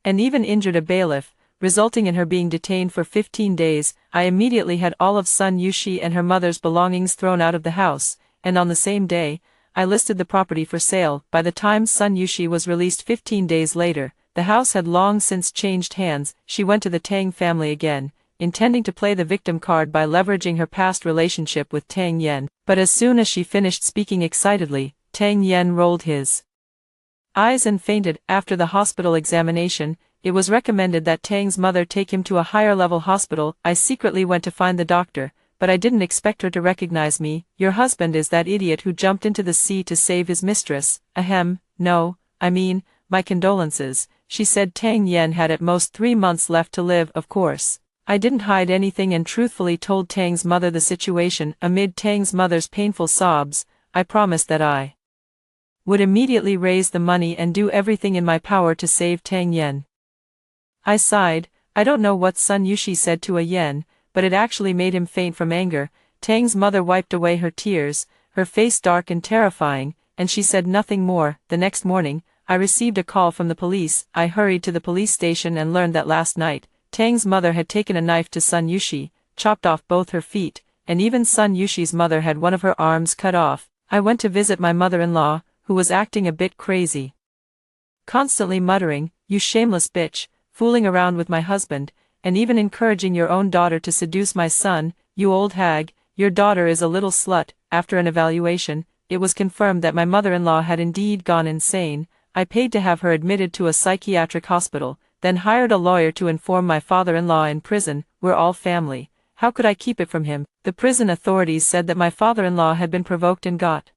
and even injured a bailiff, resulting in her being detained for 15 days. I immediately had all of Sun Yushi and her mother's belongings thrown out of the house, and on the same day, I listed the property for sale. By the time Sun Yushi was released 15 days later, the house had long since changed hands. She went to the Tang family again, intending to play the victim card by leveraging her past relationship with Tang Yen. But as soon as she finished speaking excitedly, Tang Yen rolled his eyes and fainted. After the hospital examination, it was recommended that Tang's mother take him to a higher-level hospital. I secretly went to find the doctor, but I didn't expect her to recognize me. "Your husband is that idiot who jumped into the sea to save his mistress." Ahem, no, I mean, my condolences. She said Tang Yen had at most 3 months left to live. Of course, I didn't hide anything and truthfully told Tang's mother the situation. Amid Tang's mother's painful sobs, I promised that I would immediately raise the money and do everything in my power to save Tang Yen. I sighed. I don't know what Sun Yushi said to a Yen, but it actually made him faint from anger. Tang's mother wiped away her tears, her face dark and terrifying, and she said nothing more. The next morning, I received a call from the police. I hurried to the police station and learned that last night, Tang's mother had taken a knife to Sun Yushi, chopped off both her feet, and even Sun Yushi's mother had one of her arms cut off. I went to visit my mother-in-law, who was acting a bit crazy, constantly muttering, "You shameless bitch, fooling around with my husband, and even encouraging your own daughter to seduce my son, you old hag, your daughter is a little slut." After an evaluation, it was confirmed that my mother-in-law had indeed gone insane. I paid to have her admitted to a psychiatric hospital, then hired a lawyer to inform my father-in-law in prison. "We're all family. How could I keep it from him?" The prison authorities said that my father-in-law had been provoked and got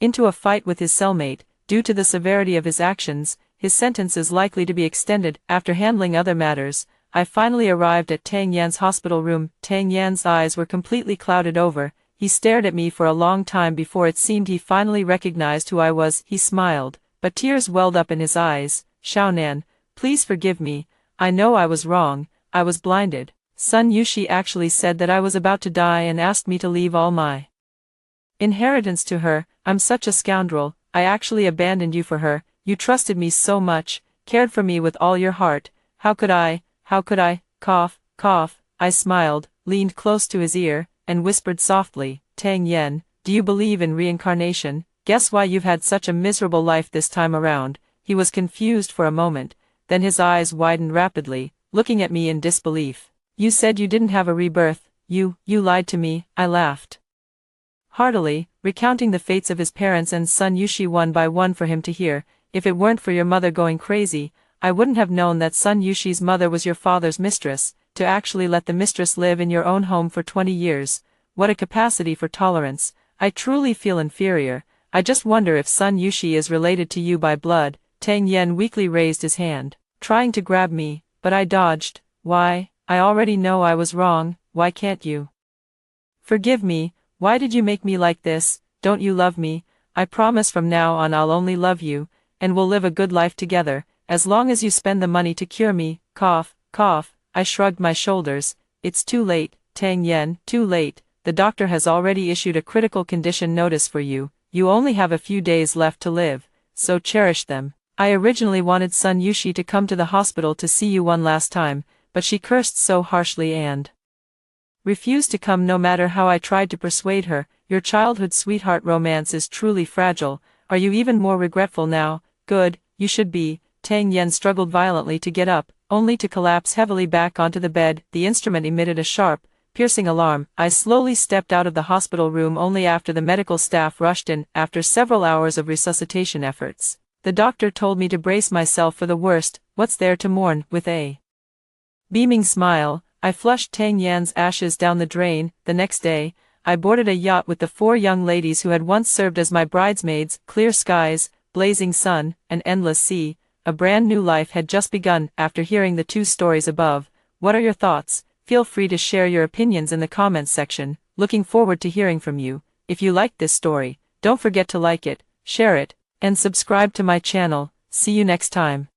into a fight with his cellmate. Due to the severity of his actions, his sentence is likely to be extended. After handling other matters, I finally arrived at Tang Yan's hospital room. Tang Yan's eyes were completely clouded over. He stared at me for a long time before it seemed he finally recognized who I was. He smiled, but tears welled up in his eyes. "Xiaonan, please forgive me. I know I was wrong. I was blinded. Sun Yushi actually said that I was about to die and asked me to leave all my inheritance to her. I'm such a scoundrel. I actually abandoned you for her. You trusted me so much, cared for me with all your heart. How could I? Cough, cough." I smiled, leaned close to his ear, and whispered softly, "Tang Yen, do you believe in reincarnation?" Guess why you've had such a miserable life this time around." He was confused for a moment, then his eyes widened rapidly, looking at me in disbelief. "You said you didn't have a rebirth. You lied to me." I laughed heartily, recounting the fates of his parents and son Yushi one by one for him to hear. "If it weren't for your mother going crazy, I wouldn't have known that son Yushi's mother was your father's mistress. To actually let the mistress live in your own home for 20 years. What a capacity for tolerance. I truly feel inferior. I just wonder if son Yushi is related to you by blood." Tang Yen weakly raised his hand, trying to grab me, but I dodged. "Why, I already know I was wrong. Why can't you forgive me? Why did you make me like this? Don't you love me? I promise from now on I'll only love you, and we'll live a good life together, as long as you spend the money to cure me." Cough, cough. I shrugged my shoulders. "It's too late, Tang Yen, too late. The doctor has already issued a critical condition notice for you. You only have a few days left to live, so cherish them." I originally wanted son Yushi to come to the hospital to see you one last time, but she cursed so harshly and refused to come no matter how I tried to persuade her. Your childhood sweetheart romance is truly fragile. Are you even more regretful now? Good, you should be. Tang Yen struggled violently to get up, only to collapse heavily back onto the bed. The instrument emitted a sharp, piercing alarm. I slowly stepped out of the hospital room only after the medical staff rushed in. After several hours of resuscitation efforts, the doctor told me to brace myself for the worst. What's there to mourn? With a beaming smile, I flushed Tang Yan's ashes down the drain. The next day, I boarded a yacht with the 4 young ladies who had once served as my bridesmaids. Clear skies, blazing sun, an endless sea. A brand new life had just begun. After hearing the 2 stories above, what are your thoughts? Feel free to share your opinions in the comments section. Looking forward to hearing from you. If you liked this story, don't forget to like it, share it, and subscribe to my channel. See you next time.